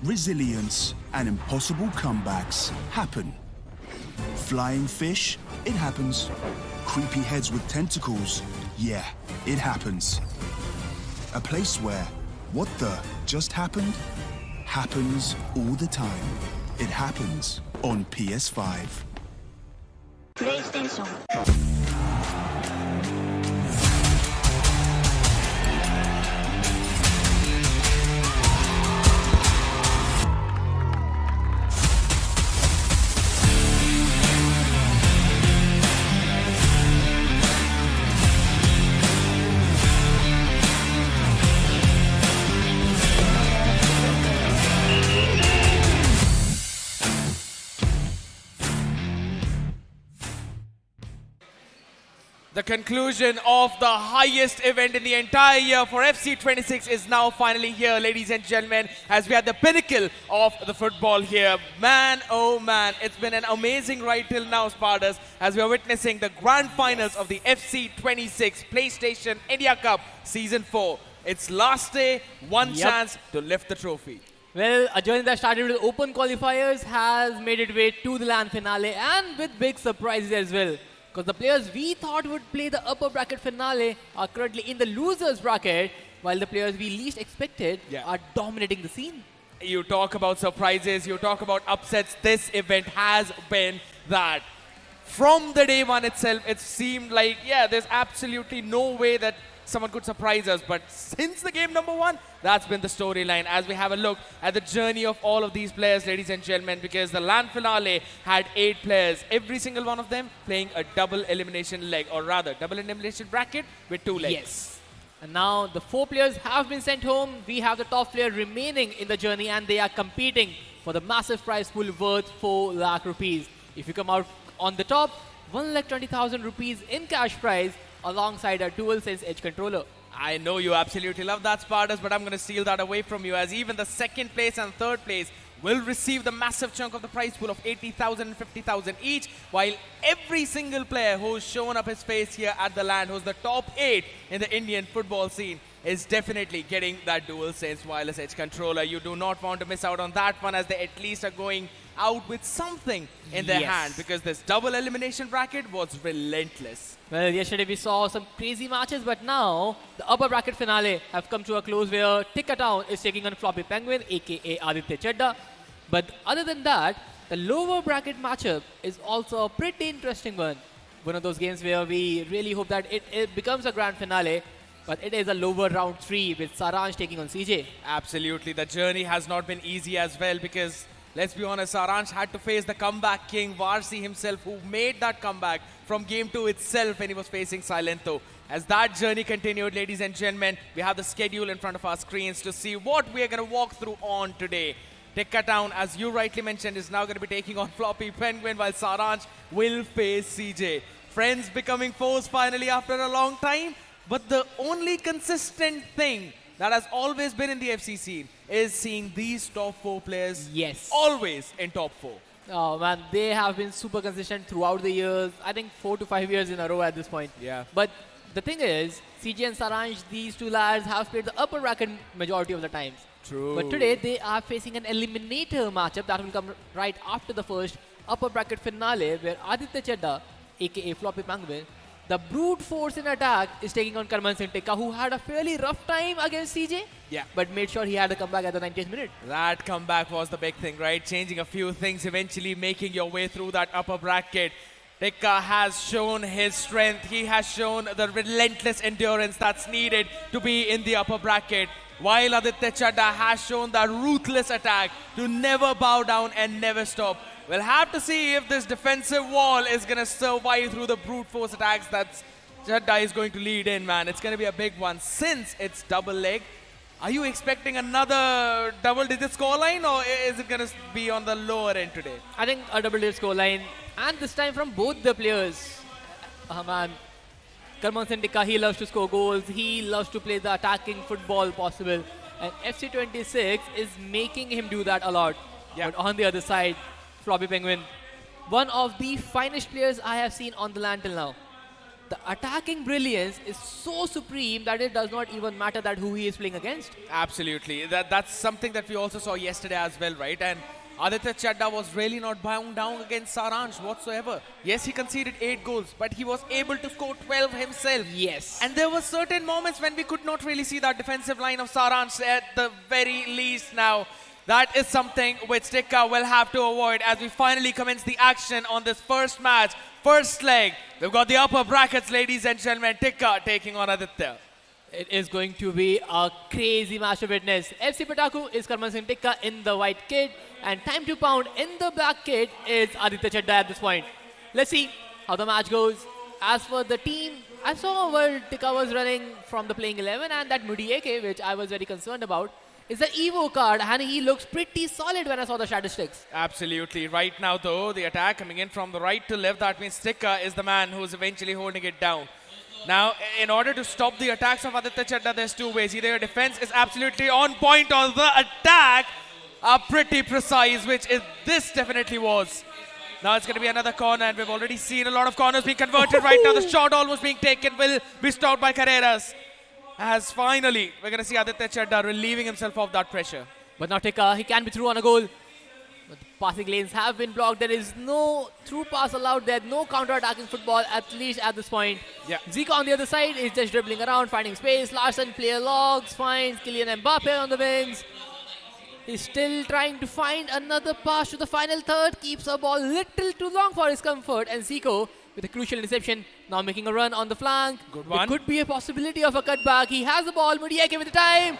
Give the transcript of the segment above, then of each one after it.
Resilience and impossible comebacks happen. Flying fish, it happens. Creepy heads with tentacles, yeah, it happens. A place where what the just happened happens all the time. It happens on PS5. PlayStation. The conclusion of the highest event in the entire year for FC26 is now finally here, ladies and gentlemen, as we are the pinnacle of the football here. Man, oh man, it's been an amazing ride till now, Spartans, as we are witnessing the grand finals of the FC26 PlayStation India Cup Season 4. Its last day, one chance to lift the trophy. Well, a journey that started with open qualifiers has made its way to the LAN finale, and with big surprises as well. Because the players we thought would play the upper bracket finale are currently in the losers bracket, while the players we least expected are dominating the scene. You talk about surprises, you talk about upsets. This event has been that. From the day one itself, it seemed like, there's absolutely no way that someone could surprise us. But since the game number one, that's been the storyline. As we have a look at the journey of all of these players, ladies and gentlemen, because the LAN finale had 8 players, every single one of them playing a double elimination leg, or rather, double elimination bracket with 2 legs. Yes. And now the 4 players have been sent home. We have the top player remaining in the journey, and they are competing for the massive prize pool worth 4 lakh rupees. If you come out on the top, 1,20,000 rupees in cash prize, alongside a DualSense Edge controller. I know you absolutely love that, Spartans, but I'm going to steal that away from you, as even the second place and third place will receive the massive chunk of the prize pool of 80,000 and 50,000 each, while every single player who's shown up his face here at the LAN, who's the top 8 in the Indian football scene, is definitely getting that DualSense wireless edge controller. You do not want to miss out on that one, as they at least are going out with something in their hand, because this double elimination bracket was relentless. Well, yesterday we saw some crazy matches, but now the upper bracket finale have come to a close where TikkaTown is taking on Floppy Penguin, aka Aditya Chadda. But other than that, the lower bracket matchup is also a pretty interesting one. One of those games where we really hope that it becomes a grand finale, but it is a lower round 3 with Saransh taking on CJ. Absolutely, the journey has not been easy as well, because let's be honest, Saransh had to face the comeback king, Varsi himself, who made that comeback from game 2 itself when he was facing Silento. As that journey continued, ladies and gentlemen, we have the schedule in front of our screens to see what we are going to walk through on today. TikkaTown, as you rightly mentioned, is now going to be taking on Floppy Penguin, while Saransh will face CJ. Friends becoming foes finally after a long time, but the only consistent thing that has always been in the FC scene is seeing these top 4 players always in top 4. Oh man, they have been super consistent throughout the years. I think 4 to 5 years in a row at this point. Yeah. But the thing is, CJ and Saransh, these 2 lads have played the upper bracket majority of the times. True. But today they are facing an eliminator matchup that will come right after the first upper bracket finale, where Aditya Chadda, aka Floppy Penguin, the brute force in attack, is taking on Karman Singh Tikka, who had a fairly rough time against CJ, but made sure he had a comeback at the 90th minute. That comeback was the big thing, right? Changing a few things, eventually making your way through that upper bracket. Tikka has shown his strength. He has shown the relentless endurance that's needed to be in the upper bracket, while Aditya Chadda has shown that ruthless attack to never bow down and never stop. We'll have to see if this defensive wall is going to survive through the brute force attacks that Chadda is going to lead in, man. It's going to be a big one. Since it's double leg, are you expecting another double-digit scoreline, or is it going to be on the lower end today? I think a double-digit scoreline, and this time from both the players. Man, Karman Singh Tikka, he loves to score goals. He loves to play the attacking football possible. And FC26 is making him do that a lot. But on the other side, Floppy Penguin, one of the finest players I have seen on the LAN till now. the attacking brilliance is so supreme that it does not even matter that who he is playing against. Absolutely. That's something that we also saw yesterday as well, right? And Aditya Chadda was really not bound down against Saransh whatsoever. Yes, he conceded 8 goals, but he was able to score 12 himself. Yes. And there were certain moments when we could not really see that defensive line of Saransh at the very least now. That is something which Tikka will have to avoid as we finally commence the action on this first match, first leg. We've got the upper brackets, ladies and gentlemen. Tikka taking on Aditya. It is going to be a crazy match to witness. FC Pataku is Karman Singh Tikka in the white kit, and Time to Pound in the black kit is Aditya Chadda at this point. Let's see how the match goes. As for the team, I saw where Tikka was running from the playing 11, and that Mudieke, which I was very concerned about, is the Evo card, and he looks pretty solid when I saw the statistics. Absolutely. Right now, though, the attack coming in from the right to left, that means Tikka is the man who's eventually holding it down. Now, in order to stop the attacks of Aditya Chadda, there's 2 ways. Either your defense is absolutely on point or the attack are pretty precise, which is this definitely was. Now it's going to be another corner, and we've already seen a lot of corners being converted right now. The shot almost being taken will be stopped by Carreras. As finally, we're going to see Aditya Chadda relieving himself of that pressure. But now Tikka, he can be through on a goal. But the passing lanes have been blocked. There is no through pass allowed there. No counter-attacking football, at least at this point. Yeah. Zico on the other side is just dribbling around, finding space. Larson player logs, finds Kylian Mbappe on the wings. He's still trying to find another pass to the final third. Keeps a ball little too long for his comfort. And Zico, with a crucial interception, now making a run on the flank. Good one. There could be a possibility of a cutback. He has the ball. Mudieke with the time.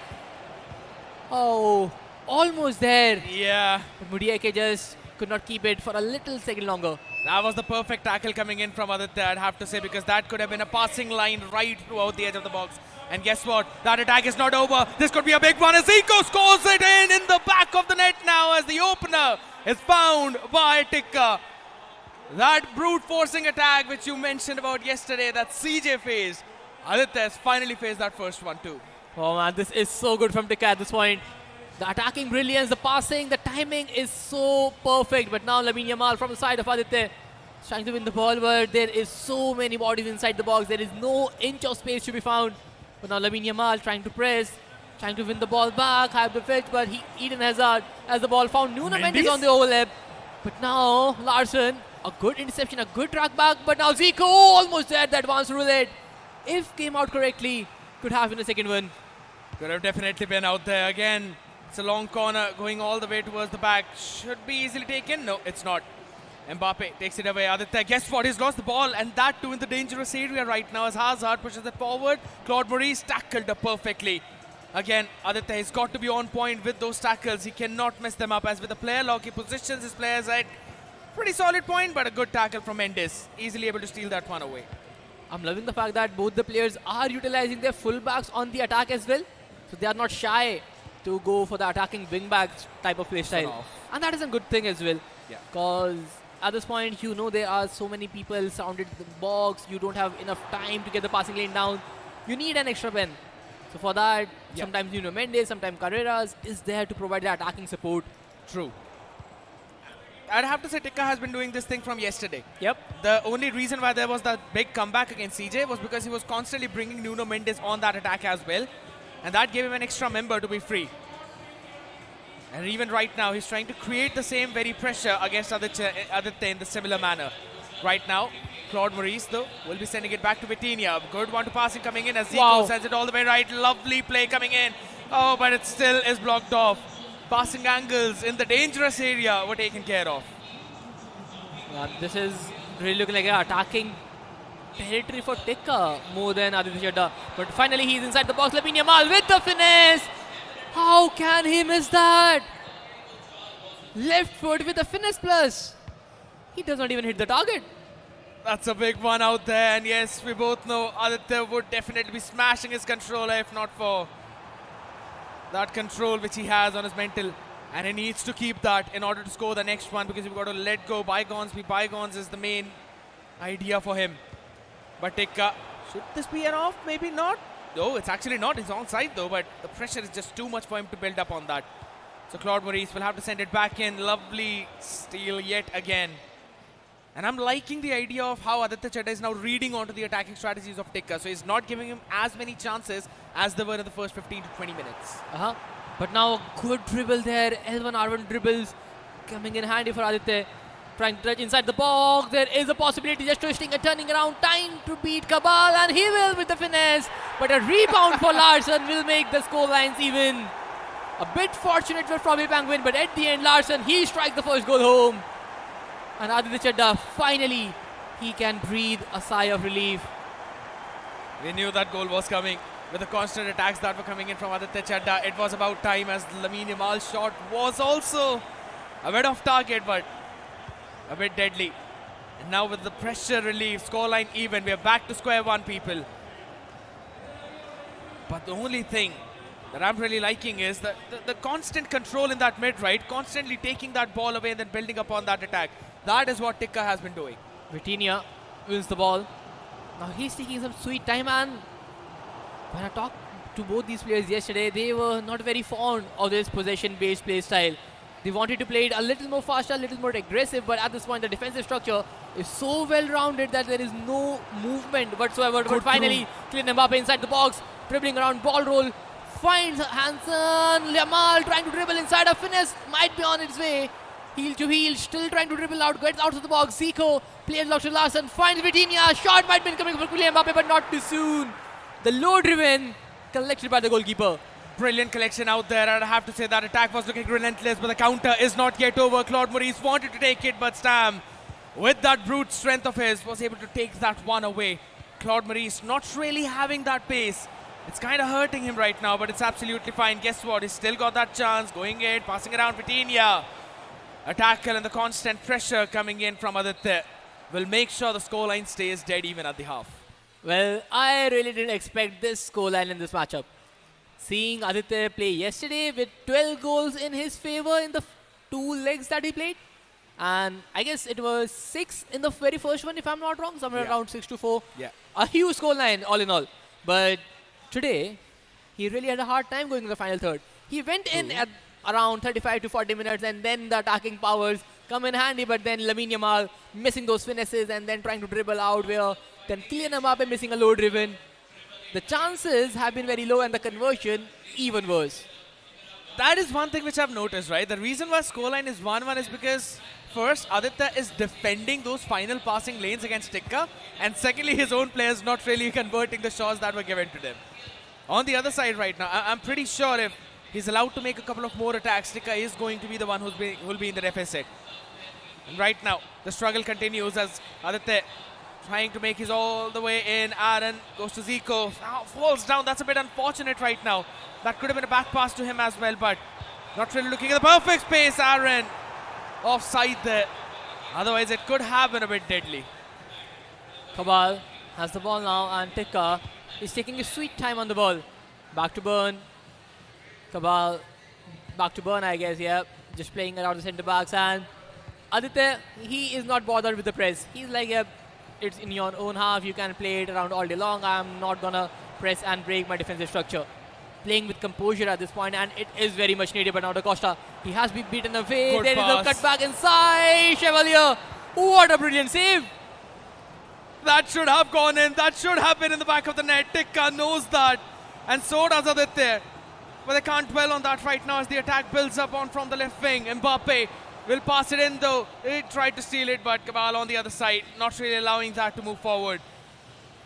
Oh, almost there. Yeah. But Mudieke just could not keep it for a little second longer. That was the perfect tackle coming in from Aditya, I'd have to say, because that could have been a passing line right throughout the edge of the box. And guess what? That attack is not over. This could be a big one as Zico scores it in the back of the net now as the opener is found by Tikka. That brute forcing attack which you mentioned about yesterday that CJ faced, Aditya has finally faced that first one too. Oh man, this is so good from Tikka at this point. The attacking brilliance, the passing, the timing is so perfect. But now Lamine Yamal from the side of Aditya is trying to win the ball, but there is so many bodies inside the box. There is no inch of space to be found. But now Lamine Yamal trying to press, trying to win the ball back, high up the pitch, but Eden Hazard has the ball found. Nuno Mendes on the overlap. But now Larson, a good interception, a good track back, but now Zico almost there, the advanced roulette. If came out correctly, could have been a second one. Could have definitely been out there again. It's a long corner going all the way towards the back. Should be easily taken. No, it's not. Mbappe takes it away. Aditya, guess what? He's lost the ball, and that too in the dangerous area right now as Hazard pushes it forward. Claude Maurice tackled up perfectly. Again, Aditya has got to be on point with those tackles. He cannot mess them up as with the player lock. He positions his players at pretty solid point, but a good tackle from Mendes. Easily able to steal that one away. I'm loving the fact that both the players are utilizing their fullbacks on the attack as well. So they are not shy to go for the attacking wingbacks type of play style. And that is a good thing as well. Yeah. Because at this point, you know, there are so many people surrounded the box. You don't have enough time to get the passing lane down. You need an extra pen. So for that, sometimes Nuno Mendes, sometimes Carreras is there to provide the attacking support. True. I'd have to say Tikka has been doing this thing from yesterday. Yep. The only reason why there was that big comeback against CJ was because he was constantly bringing Nuno Mendes on that attack as well. And that gave him an extra member to be free. And even right now, he's trying to create the same very pressure against Aditya in the similar manner. Right now, Claude Maurice, though, will be sending it back to Vitinha. Good one to passing coming in as Zico sends it all the way right. Lovely play coming in. Oh, but it still is blocked off. Passing angles in the dangerous area were taken care of. This is really looking like an attacking territory for Tikka more than Aditya Chadda. But finally, he's inside the box. Lamine Yamal with the finesse. How can he miss that? Left foot with a finesse plus. He does not even hit the target. That's a big one out there. And yes, we both know Aditya would definitely be smashing his controller if not for that control which he has on his mental. And he needs to keep that in order to score the next one, because you've got to let go. Bygones be bygones is the main idea for him. But Tikka, should this be an off? Maybe not. No, it's actually not. He's onside though, but the pressure is just too much for him to build up on that. So Claude Maurice will have to send it back in. Lovely steal yet again. And I'm liking the idea of how Aditya Chadha is now reading onto the attacking strategies of Tikka. So he's not giving him as many chances as there were in the first 15 to 20 minutes. But now a good dribble there. L1 R1 dribbles coming in handy for Aditya. Trying to touch inside the box. There is a possibility, just twisting and turning around. Time to beat Kabal, and he will with the finesse. But a rebound for Larsson will make the score lines even. A bit fortunate for Floppy Penguin, but at the end, Larsson, he strikes the first goal home. And Aditya Chadha, finally, he can breathe a sigh of relief. We knew that goal was coming. With the constant attacks that were coming in from Aditya Chadha, it was about time, as Lamine Yamal's shot was also a bit off target, but a bit deadly. And now with the pressure relief, scoreline even, we are back to square one, people. But the only thing that I'm really liking is the constant control in that mid, right? Constantly taking that ball away and then building upon that attack. That is what Tikka has been doing. Vitinha wins the ball. Now he's taking some sweet time, and when I talked to both these players yesterday, they were not very fond of this possession-based play style. They wanted to play it a little more faster, a little more aggressive, but at this point the defensive structure is so well-rounded that there is no movement whatsoever. But finally, Kylian Mbappe inside the box, dribbling around, ball roll, finds Hansen. Yamal trying to dribble inside, a finesse might be on its way. Heel to heel, still trying to dribble out, gets out of the box. Zico plays lock to Larsson, finds Vitinha. Shot might be coming for Kylian Mbappe, but not too soon. The low driven collected by the goalkeeper. Brilliant collection out there, and I have to say that attack was looking relentless, but the counter is not yet over. Claude Maurice wanted to take it, but Stam, with that brute strength of his, was able to take that one away. Claude Maurice not really having that pace. It's kind of hurting him right now, but it's absolutely fine. Guess what? He's still got that chance. Going in, passing around Vitinha. A tackle and the constant pressure coming in from Aditya will make sure the scoreline stays dead even at the half. Well, I really didn't expect this scoreline in this matchup. Seeing Aditya play yesterday with 12 goals in his favor in the 2 legs that he played. And I guess it was 6 in the very first one, if I'm not wrong. Somewhere around 6-4. Yeah. A huge scoreline all in all. But today, he really had a hard time going in the final third. He went in at around 35 to 40 minutes, and then the attacking powers come in handy, but then Lamine Yamal missing those finesses and then trying to dribble out, where then Kylian Mbappe missing a low driven. The chances have been very low and the conversion even worse. That is one thing which I've noticed, right? The reason why scoreline is 1-1 is because first, Aditya is defending those final passing lanes against Tikka, and secondly, his own players not really converting the shots that were given to them. On the other side right now, I'm pretty sure if he's allowed to make a couple of more attacks, Tikka is going to be the one who will be in the deficit. And right now, the struggle continues as Aditya trying to make his all the way in. Aaron goes to Zico, falls down. That's a bit unfortunate right now. That could have been a back pass to him as well, but not really looking at the perfect space. Aaron offside there. Otherwise, it could have been a bit deadly. Kabal has the ball now, and Tikka is taking a sweet time on the ball. Back to Burn. Kabal back to Burn, I guess, yeah. Just playing around the centre backs, and Aditya, he is not bothered with the press. He's like, yeah, it's in your own half, you can play it around all day long. I'm not gonna press and break my defensive structure. Playing with composure at this point, and it is very much needed. But now Da Costa, he has been beaten away. Good there pass. is a cutback inside. Chevalier, what a brilliant save. That should have gone in. That should have been in the back of the net. Tikka knows that, and so does Aditya. But they can't dwell on that right now as the attack builds up on from the left wing. Mbappe will pass it in though. He tried to steal it, but Kabal on the other side, not really allowing that to move forward.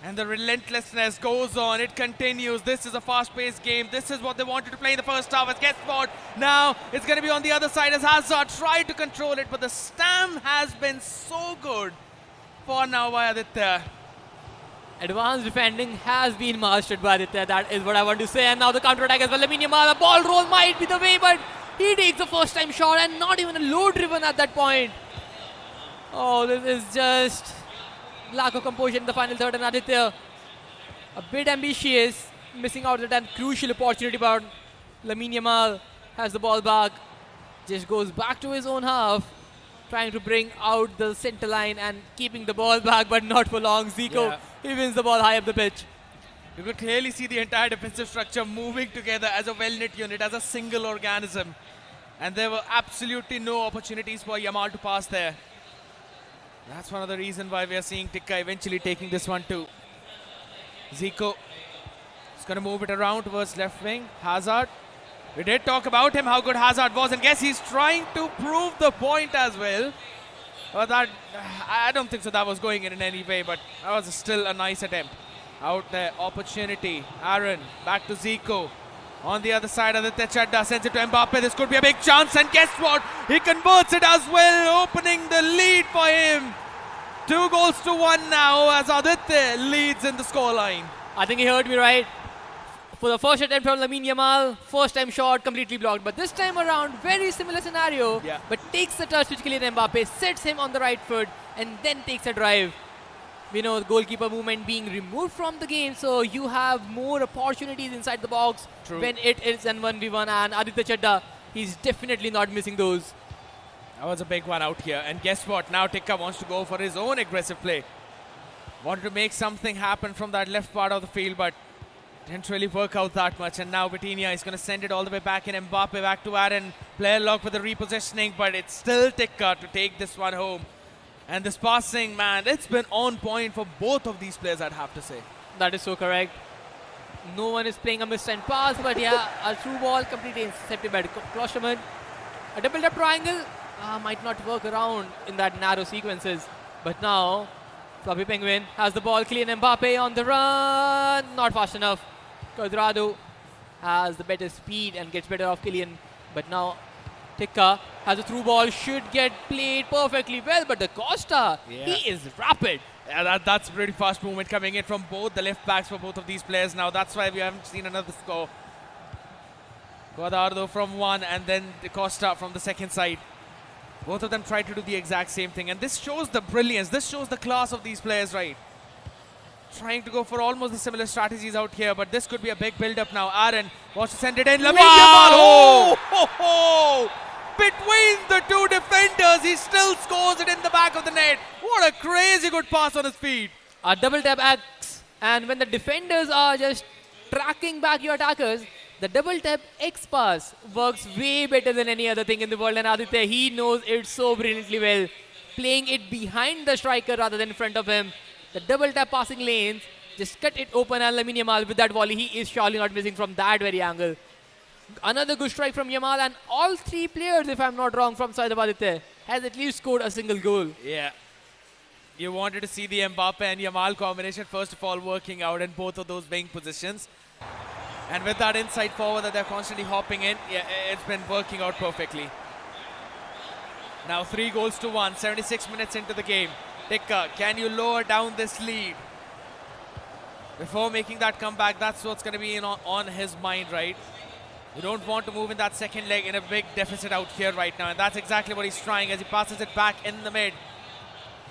And the relentlessness goes on. It continues. This is a fast-paced game. This is what they wanted to play in the first half. As guess what? Now it's going to be on the other side as Hazard tried to control it, but the stamp has been so good for now by Aditya. Advanced defending has been mastered by Aditya. That is what I want to say. And now the counter-attack as well. Lamine Yamal, the ball roll might be the way, but he takes the first-time shot and not even a low-driven at that point. Oh, this is just lack of composure in the final third, and Aditya a bit ambitious, missing out that crucial opportunity, but Lamine Yamal has the ball back, just goes back to his own half, trying to bring out the center line and keeping the ball back, but not for long. Zico, he wins the ball high up the pitch. You could clearly see the entire defensive structure moving together as a well-knit unit, as a single organism. And there were absolutely no opportunities for Yamal to pass there. That's one of the reasons why we are seeing Tikka eventually taking this one too. Zico is going to move it around towards left wing. Hazard. We did talk about him, how good Hazard was, and guess he's trying to prove the point as well. But that, I don't think so that was going in any way, but that was still a nice attempt. Out there, opportunity. Aaron, back to Zico. On the other side, Aditya Chadda sends it to Mbappe. This could be a big chance, and guess what? He converts it as well, opening the lead for him. 2-1 now as Aditya leads in the scoreline. I think he heard me right. For the first attempt from Lamine Yamal, first time shot completely blocked. But this time around, very similar scenario. Yeah. But takes the touch with Kylian Mbappe, sets him on the right foot, and then takes a drive. We know the goalkeeper movement being removed from the game, so you have more opportunities inside the box. True. When it is an 1v1, and Aditya Chadda, he's definitely not missing those. That was a big one out here. And guess what? Now Tikka wants to go for his own aggressive play. Wanted to make something happen from that left part of the field, but didn't really work out that much. And now Vitinha is going to send it all the way back in. Mbappe back to Aaron. Player lock with the repositioning, but it's still Tikka to take this one home. And this passing, man, it's been on point for both of these players, I'd have to say. That is so correct. No one is playing a missed pass, but yeah, a through ball completely intercepted by Klosterman. A double-tap triangle might not work around in that narrow sequences. But now, Floppy Penguin has the ball. Kylian Mbappe on the run. Not fast enough. Cuadrado has the better speed and gets better off Kylian. But now, Tikka has a through ball. Should get played perfectly well. But the Costa, he is rapid. Yeah, that's pretty fast movement coming in from both the left backs for both of these players now. That's why we haven't seen another score. Cuadrado from one and then the Costa from the second side. Both of them tried to do the exact same thing. And this shows the brilliance. This shows the class of these players, right? Trying to go for almost the similar strategies out here. But this could be a big build-up now. Aaron wants to send it in. Lamine Yamal. Oh, ho, ho. Between the two defenders, he still scores it in the back of the net. What a crazy good pass on his feet. A double tap X, and when the defenders are just tracking back your attackers, the double tap X pass works way better than any other thing in the world. And Aditya, he knows it so brilliantly well. Playing it behind the striker rather than in front of him. The double tap passing lanes, just cut it open, and Lamine Yamal with that volley, he is surely not missing from that very angle. Another good strike from Yamal, and all three players, if I'm not wrong, from side of Aditya, has at least scored a single goal. Yeah. You wanted to see the Mbappe and Yamal combination first of all working out in both of those wing positions. And with that inside forward that they're constantly hopping in, yeah, it's been working out perfectly. Now 3-1, 76 minutes into the game. Tikka, can you lower down this lead? Before making that comeback, that's what's going to be on his mind, right? You don't want to move in that second leg in a big deficit out here right now. And that's exactly what he's trying as he passes it back in the mid.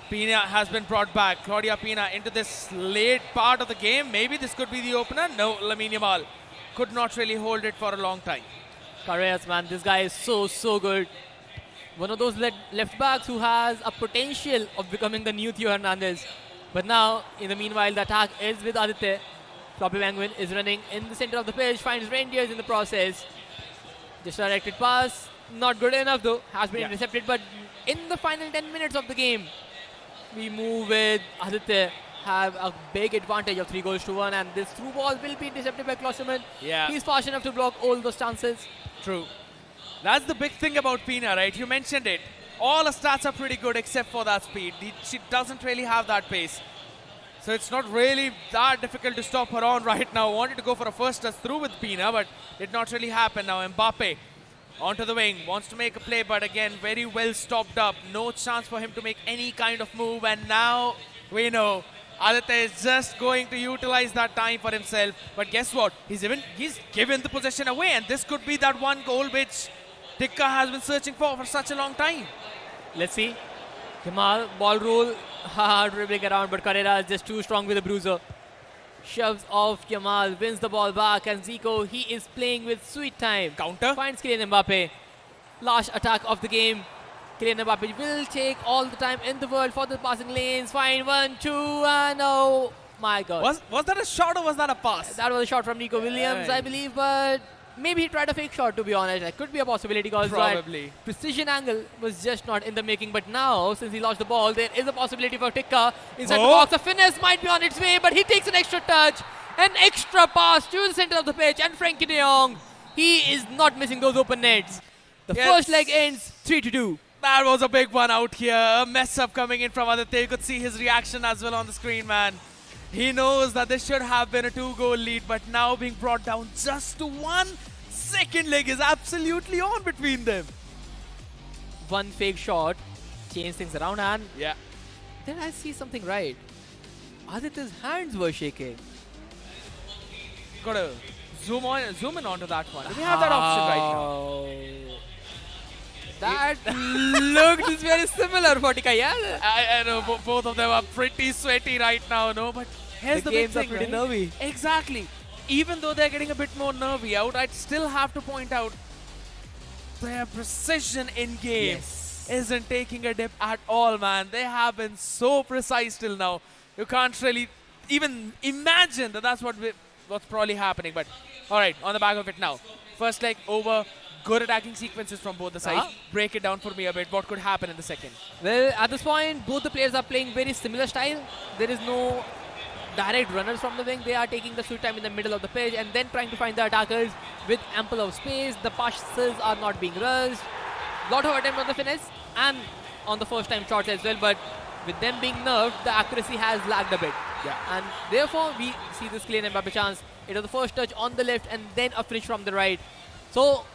Pina has been brought back. Claudia Pina into this late part of the game. Maybe this could be the opener. No, Lamine Yamal could not really hold it for a long time. Carreras, man, this guy is so good. One of those left backs who has a potential of becoming the new Theo Hernandez. But now, in the meanwhile, the attack is with Aditya. Floppy Penguin is running in the center of the pitch, finds Reindeers in the process. Just a directed pass, not good enough though, has been intercepted. But in the final 10 minutes of the game, we move with Aditya, have a big advantage of 3-1, and this through ball will be intercepted by Klosterman. Yeah. He's fast enough to block all those chances. True. That's the big thing about Pina, right? You mentioned it. All her stats are pretty good except for that speed. She doesn't really have that pace. So it's not really that difficult to stop her on right now. Wanted to go for a first touch through with Pina, but did not really happen. Now Mbappe onto the wing, wants to make a play, but again, very well stopped up. No chance for him to make any kind of move. And now we know Aditya is just going to utilize that time for himself. But guess what? He's given the possession away, and this could be that one goal which Tikka has been searching for such a long time. Let's see. Kemal, ball roll, dribbling around, but Carrera is just too strong with the bruiser. Shoves off Kemal, wins the ball back, and Zico, he is playing with sweet time. Counter. Finds Kylian Mbappe. Last attack of the game. Kylian Mbappe will take all the time in the world for the passing lanes. Find 1-2, and oh my God. Was that a shot or was that a pass? That was a shot from Nico Williams, I believe, but maybe he tried a fake shot, to be honest. That could be a possibility because Probably. precision angle was just not in the making. But now, since he lost the ball, there is a possibility for Tikka inside the box. A finesse might be on its way, but he takes an extra touch, an extra pass to the center of the pitch, and Frankie de Jong, he is not missing those open nets. The first leg ends 3-2. That was a big one out here. A mess up coming in from Aditya. You could see his reaction as well on the screen, man. He knows that this should have been a 2-goal lead, but now being brought down just to 1. Second leg is absolutely on between them. One fake shot, changed things around, and Yeah. then I see something right. Aditya's hands were shaking. Gotta zoom in onto that one. We have that option right now. That looked very similar for Tikka, yeah? I know both of them are pretty sweaty right now, no? But here's the big games are thing, pretty right? nervy. Exactly. Even though they're getting a bit more nervy out, I'd still have to point out their precision in game isn't taking a dip at all, man. They have been so precise till now. You can't really even imagine that that's what's probably happening. But all right, on the back of it now. First leg over. Good attacking sequences from both the sides. Break it down for me a bit. What could happen in the second? Well, at this point, both the players are playing very similar style. There is no direct runners from the wing. They are taking the sweet time in the middle of the pitch and then trying to find the attackers with ample of space. The passes are not being rushed. Lot of attempt on the finesse and on the first time shots as well. But with them being nerfed, the accuracy has lagged a bit. Yeah. And therefore, we see this Kylian Mbappe chance. It was the first touch on the left and then a finish from the right. So,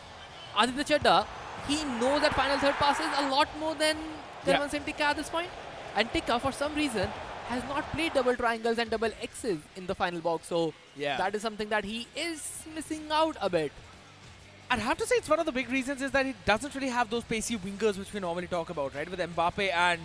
Aditya Chadda, he knows that final third passes a lot more than Karman Singh Tikka at this point. And Tikka, for some reason, has not played double triangles and double X's in the final box. So that is something that he is missing out a bit. I'd have to say it's one of the big reasons is that he doesn't really have those pacey wingers which we normally talk about, right? With Mbappe and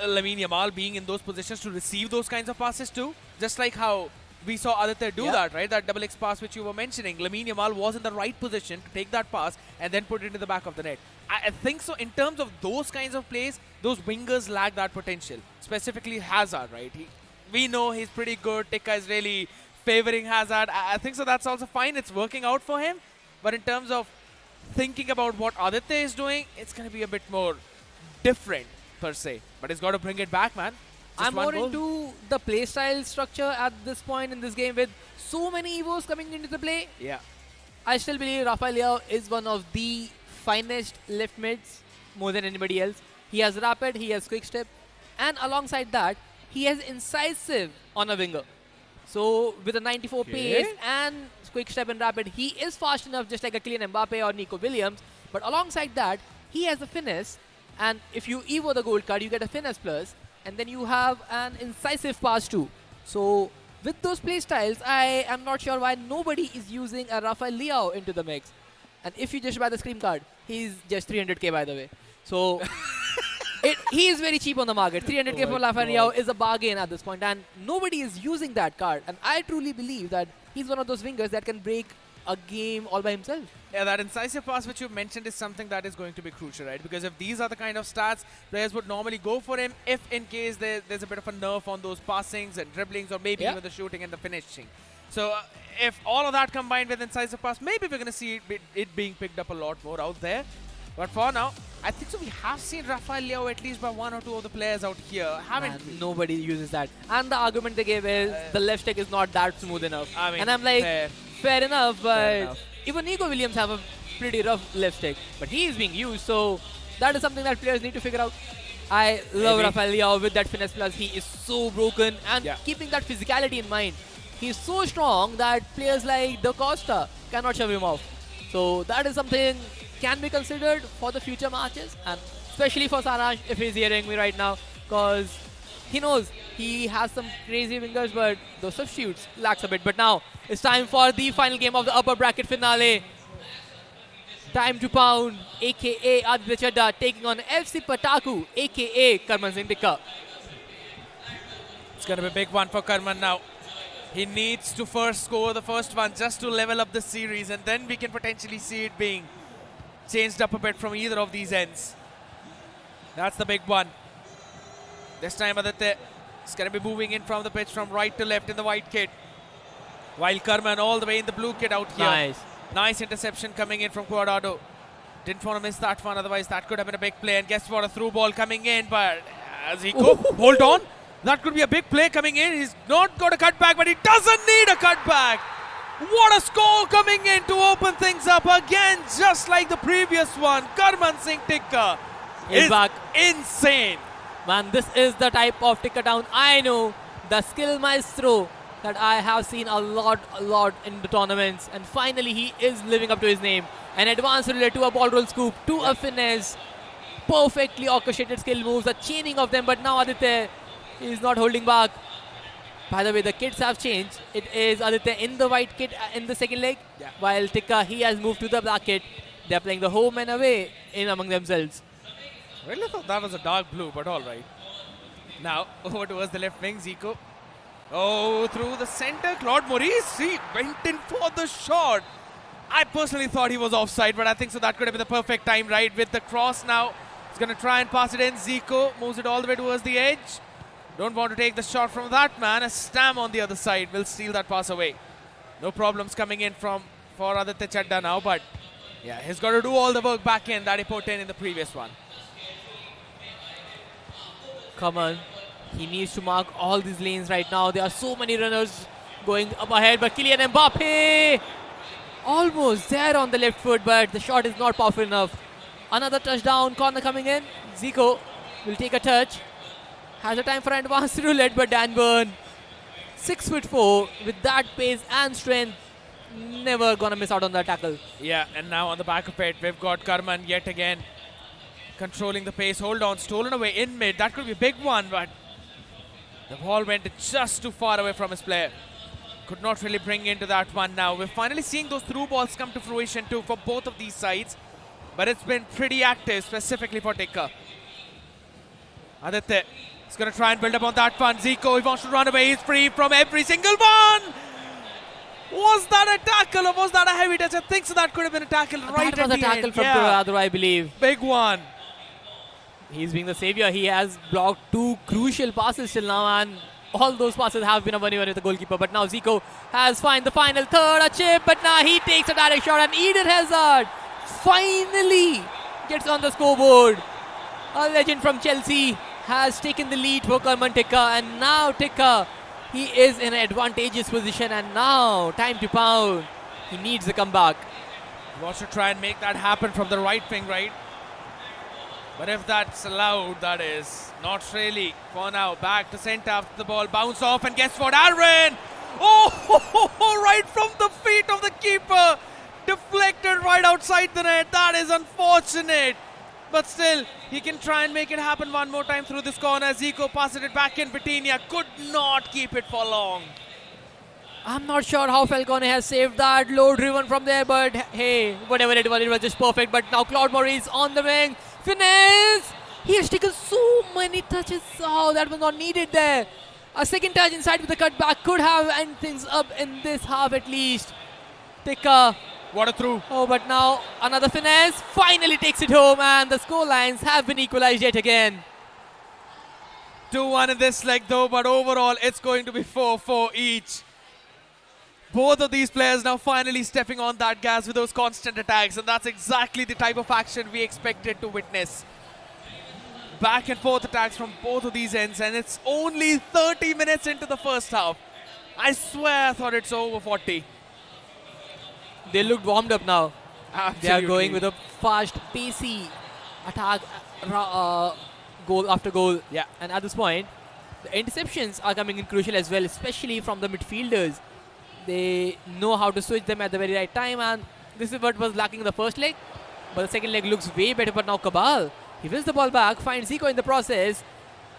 Lamine Yamal being in those positions to receive those kinds of passes too. Just like how we saw Aditya do that, right? That double X pass which you were mentioning. Lamine Yamal was in the right position to take that pass and then put it into the back of the net. I think so in terms of those kinds of plays, those wingers lack that potential. Specifically Hazard, right? We know he's pretty good. Tikka is really favoring Hazard. I think so that's also fine. It's working out for him. But in terms of thinking about what Aditya is doing, it's going to be a bit more different per se. But he's got to bring it back, man. I'm more into the playstyle structure at this point in this game with so many Evos coming into the play. Yeah. I still believe Rafael Leao is one of the finest left mids more than anybody else. He has rapid, he has quick step, and alongside that, he has incisive on a winger. So with a 94 pace and quick step and rapid, he is fast enough just like a Kylian Mbappe or Nico Williams. But alongside that, he has a finesse, and if you Evo the gold card, you get a finesse plus. And then you have an incisive pass too. So with those play styles, I am not sure why nobody is using a Rafael Leao into the mix. And if you just buy the Scream card, he's just 300k by the way. So he is very cheap on the market. 300k for Rafael Leao is a bargain at this point, and nobody is using that card. And I truly believe that he's one of those wingers that can break a game all by himself. Yeah, that incisive pass which you mentioned is something that is going to be crucial, right? Because if these are the kind of stats, players would normally go for him if in case there's a bit of a nerf on those passings and dribblings or maybe even the shooting and the finishing. So if all of that combined with incisive pass, maybe we're going to see it being picked up a lot more out there. But for now, I think so we have seen Rafael Leao at least by one or two of the players out here, haven't we? Nobody uses that. And the argument they gave is the left stick is not that smooth enough. I mean, and I'm like, fair enough, but Fair enough. even Nico Williams have a pretty rough left stick. But he is being used, so that is something that players need to figure out. I love Rafael Leao with that finesse plus. He is so broken, and keeping that physicality in mind, he's so strong that players like Da Costa cannot shove him off. So that is something can be considered for the future matches, and especially for Saransh if he's hearing me right now, because he knows he has some crazy wingers, but those substitutes lacks a bit. But now it's time for the final game of the upper bracket finale. Time to pound, aka Aditya Chadda, taking on FC Pataku, aka Karman Singh Tikka. It's going to be a big one for Karman now. He needs to first score the first one just to level up the series, and then we can potentially see it being changed up a bit from either of these ends. That's the big one. This time Aditya is going to be moving in from the pitch from right to left in the white kit, while Karman all the way in the blue kit out here. Nice. Nice interception coming in from Cuadrado. Didn't want to miss that one, otherwise that could have been a big play. And guess what? A through ball coming in, but Zico, hold on. That could be a big play coming in. He's not got a cutback, but he doesn't need a cutback. What a score coming in to open things up again, just like the previous one. Karman Singh Tikka is back. Insane. Man, this is the type of TikkaTown I know, the skill maestro that I have seen a lot in the tournaments. And finally, he is living up to his name. An advanced relay to a ball roll scoop, to a finesse. Perfectly orchestrated skill moves, a chaining of them. But now Aditya is not holding back. By the way, the kits have changed. It is Aditya in the white kit in the second leg, while Tikka, he has moved to the black kit. They're playing the home and away in among themselves. Really thought that was a dark blue, but all right. Now, over towards the left wing, Zico. Oh, through the center, Claude Maurice, he went in for the shot. I personally thought he was offside, but I think so that could have been the perfect time, right? With the cross now, he's going to try and pass it in. Zico moves it all the way towards the edge. Don't want to take the shot from that man. A Stam on the other side will steal that pass away. No problems coming in for Aditya Chadda now, but yeah, he's got to do all the work back in that he put in the previous one. Come on. He needs to mark all these lanes right now. There are so many runners going up ahead, but Kylian Mbappe almost there on the left foot, but the shot is not powerful enough. Another touchdown corner coming in. Zico will take a touch. Has a time for an advanced roulette, but Dan Burn, 6'4", with that pace and strength, never gonna miss out on that tackle. Yeah, and now on the back of it, we've got Karman yet again controlling the pace. Hold on, stolen away in mid. That could be a big one, but the ball went just too far away from his player. Could not really bring into that one now. We're finally seeing those through balls come to fruition too for both of these sides, but it's been pretty active, specifically for Tikka. Aditya is going to try and build up on that one. Zico, he wants to run away. He's free from every single one. Was that a tackle or was that a heavy touch? I think so that could have been a tackle right at the end. That was a tackle from Cuadrado, I believe. Big one. He's being the savior. He has blocked two crucial passes till now, and all those passes have been a 1v1 with the goalkeeper. But now Zico has found the final third, a chip, but now he takes a direct shot, and Eden Hazard finally gets on the scoreboard. A legend from Chelsea has taken the lead for Karman Tikka, and now Tikka, he is in an advantageous position, and now time to pound. He needs the comeback. He wants to try and make that happen from the right wing, right? But if that's allowed, that is not really. For now, back to centre after the ball bounced off, and guess what, Aaron? Oh, right from the feet of the keeper. Deflected right outside the net. That is unfortunate. But still, he can try and make it happen one more time through this corner. Zico passes it back in. Vitinha could not keep it for long. I'm not sure how Falcone has saved that. Low driven from there, but hey, whatever it was just perfect. But now Claude Maurice on the wing. Finesse! He has taken so many touches. Oh, that was not needed there. A second touch inside with the cutback could have ended things up in this half at least. Tikka. What a through. Oh, but now another finesse. Finally takes it home, and the score lines have been equalized yet again. 2-1 in this leg though, but overall it's going to be 4-4 each. Both of these players now finally stepping on that gas with those constant attacks, and that's exactly the type of action we expected to witness. Back and forth attacks from both of these ends, and it's only 30 minutes into the first half. I swear I thought it's over 40. They look warmed up now. Absolutely. They are going with a fast, pacey attack, goal after goal. Yeah. And at this point, the interceptions are coming in crucial as well, especially from the midfielders. They know how to switch them at the very right time, and this is what was lacking in the first leg. But the second leg looks way better. But now Cabal, he wins the ball back, finds Zico in the process.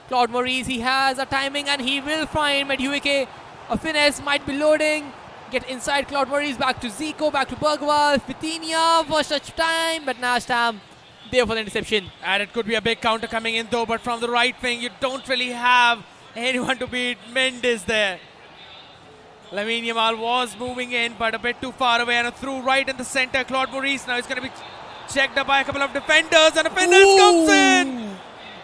Claude Maurice, he has a timing, and he will find Madueke. A finesse might be loading. Get inside Claude Maurice, back to Zico, back to Bergwall. Vitinha, first touch time, but now Stam there for the interception. And it could be a big counter coming in though, but from the right wing, you don't really have anyone to beat Mendes there. Lamine Yamal was moving in, but a bit too far away, and a through right in the center. Claude Maurice now is going to be checked up by a couple of defenders, and a finesse comes in.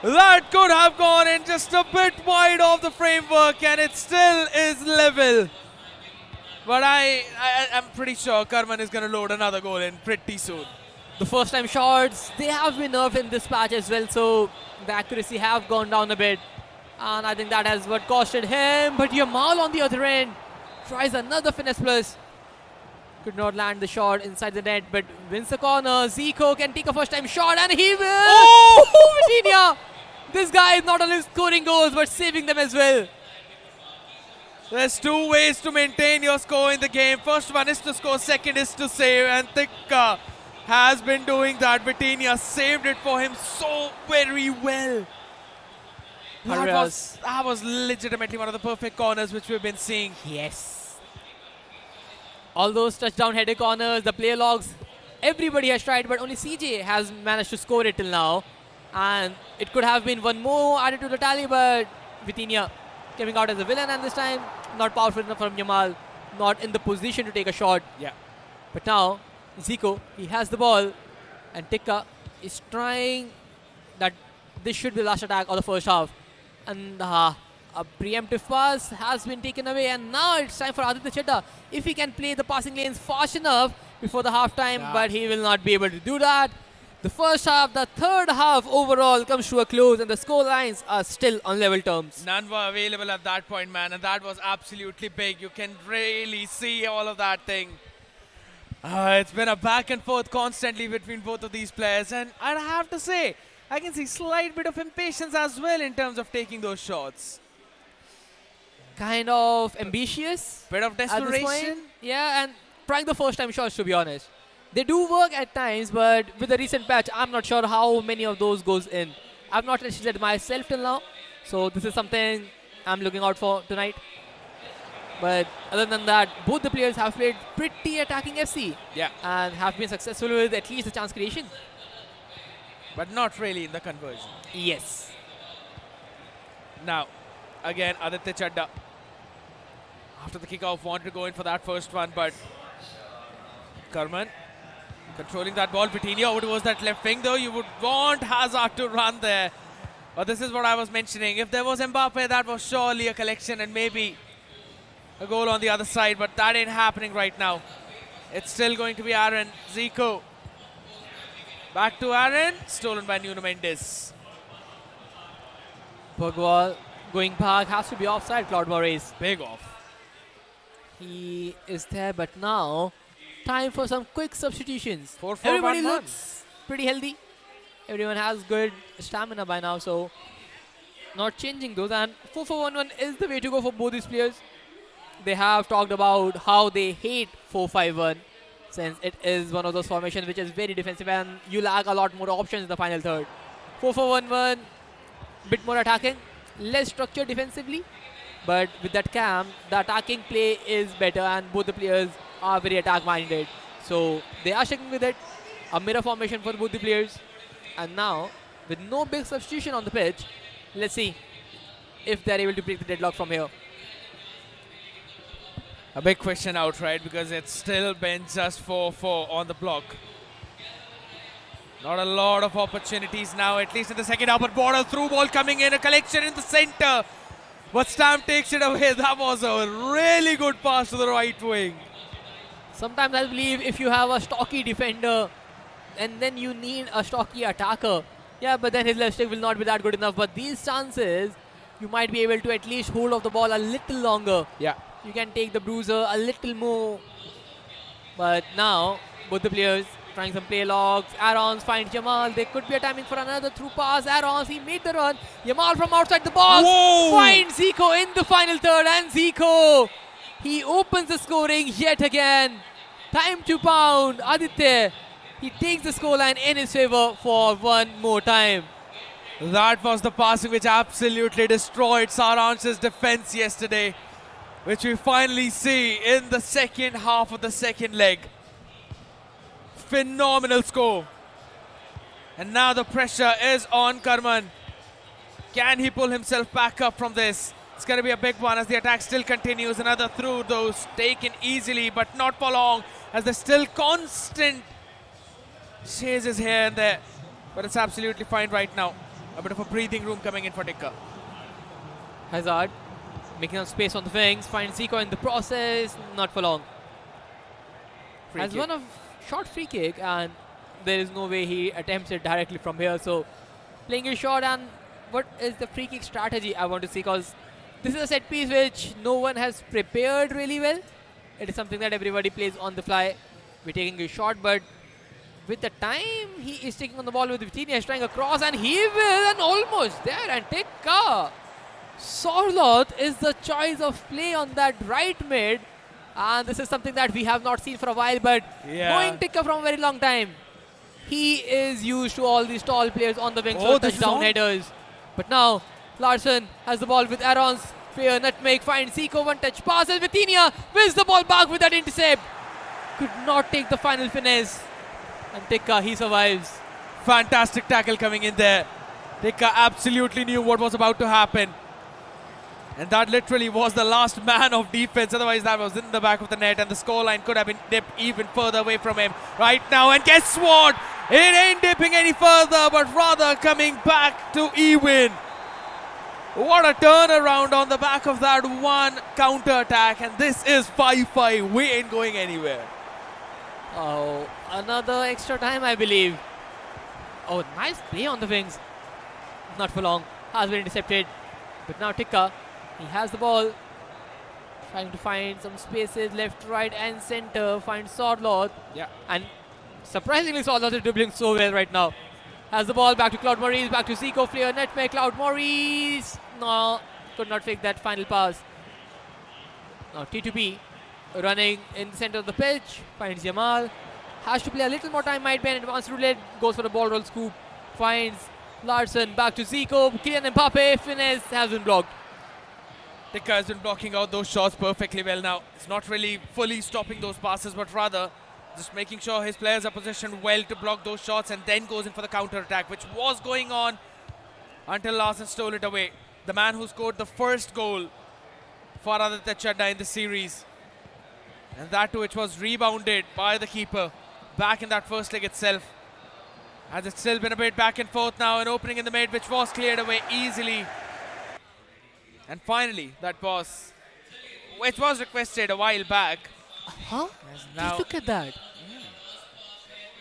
That could have gone in just a bit wide of the framework, and it still is level. But I'm pretty sure Karman is going to load another goal in pretty soon. The first time shots, they have been nerfed in this patch as well, so the accuracy have gone down a bit. And I think that has what costed him. But Yamal on the other end tries another finesse plus. Could not land the shot inside the net, but wins the corner. Zico can take a first time shot and he will. Oh, Vitinha! This guy is not only scoring goals but saving them as well. There's two ways to maintain your score in the game. First one is to score, second is to save, and Tikka has been doing that. Vitinha saved it for him so very well. That was legitimately one of the perfect corners which we've been seeing. Yes. All those touchdown header corners, the play logs, everybody has tried, but only CJ has managed to score it till now. And it could have been one more added to the tally, but Vitinha coming out as a villain, and this time not powerful enough from Yamal, not in the position to take a shot. Yeah. But now, Zico, he has the ball, and Tikka is trying that this should be the last attack of the first half. And a preemptive pass has been taken away, and now it's time for Aditya Chedda. If he can play the passing lanes fast enough before the half-time, but he will not be able to do that. The first half, the third half overall comes to a close, and the score lines are still on level terms. None were available at that point, man, and that was absolutely big. You can really see all of that thing. It's been a back and forth constantly between both of these players, and I have to say, I can see slight bit of impatience as well in terms of taking those shots. Kind of ambitious. Bit of desperation. Yeah, and trying the first time shots, to be honest. They do work at times, but with the recent patch, I'm not sure how many of those goes in. I've not tested myself till now, so this is something I'm looking out for tonight. But other than that, both the players have played pretty attacking FC. Yeah. And have been successful with at least the chance creation. But not really in the conversion. Yes. Now, again, Aditya Chedda. After the kickoff, wanted to go in for that first one, but Karman controlling that ball. Vitinha over towards that left wing, though. You would want Hazard to run there. But this is what I was mentioning. If there was Mbappe, that was surely a collection and maybe a goal on the other side, but that ain't happening right now. It's still going to be Aaron. Zico. Back to Aaron. Stolen by Nuno Mendes. Pogba going back. Has to be offside, Claude Moraes. Big off. He is there, but now time for some quick substitutions. 4-4-1-1. Everybody looks pretty healthy. Everyone has good stamina by now, so not changing those. And 4-4-1-1 is the way to go for both these players. They have talked about how they hate 4-5-1, since it is one of those formations which is very defensive and you lack a lot more options in the final third. 4-4-1-1, bit more attacking, less structured defensively, but with that cam, the attacking play is better and both the players are very attack-minded. So they are sticking with it. A mirror formation for both the players. And now, with no big substitution on the pitch, let's see if they're able to break the deadlock from here. A big question out, right? Because it's still been just 4-4 on the block. Not a lot of opportunities now, at least in the second half. But border through ball coming in, a collection in the center. But Stamp takes it away. That was a really good pass to the right wing. Sometimes I believe if you have a stocky defender and then you need a stocky attacker, yeah, but then his left stick will not be that good enough. But these chances, you might be able to at least hold off the ball a little longer. Yeah. You can take the bruiser a little more. But now, both the players trying some play logs. Aarons finds Yamal. There could be a timing for another through pass. Aarons, he made the run. Yamal from outside the box. Whoa! Finds Zico in the final third. And Zico, he opens the scoring yet again. Time to pound. Aditya, he takes the scoreline in his favor for one more time. That was the passing which absolutely destroyed Saransh's defense yesterday, which we finally see in the second half of the second leg. Phenomenal score. And now the pressure is on Karman. Can he pull himself back up from this? It's going to be a big one as the attack still continues. Another through, those taken easily, but not for long, as there's still constant chases here and there. But it's absolutely fine right now. A bit of a breathing room coming in for Tikka. Hazard Making some space on the wings, finds Zico in the process, not for long. Has one of short free kick, and there is no way he attempts it directly from here. So playing a shot, and what is the free kick strategy I want to see, because this is a set piece which no one has prepared really well. It is something that everybody plays on the fly. We're taking a shot, but with the time he is taking on the ball with Vitinha, is trying a cross, and he will, and almost there, and Tikka. Sorloth is the choice of play on that right mid, and this is something that we have not seen for a while, but knowing Tikka from a very long time, he is used to all these tall players on the wings for touchdown headers. But now Larsson has the ball with Aaron's fair nutmeg, finds Zico, one-touch passes. Vitinha wins the ball back with that intercept. Could not take the final finesse. And Tikka, he survives. Fantastic tackle coming in there. Tikka absolutely knew what was about to happen. And that literally was the last man of defense. Otherwise, that was in the back of the net, and the scoreline could have been dipped even further away from him right now. And guess what? It ain't dipping any further, but rather coming back to even. What a turnaround on the back of that one counter-attack. And this is 5-5. We ain't going anywhere. Oh, another extra time, I believe. Oh, nice play on the wings. Not for long. Has been intercepted. But now Tikka, he has the ball. Trying to find some spaces left, right, and center. Finds Sorloth. Yeah. And surprisingly, Sorloth is dribbling so well right now. Has the ball back to Claude Maurice, back to Zico, Flair, nutmeg, Claude Maurice. No, could not fake that final pass. Now T2P running in the center of the pitch. Finds Jamal. Has to play a little more time, might be an advanced roulette. Goes for the ball roll scoop. Finds Larsson, back to Zico. Kylian Mbappe, finesse, has been blocked. Tikka has been blocking out those shots perfectly well now. It's not really fully stopping those passes, but rather just making sure his players are positioned well to block those shots, and then goes in for the counter-attack, which was going on until Larsson stole it away. The man who scored the first goal for Aditya Chadda in the series. And that too, which was rebounded by the keeper back in that first leg itself. Has it still been a bit back and forth now, an opening in the mid which was cleared away easily. And finally, that pass, which was requested a while back. Huh? Just look at that.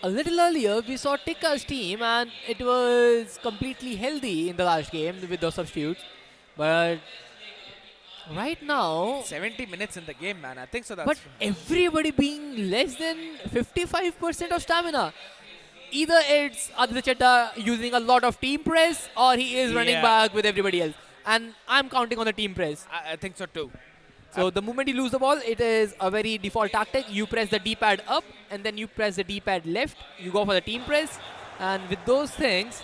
A little earlier, we saw Tikka's team, and it was completely healthy in the last game with those substitutes. But right now, 70 minutes in the game, man. I think so. That's but everybody being less than 55% of stamina. Either it's Aditya Chadda using a lot of team press, or he is running back with everybody else. And I'm counting on the team press. I think so too. So the moment you lose the ball, it is a very default tactic. You press the D-pad up, and then you press the D-pad left. You go for the team press. And with those things,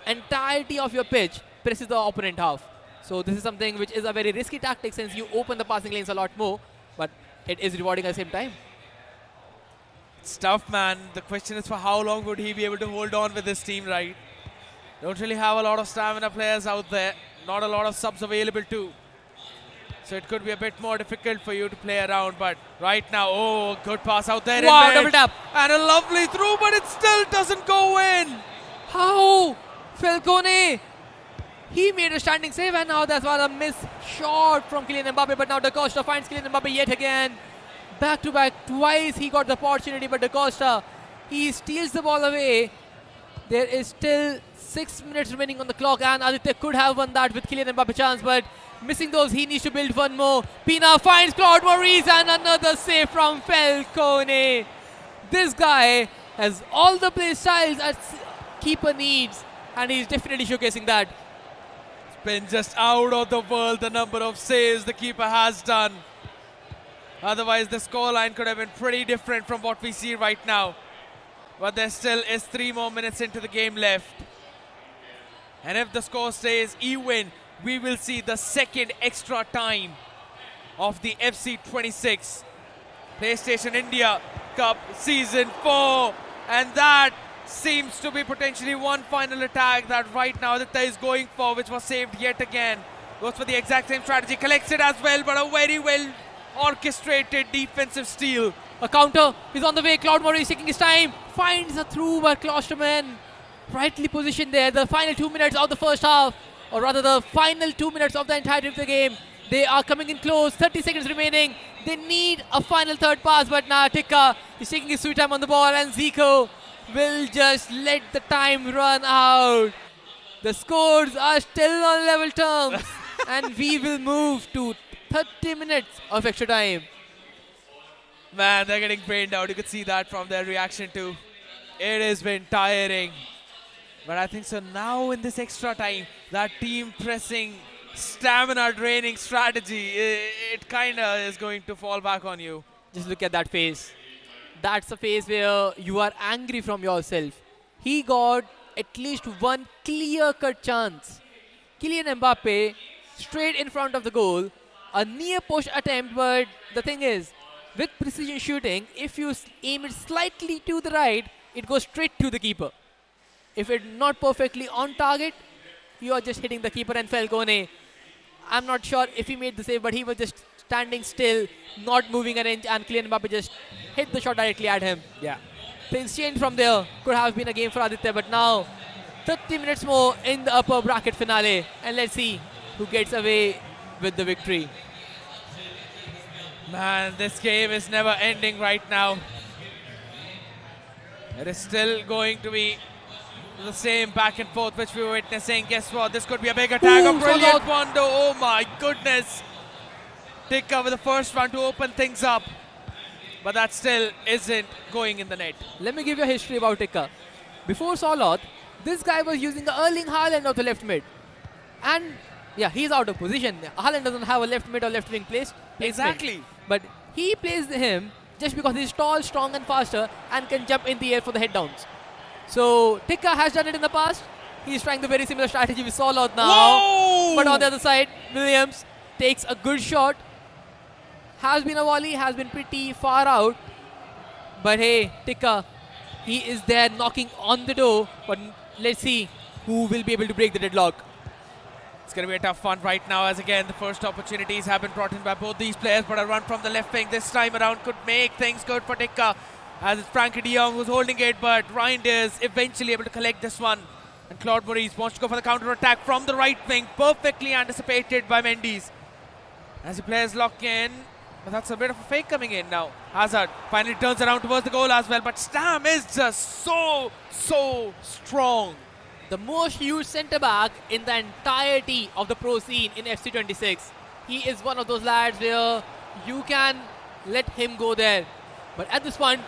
entirety of your pitch presses the opponent half. So this is something which is a very risky tactic, since you open the passing lanes a lot more. But it is rewarding at the same time. It's tough, man. The question is, for how long would he be able to hold on with this team, right? Don't really have a lot of stamina players out there. Not a lot of subs available too. So it could be a bit more difficult for you to play around. But right now, oh, good pass out there. Wow, double tap. And a lovely through, but it still doesn't go in. How? Falcone, he made a standing save, and now that's why a miss shot from Kylian Mbappe. But now Da Costa finds Kylian Mbappe yet again. Back to back, twice he got the opportunity, but Da Costa, he steals the ball away. There is still 6 minutes remaining on the clock, and Aditya could have won that with Kylian Mbappe chance, but missing those, he needs to build one more. Pina finds Claude Maurice, and another save from Falcone. This guy has all the play styles that keeper needs, and he's definitely showcasing that. It's been just out of the world, the number of saves the keeper has done. Otherwise, the scoreline could have been pretty different from what we see right now. But there still is 3 more minutes into the game left. And if the score stays even, we will see the second extra time of the FC26 PlayStation India Cup Season 4. And that seems to be potentially one final attack that right now Aditya is going for, which was saved yet again. Goes for the exact same strategy, collects it as well, but a very well orchestrated defensive steal. A counter is on the way. Claude Maurice taking his time. Finds a through, but Klosterman rightly positioned there. The final 2 minutes of the first half, or rather the final 2 minutes of the entirety of the game. They are coming in close. 30 seconds remaining. They need a final third pass, but now Tikka is taking his sweet time on the ball, and Zico will just let the time run out. The scores are still on level terms, and we will move to 30 minutes of extra time. Man, they're getting brained out. You could see that from their reaction too. It has been tiring. But I think so now in this extra time, that team pressing, stamina draining strategy, it kind of is going to fall back on you. Just look at that face. That's a face where you are angry from yourself. He got at least one clear-cut chance. Kylian Mbappe straight in front of the goal. A near push attempt, but the thing is, with precision shooting, if you aim it slightly to the right, it goes straight to the keeper. If it's not perfectly on target, you are just hitting the keeper. And Falcone, I'm not sure if he made the save, but he was just standing still, not moving an inch, and Kylian Mbappe just hit the shot directly at him. Yeah. Things changed from there. Could have been a game for Aditya, but now 30 minutes more in the upper bracket finale, and let's see who gets away with the victory. Man, this game is never ending right now. It is still going to be the same back and forth which we were witnessing. Guess what? This could be a big attack. Ooh, A brilliant Wando. Oh my goodness. Tikka with the first one to open things up. But that still isn't going in the net. Let me give you a history about Tikka. Before Solot, this guy was using the Erling Haaland of the left mid. And yeah, he's out of position. Haaland doesn't have a left mid or left wing place. Exactly. But he plays him just because he's tall, strong and faster and can jump in the air for the head downs. So Tikka has done it in the past. He's trying the very similar strategy with Solot now. Whoa! But on the other side, Williams takes a good shot. Has been a volley, has been pretty far out. But hey, Tikka, he is there knocking on the door. But let's see who will be able to break the deadlock. It's going to be a tough one right now, as again the first opportunities have been brought in by both these players, but a run from the left wing this time around could make things good for Tikka, as it's Frankie de Jong who's holding it, but Reinders eventually able to collect this one. And Claude Maurice wants to go for the counter attack from the right wing, perfectly anticipated by Mendes. As the players lock in, but that's a bit of a fake coming in now. Hazard finally turns around towards the goal as well, but Stam is just so strong. The most used centre-back in the entirety of the pro scene in FC26. He is one of those lads where you can let him go there. But at this point,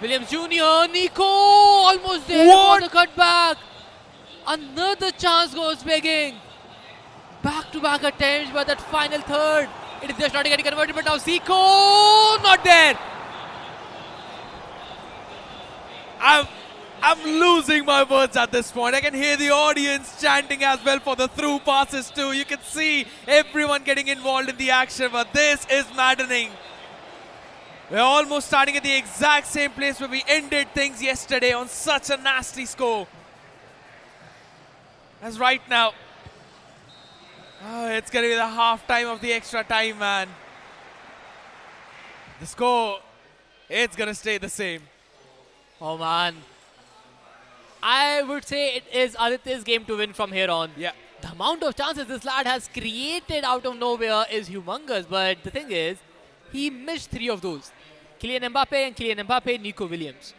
Williams Jr., Nico, almost there for the cutback. Another chance goes begging. Back-to-back attempts, but that final third, it is just not getting converted, but now Zico, not there. I'm losing my words at this point. I can hear the audience chanting as well for the through passes too. You can see everyone getting involved in the action, but this is maddening. We're almost starting at the exact same place where we ended things yesterday on such a nasty score. As right now, it's going to be the half time of the extra time, man. The score, it's going to stay the same. Oh man. I would say it is Aditya's game to win from here on. Yeah. The amount of chances this lad has created out of nowhere is humongous, but the thing is, he missed 3 of those. Kylian Mbappe, Nico Williams.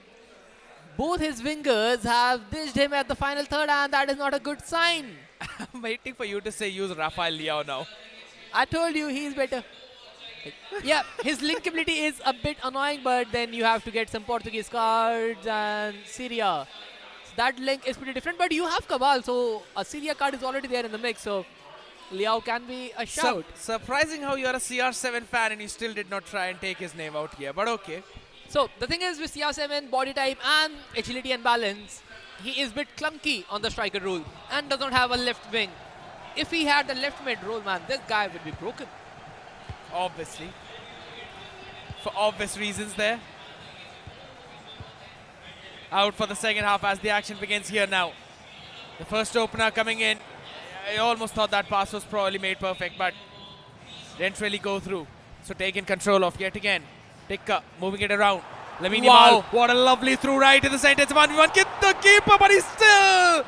Both his wingers have dished him at the final third, and that is not a good sign. I'm waiting for you to say use Rafael Leao now. I told you he's better. Yeah, his linkability is a bit annoying, but then you have to get some Portuguese cards and Syria. That link is pretty different, but you have Cabal, so a Syria card is already there in the mix, so Leao can be a shout. Surprising how you're a CR7 fan and you still did not try and take his name out here, but okay. So the thing is, with CR7, body type and agility and balance, he is a bit clunky on the striker role and does not have a left wing. If he had the left mid role, man, this guy would be broken. Obviously. For obvious reasons there. Out for the second half as the action begins here now. The first opener coming in. I almost thought that pass was probably made perfect, but didn't really go through. So taken control of yet again. Tikka moving it around. Lamine Yamal, what a lovely through right in the center. It's 1v1. Get the keeper, but he still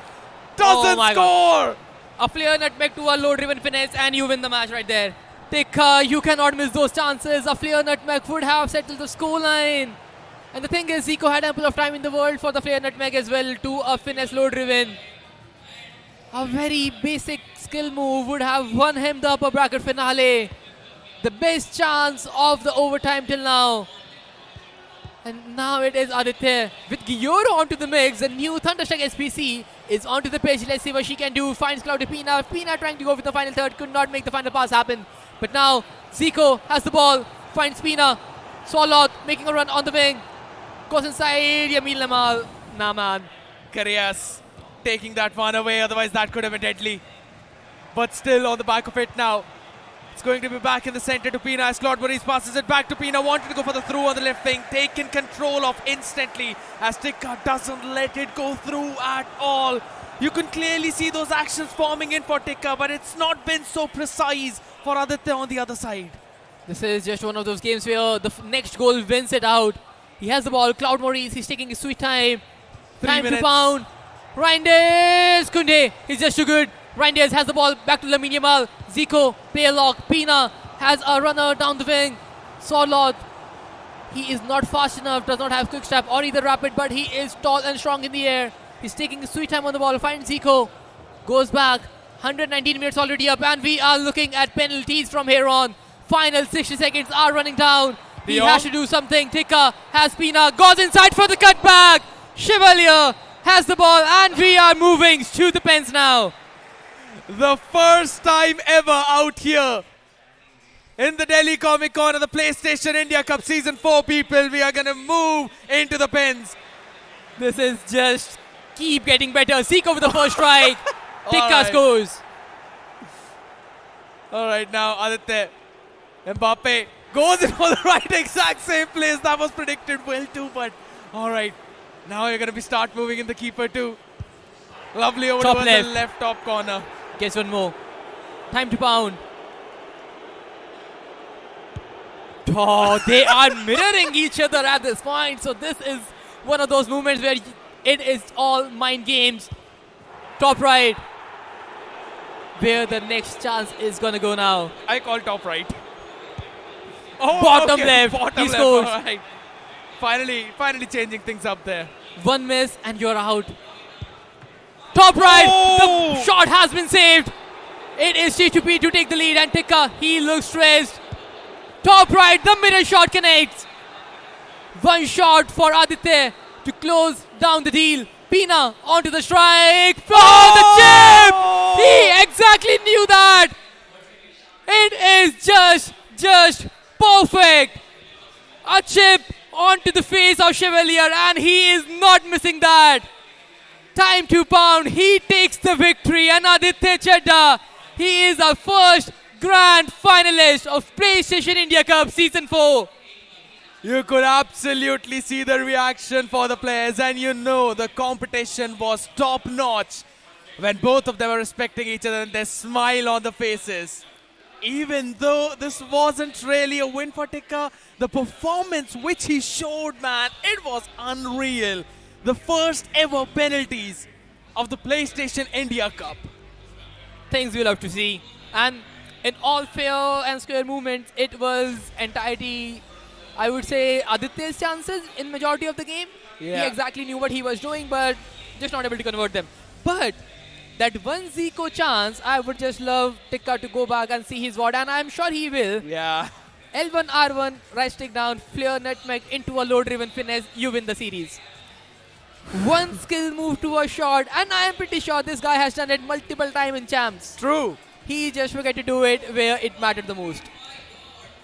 doesn't score. A flare nutmeg to a low-driven finesse, and you win the match right there. Tikka, you cannot miss those chances. A flare nutmeg would have settled the scoreline. And the thing is, Zico had ample of time in the world for the flare nutmeg as well to a finesse low driven. A very basic skill move would have won him the upper bracket finale. The best chance of the overtime till now. And now it is Aditya with Gyoro onto the mix. The new Thunderstruck SPC is onto the pitch. Let's see what she can do. Finds Cloudy Pina. Pina trying to go with the final third. Could not make the final pass happen. But now Zico has the ball. Finds Pina. Swalot making a run on the wing. Goes inside. Yamil Namal. Nah, man. Karias taking that one away. Otherwise, that could have been deadly. But still on the back of it now. It's going to be back in the center to Pina as Claude Maurice passes it back to Pina. Wanted to go for the through on the left wing. Taken control of instantly as Tikka doesn't let it go through at all. You can clearly see those actions forming in for Tikka, but it's not been so precise for Aditya on the other side. This is just one of those games where the next goal wins it out. He has the ball. Cloud Maurice, he's taking his sweet time. 3 Time minutes. to pound. Reinders Kunde, he's just too good. Reinders has the ball back to Lamine Yamal. Zico, play a lock. Pina has a runner down the wing. Sorlot, he is not fast enough, does not have quick step or either rapid, but he is tall and strong in the air. He's taking his sweet time on the ball. Finds Zico, goes back. 119 minutes already up, and we are looking at penalties from here on. Final 60 seconds are running down. He has to do something. Tikka has Pina, goes inside for the cutback. Chevalier has the ball, and we are moving to the pens now. The first time ever out here in the Delhi Comic Con of the PlayStation India Cup Season 4, people. We are going to move into the pens. This is just keep getting better. Zico with the first strike. Tikka scores. All right, now Aditya. Mbappe goes in for the right exact same place. That was predicted well too, but all right. Now you're going to be start moving in the keeper too. Lovely over Top towards left. the left top corner. Gets one more. Time to pound. Oh, they are mirroring each other at this point. So this is one of those moments where it is all mind games. Top right. Where the next chance is going to go now. I call top right. Oh, Bottom okay. left. Bottom He left. scores. All right. Finally changing things up there. One miss and you're out. Top right. Oh! The shot has been saved. It is T2P to take the lead, and Tikka, he looks stressed. Top right, the middle shot connects. One shot for Aditya to close down the deal. Pina onto the strike. Oh, the chip! He exactly knew that. It is just perfect. A chip onto the face of Chevalier, and he is not missing that. Time to pound. He takes the victory, and Aditya Chadha, he is our first grand finalist of PlayStation India Cup Season 4. You could absolutely see the reaction for the players, and you know the competition was top notch when both of them were respecting each other and their smile on the faces. Even though this wasn't really a win for Tikka, the performance which he showed, man, it was unreal. The first ever penalties of the PlayStation India Cup. Things we'll have to see. And in all fair and square movements, it was entirety, I would say, Aditya's chances in majority of the game. Yeah. He exactly knew what he was doing, but just not able to convert them. But that one Zico chance, I would just love Tikka to go back and see his ward, and I'm sure he will. Yeah. L1, R1, right stick down, flare nutmeg into a low-driven finesse, you win the series. One skill move to a shot, and I am pretty sure this guy has done it multiple times in champs. True. He just forgot to do it where it mattered the most.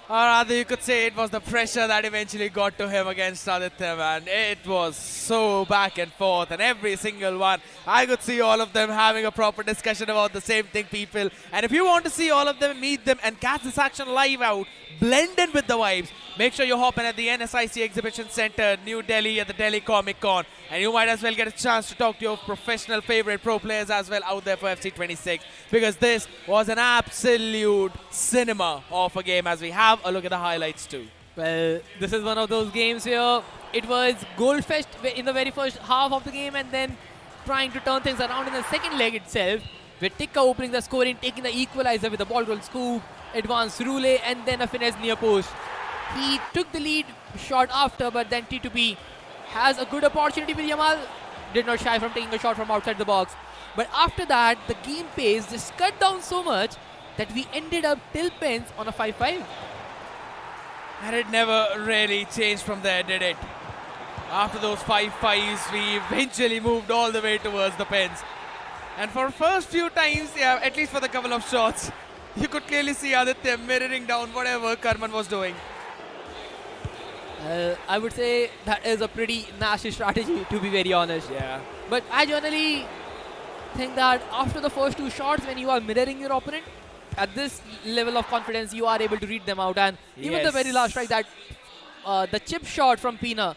Or rather, you could say it was the pressure that eventually got to him against Aditya, man. It was so back and forth, and every single one, I could see all of them having a proper discussion about the same thing, people. And if you want to see all of them, meet them, and catch this action live out, blend in with the vibes, make sure you hop in at the NSIC Exhibition Center, New Delhi, at the Delhi Comic Con. And you might as well get a chance to talk to your professional favorite pro players as well out there for FC26, because this was an absolute cinema of a game, as we have a look at the highlights too. Well, this is one of those games where it was goal fest in the very first half of the game, and then trying to turn things around in the second leg itself. with Tikka opening the scoring, taking the equalizer with a ball roll scoop, advanced Rule, and then a finesse near post. He took the lead shot after, but then T2P has a good opportunity with Yamal. Did not shy from taking a shot from outside the box. But after that, the game pace just cut down so much that we ended up till pens on a 5-5. And it never really changed from there, did it? After those 5-5s, we eventually moved all the way towards the pens. And for first few times, yeah, at least for the couple of shots, you could clearly see Aditya mirroring down whatever Karman was doing. I would say that is a pretty nasty strategy, to be very honest. Yeah. But I generally think that after the first two shots, when you are mirroring your opponent, at this level of confidence, you are able to read them out. And even the very last strike, that the chip shot from Pina,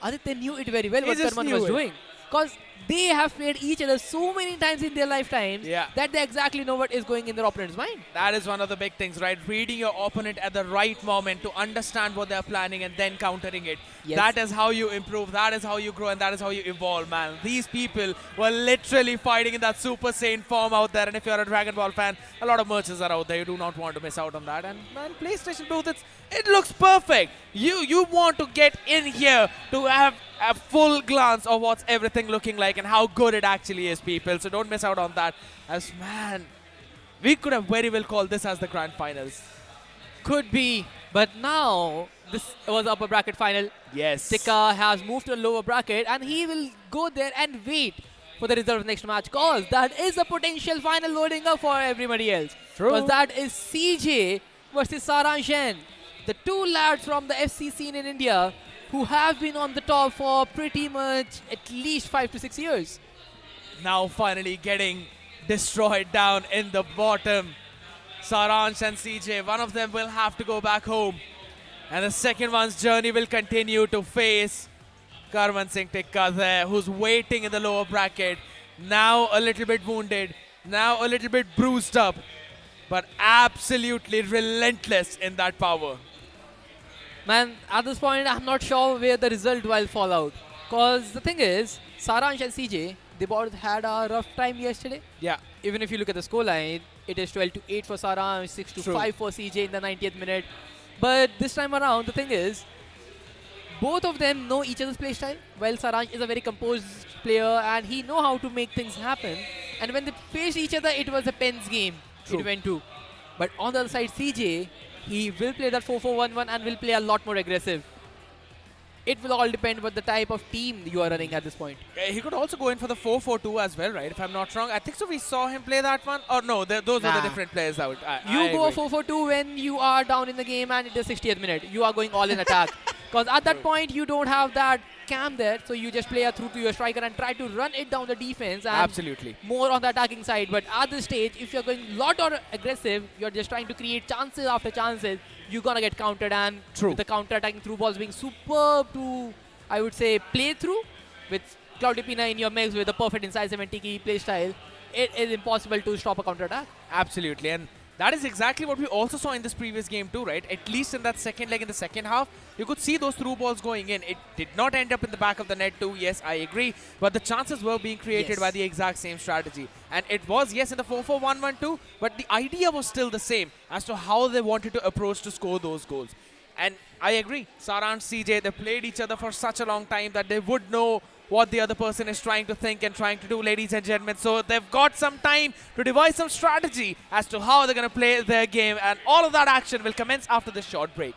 Aditya knew it very well what Karman was doing. Because they have played each other so many times in their lifetimes that they exactly know what is going in their opponent's mind. That is one of the big things, right? Reading your opponent at the right moment to understand what they're planning and then countering it. Yes. That is how you improve, that is how you grow, and that is how you evolve, man. These people were literally fighting in that Super Saiyan form out there, and if you're a Dragon Ball fan, a lot of merches are out there. You do not want to miss out on that. And man, PlayStation booth, it looks perfect. You want to get in here to have a full glance of what's everything looking like and how good it actually is, people. So don't miss out on that. As man, we could have very well called this as the grand finals. Could be, but now this was upper bracket final. Yes. Tikka has moved to a lower bracket and he will go there and wait for the result of the next match, cause that is a potential final loading up for everybody else. True. Because that is CJ versus Saranshjain9, the two lads from the FC scene in India who have been on the top for pretty much at least 5 to 6 years. Now finally getting destroyed down in the bottom. Saransh and CJ, one of them will have to go back home. And the second one's journey will continue to face Karman Singh Tikka there, who's waiting in the lower bracket. Now a little bit wounded, now a little bit bruised up, but absolutely relentless in that power. Man, at this point, I'm not sure where the result will fall out. Because the thing is, Saransh and CJ, they both had a rough time yesterday. Yeah. Even if you look at the scoreline, it is 12-8 for Saransh, 6-5 for CJ in the 90th minute. But this time around, the thing is, both of them know each other's play style. While Saransh is a very composed player and he know how to make things happen. And when they faced each other, it was a pens game. True. It went to. But on the other side, CJ, he will play that 4-4-1-1 and will play a lot more aggressive. It will all depend what the type of team you are running at this point. He could also go in for the 4-4-2 as well, right? If I'm not wrong. I think so we saw him play that one. Or no, those were the different players out. You go 4-4-2 when you are down in the game and it is 60th minute. You are going all in attack. Because at that point, you don't have that cam there. So you just play through to your striker and try to run it down the defense. And absolutely. More on the attacking side. But at this stage, if you're going a lot more aggressive, you're just trying to create chances after chances. You're going to get countered, and with the counter-attacking through balls being superb to, I would say, play through with Claudio Pina in your mix with the perfect incisive and tiki play style, it is impossible to stop a counter-attack. Absolutely, and that is exactly what we also saw in this previous game too, right? At least in that second leg in the second half, you could see those through balls going in. It did not end up in the back of the net too, yes, I agree. But the chances were being created by the exact same strategy. And it was, yes, in the 4-4-1-1 too, but the idea was still the same as to how they wanted to approach to score those goals. And I agree, Saransh, CJ, they played each other for such a long time that they would know what the other person is trying to think and trying to do, ladies and gentlemen. So they've got some time to devise some strategy as to how they're going to play their game. And all of that action will commence after this short break.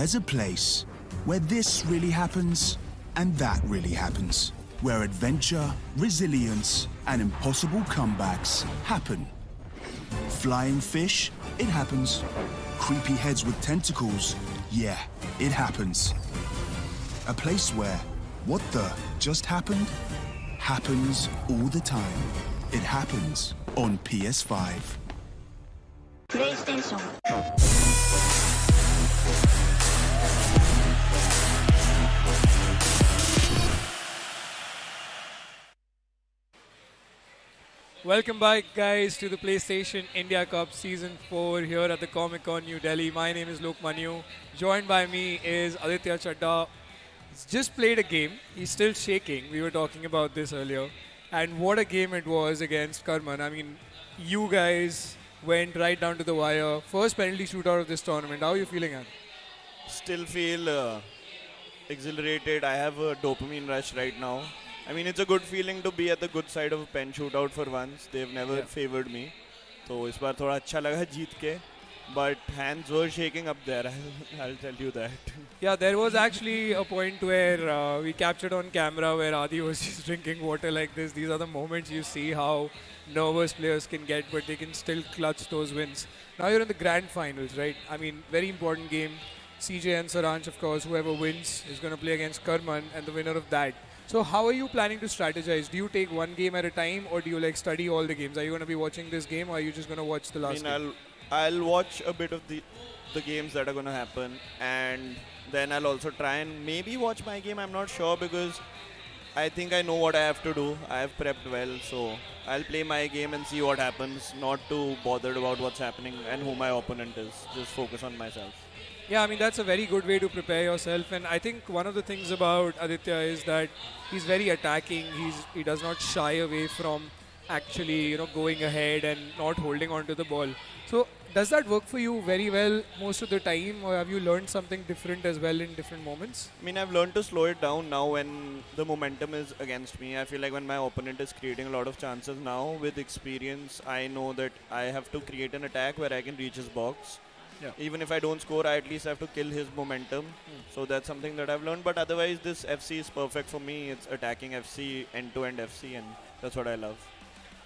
There's a place where this really happens and that really happens, where adventure, resilience, and impossible comebacks happen. Flying fish, it happens. Creepy heads with tentacles, yeah, it happens. A place where what the just happened happens all the time. It happens on PS5. PlayStation. Welcome back, guys, to the PlayStation India Cup Season 4 here at the Comic Con New Delhi. My name is Lok Manu. Joined by me is Aditya Chadda. He's just played a game. He's still shaking. We were talking about this earlier. And what a game it was against Karman. I mean, you guys went right down to the wire. First penalty shootout of this tournament. How are you feeling, Anand? Still feel exhilarated. I have a dopamine rush right now. I mean, it's a good feeling to be at the good side of a pen shootout for once. They've never favored me. So इस बार थोड़ा अच्छा लगा जीत के. but hands were shaking up there. I'll tell you that. Yeah, there was actually a point where we captured on camera where Adi was just drinking water like this. These are the moments you see how nervous players can get, but they can still clutch those wins. Now you're in the grand finals, right? I mean, very important game. CJ and Saransh, of course, whoever wins is going to play against Karman and the winner of that. So how are you planning to strategize? Do you take one game at a time, or do you like study all the games? Are you going to be watching this game, or are you just going to watch the last game? I'll watch a bit of the games that are going to happen, and then I'll also try and maybe watch my game. I'm not sure because I think I know what I have to do. I have prepped well, so I'll play my game and see what happens. Not too bothered about what's happening and who my opponent is. Just focus on myself. Yeah, I mean, that's a very good way to prepare yourself. And I think one of the things about Aditya is that he's very attacking. He does not shy away from actually, going ahead and not holding on to the ball. So does that work for you very well most of the time, or have you learned something different as well in different moments? I mean, I've learned to slow it down now when the momentum is against me. I feel like when my opponent is creating a lot of chances now, with experience, I know that I have to create an attack where I can reach his box. Yeah. Even if I don't score, I at least have to kill his momentum. So that's something that I've learned. But otherwise, this FC is perfect for me. It's attacking FC, end-to-end FC, and that's what I love.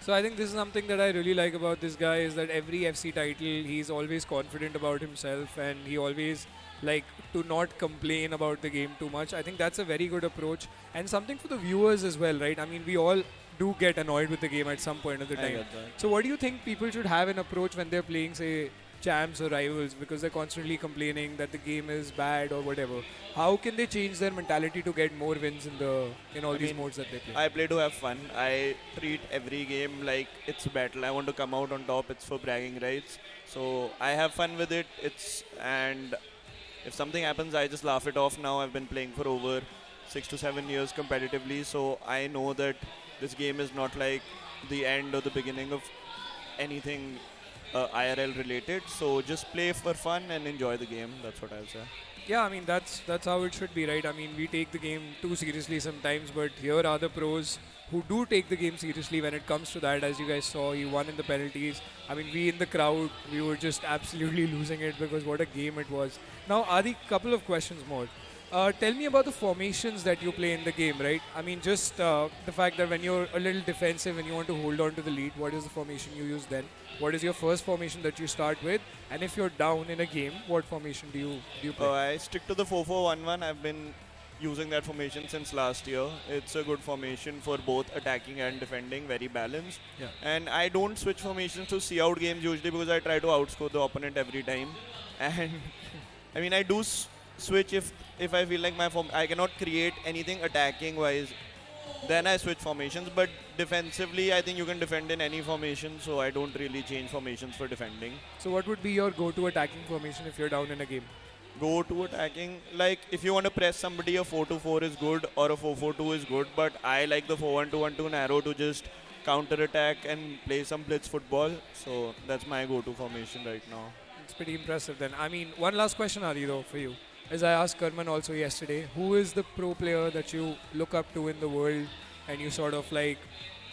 So I think this is something that I really like about this guy is that every FC title, he's always confident about himself, and he always like to not complain about the game too much. I think that's a very good approach, and something for the viewers as well, right? I mean, we all do get annoyed with the game at some point of the I time. get that. So what do you think people should have an approach when they're playing, say, champs or rivals, because they're constantly complaining that the game is bad or whatever? How can they change their mentality to get more wins in all these modes that they play? I play to have fun. I treat every game like it's a battle. I want to come out on top. It's for bragging rights. So I have fun with it. And if something happens, I just laugh it off now. I've been playing for over 6 to 7 years competitively, so I know that this game is not like the end or the beginning of anything IRL related. So just play for fun and enjoy the game. That's what I'll say. Yeah, I mean, that's how it should be, right? I mean, we take the game too seriously sometimes, but here are the pros who do take the game seriously when it comes to that. As you guys saw, he won in the penalties. I mean, we in the crowd, we were just absolutely losing it because what a game it was. Now, Adi, couple of questions more. Tell me about the formations that you play in the game, right? I mean, just the fact that when you're a little defensive and you want to hold on to the lead, what is the formation you use then? What is your first formation that you start with? And if you're down in a game, what formation do you play? I stick to the 4-4-1-1. I've been using that formation since last year. It's a good formation for both attacking and defending, very balanced. Yeah. And I don't switch formations to see out games usually because I try to outscore the opponent every time. And I mean, I do switch if I feel like I cannot create anything attacking wise, then I switch formations. But defensively, I think you can defend in any formation, so I don't really change formations for defending. So what would be your go-to attacking formation if you're down in a game? Go to attacking, like if you want to press somebody, a 4-2-4 is good or a 4-4-2 is good, but I like the 4-1-2-1-2 narrow to just counter attack and play some blitz football. So that's my go-to formation right now. It's pretty impressive then. I mean, one last question, Adi, though, for you. As I asked Karman also yesterday, who is the pro player that you look up to in the world and you sort of like,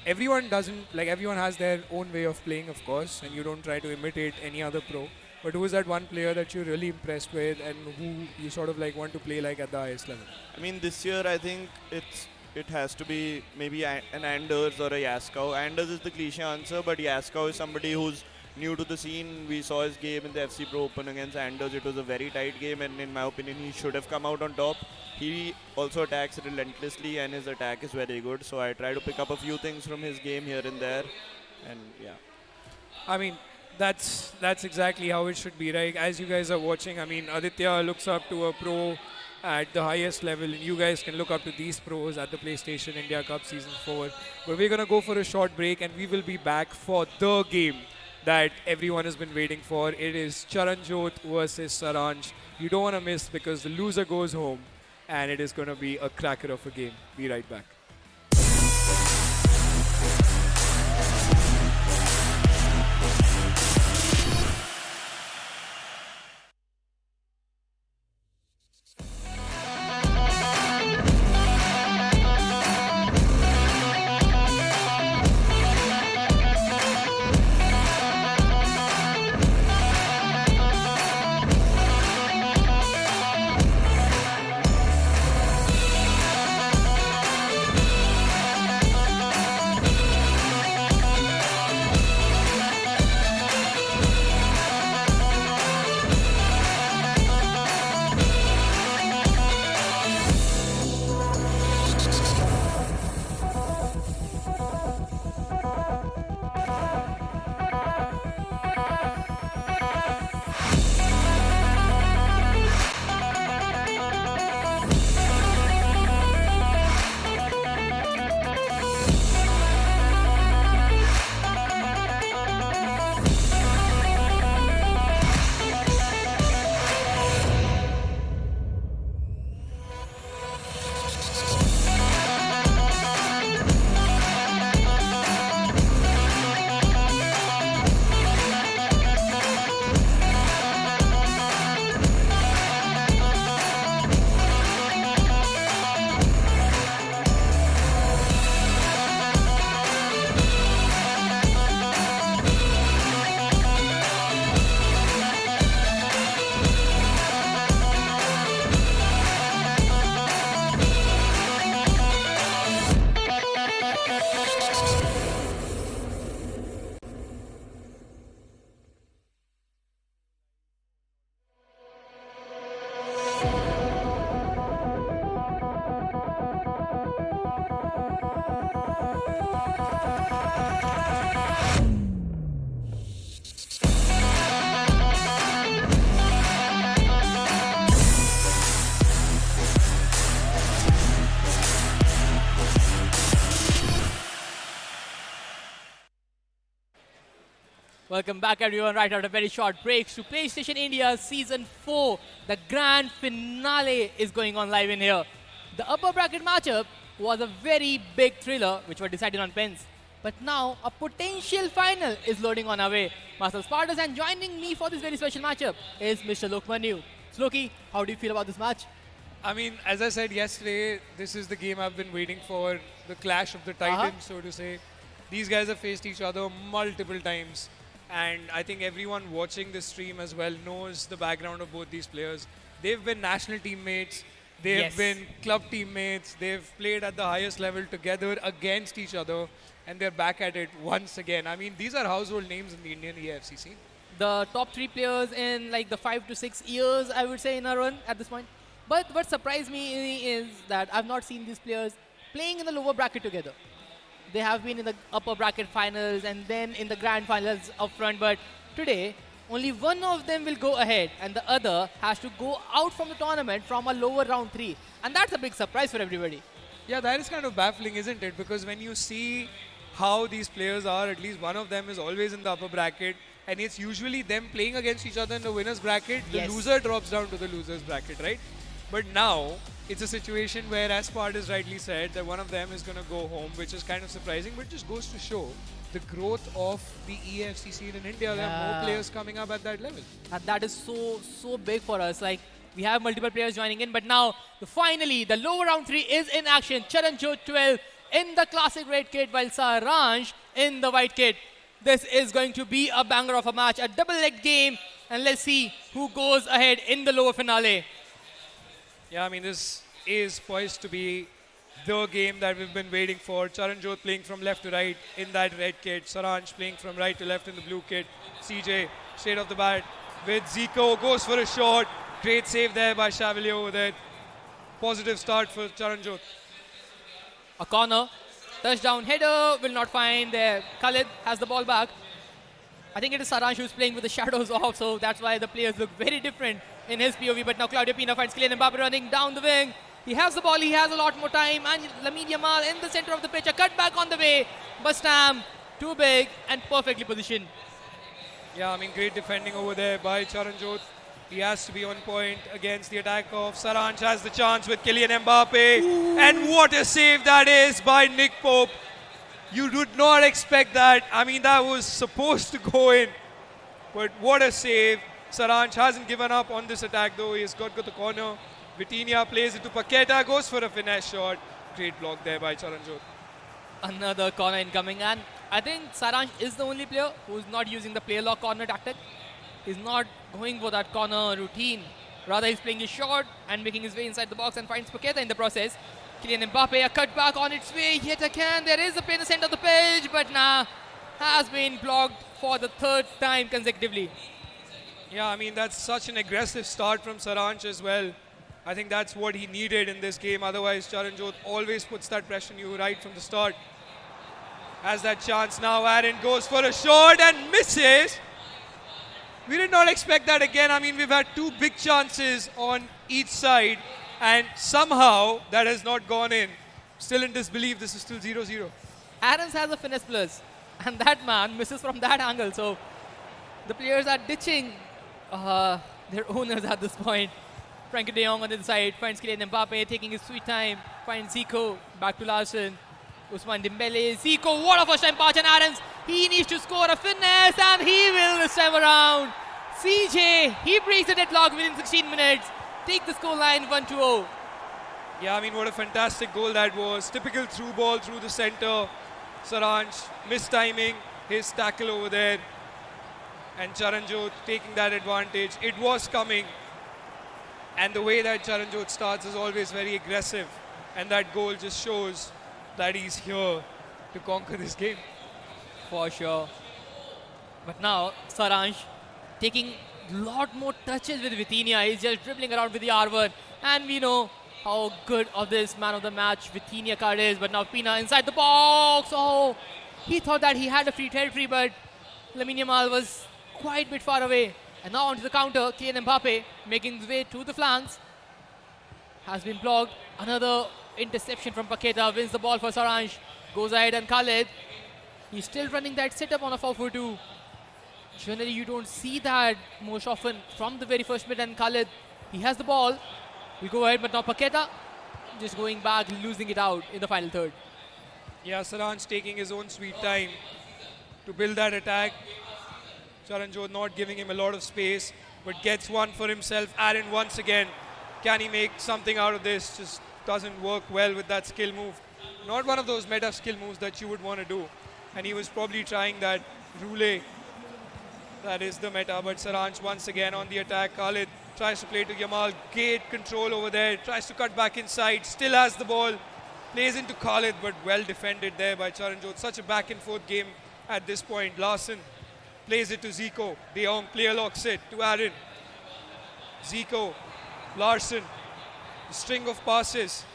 everyone has their own way of playing, of course, and you don't try to imitate any other pro, but who is that one player that you're really impressed with and who you sort of like want to play like at the highest level? I mean, this year I think it has to be maybe an Anders or a Yaskov. Anders is the cliche answer, but Yaskov is somebody who's new to the scene. We saw his game in the FC Pro Open against Anders. It was a very tight game, and in my opinion, he should have come out on top. He also attacks relentlessly, and his attack is very good. So I try to pick up a few things from his game here and there, and yeah. I mean, that's exactly how it should be, right? As you guys are watching, I mean, Aditya looks up to a pro at the highest level, and you guys can look up to these pros at the PlayStation India Cup Season 4. But we're going to go for a short break, and we will be back for the game that everyone has been waiting for. It is Charanjot versus Saransh. You don't want to miss because the loser goes home, and it is going to be a cracker of a game. Be right back. Welcome back everyone, right after a very short break to PlayStation India Season 4. The grand finale is going on live in here. The upper bracket matchup was a very big thriller which was decided on pens. But now a potential final is loading on our way. Marcel Spartas, and joining me for this very special matchup is Mr. Lokmanu. So Loki, how do you feel about this match? I mean, as I said yesterday, this is the game I've been waiting for, the clash of the titans, so to say. These guys have faced each other multiple times. And I think everyone watching this stream as well knows the background of both these players. They've been national teammates, they've been club teammates, they've played at the highest level together against each other, and they're back at it once again. I mean, these are household names in the Indian EAFC scene. The top 3 players in like the 5 to 6 years, I would say, in a run at this point. But what surprised me is that I've not seen these players playing in the lower bracket together. They have been in the upper bracket finals and then in the grand finals up front, but today only one of them will go ahead and the other has to go out from the tournament from a lower round 3, and that's a big surprise for everybody. Yeah, that is kind of baffling, isn't it? Because when you see how these players are, at least one of them is always in the upper bracket, and it's usually them playing against each other in the winner's bracket. The loser drops down to the loser's bracket, right? But now it's a situation where, as Spartas rightly said, that one of them is going to go home, which is kind of surprising, but just goes to show the growth of the EAFC scene in India. There are more players coming up at that level. And that is so big for us. Like, we have multiple players joining in, but now finally the lower round 3 is in action. ChelseaCJ12 in the classic red kit while Saransh in the white kit. This is going to be a banger of a match, a double-legged game, and let's see who goes ahead in the lower finale. Yeah, I mean, this is poised to be the game that we've been waiting for. Charanjot playing from left to right in that red kit. Saransh playing from right to left in the blue kit. CJ straight off the bat with Zico, goes for a shot. Great save there by Chevalier over there. Positive start for Charanjot. A corner, touchdown header, will not find there. Khalid has the ball back. I think it is Saransh who's playing with the shadows off, so that's why the players look very different in his POV. But now Claudio Pina finds Kylian Mbappe running down the wing. He has the ball, he has a lot more time, and Lamine Yamal in the center of the pitch. A cut back on the way. Bastam, too big and perfectly positioned. Yeah, I mean, great defending over there by Charanjot. He has to be on point against the attack of Saransh. Has the chance with Kylian Mbappe. Ooh. And what a save that is by Nick Pope. You did not expect that. I mean, that was supposed to go in. But what a save. Saransh hasn't given up on this attack though. He's got the corner. Vitinha plays it to Paqueta, goes for a finesse shot. Great block there by Charanjot. Another corner incoming, and I think Saransh is the only player who's not using the play lock corner tactic. He's not going for that corner routine. Rather, he's playing his shot and making his way inside the box and finds Paqueta in the process. Kylian Mbappe, a cutback on its way yet again. There is a play in the center of the pitch, but has been blocked for the 3rd time consecutively. Yeah, I mean, that's such an aggressive start from Saransh as well. I think that's what he needed in this game. Otherwise, Charanjot always puts that pressure on you right from the start. Has that chance now. Aaron goes for a shot and misses. We did not expect that again. I mean, we've had 2 big chances on each side, and somehow that has not gone in. Still in disbelief, this is still 0-0. Aarons has a finesse plus, and that man misses from that angle. So the players are ditching their owners at this point. Frankie de Jong on the side finds Kylian Mbappe taking his sweet time. Finds Zico, back to Larson. Usman Dembele, Zico, what a first time pass, and Aarons, he needs to score a finesse, and he will this time around. CJ, he breaks the deadlock within 16 minutes. Take the score line 1-0. Yeah, I mean, what a fantastic goal that was. Typical through ball through the center. Saransh mistiming his tackle over there. And Charanjot taking that advantage. It was coming. And the way that Charanjot starts is always very aggressive. And that goal just shows that he's here to conquer this game. For sure. But now, Saransh taking a lot more touches with Vitinha. He's just dribbling around with the R1. And we know how good of this man of the match Vitinha card is. But now Pina inside the box. Oh, he thought that he had a free territory, but Lamine Yamal was quite a bit far away. And now onto the counter, Kylian Mbappe making his way to the flanks. Has been blocked. Another interception from Paqueta, wins the ball for Saransh. Goes ahead and Khalid. He's still running that setup on a 4-4-2. Generally, you don't see that most often from the very first mid. And Khalid, he has the ball. We go ahead, but now Paqueta just going back, losing it out in the final third. Yeah, Saransh taking his own sweet time to build that attack. Charanjot not giving him a lot of space, but gets one for himself. Aaron once again, can he make something out of this? Just doesn't work well with that skill move. Not one of those meta skill moves that you would want to do. And he was probably trying that roulette. That is the meta, but Saransh once again on the attack. Khalid tries to play to Yamal. Great control over there. Tries to cut back inside. Still has the ball. Plays into Khalid, but well defended there by Charanjot. Such a back and forth game at this point. Larson plays it to Zico. De Jong player locks it to Aaron. Zico, Larson, the string of passes.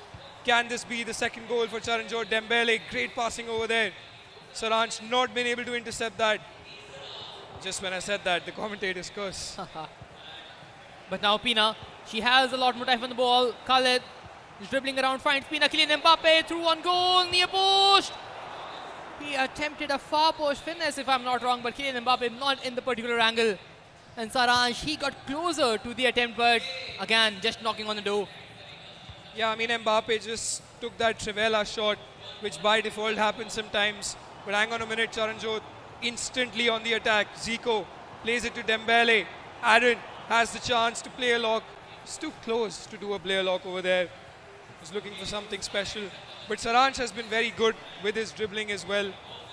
Can this be the second goal for Charanjot? Dembele, great passing over there. Saransh not been able to intercept that. Just when I said that, the commentators curse. But now Pina, she has a lot more time on the ball. Khalid is dribbling around, finds Pina. Kylian Mbappe through on goal, near post. He attempted a far post finesse, if I'm not wrong, but Kylian Mbappe not in the particular angle. And Saransh, he got closer to the attempt, but again, just knocking on the door. Yeah, I mean, Mbappe just took that Trivela shot, which by default happens sometimes. But hang on a minute, Charanjot instantly on the attack. Zico plays it to Dembele. Aaron has the chance to play a lock. It's too close to do a play lock over there. He's looking for something special. But Saransh has been very good with his dribbling as well,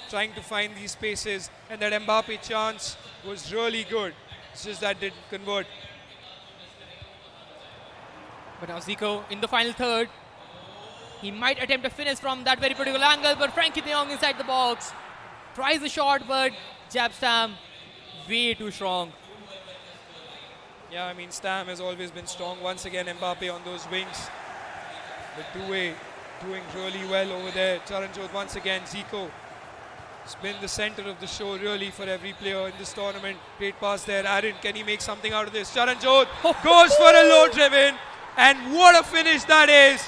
trying to find these spaces. And that Mbappe chance was really good. It's just that didn't convert. But now Zico in the final third. He might attempt a finish from that very particular angle, but Frankie de Jong inside the box. Tries the shot, but jab Stam way too strong. Yeah, I mean, Stam has always been strong. Once again, Mbappe on those wings. But Doué doing really well over there. Charanjot once again, Zico. It's been the center of the show really for every player in this tournament. Great pass there. Aaron, can he make something out of this? Charanjot goes for a low driven. And what a finish that is.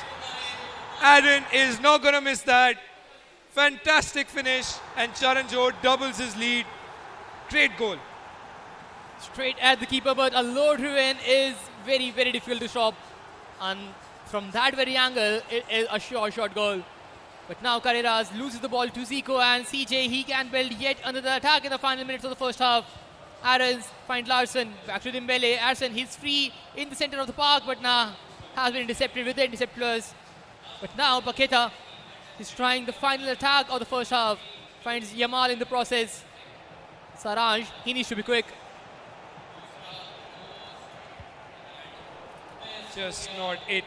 Aaron is not going to miss that. Fantastic finish. And Charanjot doubles his lead. Great goal. Straight at the keeper, but a low driven is very, very difficult to stop. And from that very angle, it is a sure shot goal. But now Carreras loses the ball to Zico, and CJ, he can build yet another attack in the final minutes of the first half. Aarons finds Larson, back to Dembele. Aarson, he's free in the center of the park, but now has been intercepted with the interceptors. But now Paqueta is trying the final attack of the first half. Finds Yamal in the process. Saransh, he needs to be quick. Just not it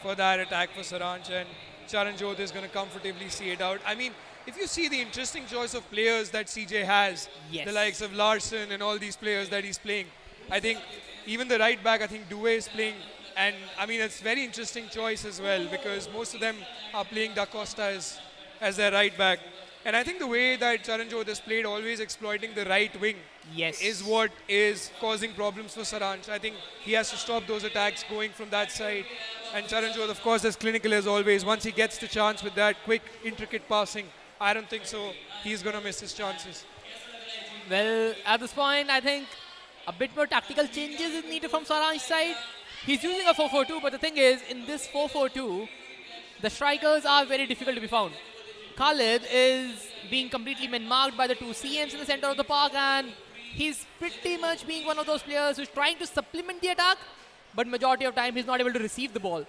for that attack for Saransh, and Charanjot is going to comfortably see it out. I mean, if you see the interesting choice of players that CJ has, Yes. the likes of Larson and all these players that he's playing, I think even the right back, I think Doué is playing, and I mean, it's very interesting choice as well because most of them are playing Da Costa as their right back. And I think the way that Charanjot has played, always exploiting the right wing, Yes. is what is causing problems for Saransh. I think he has to stop those attacks going from that side. And Charanjot, of course, as clinical as always. Once he gets the chance with that quick, intricate passing, I don't think so he's going to miss his chances. Well, at this point, I think a bit more tactical changes is needed from Saransh's side. He's using a 4-4-2, but the thing is, in this 4-4-2, the strikers are very difficult to be found. Khalid is being completely min-marked by the two CMs in the center of the park, and he's pretty much being one of those players who's trying to supplement the attack, but majority of time he's not able to receive the ball.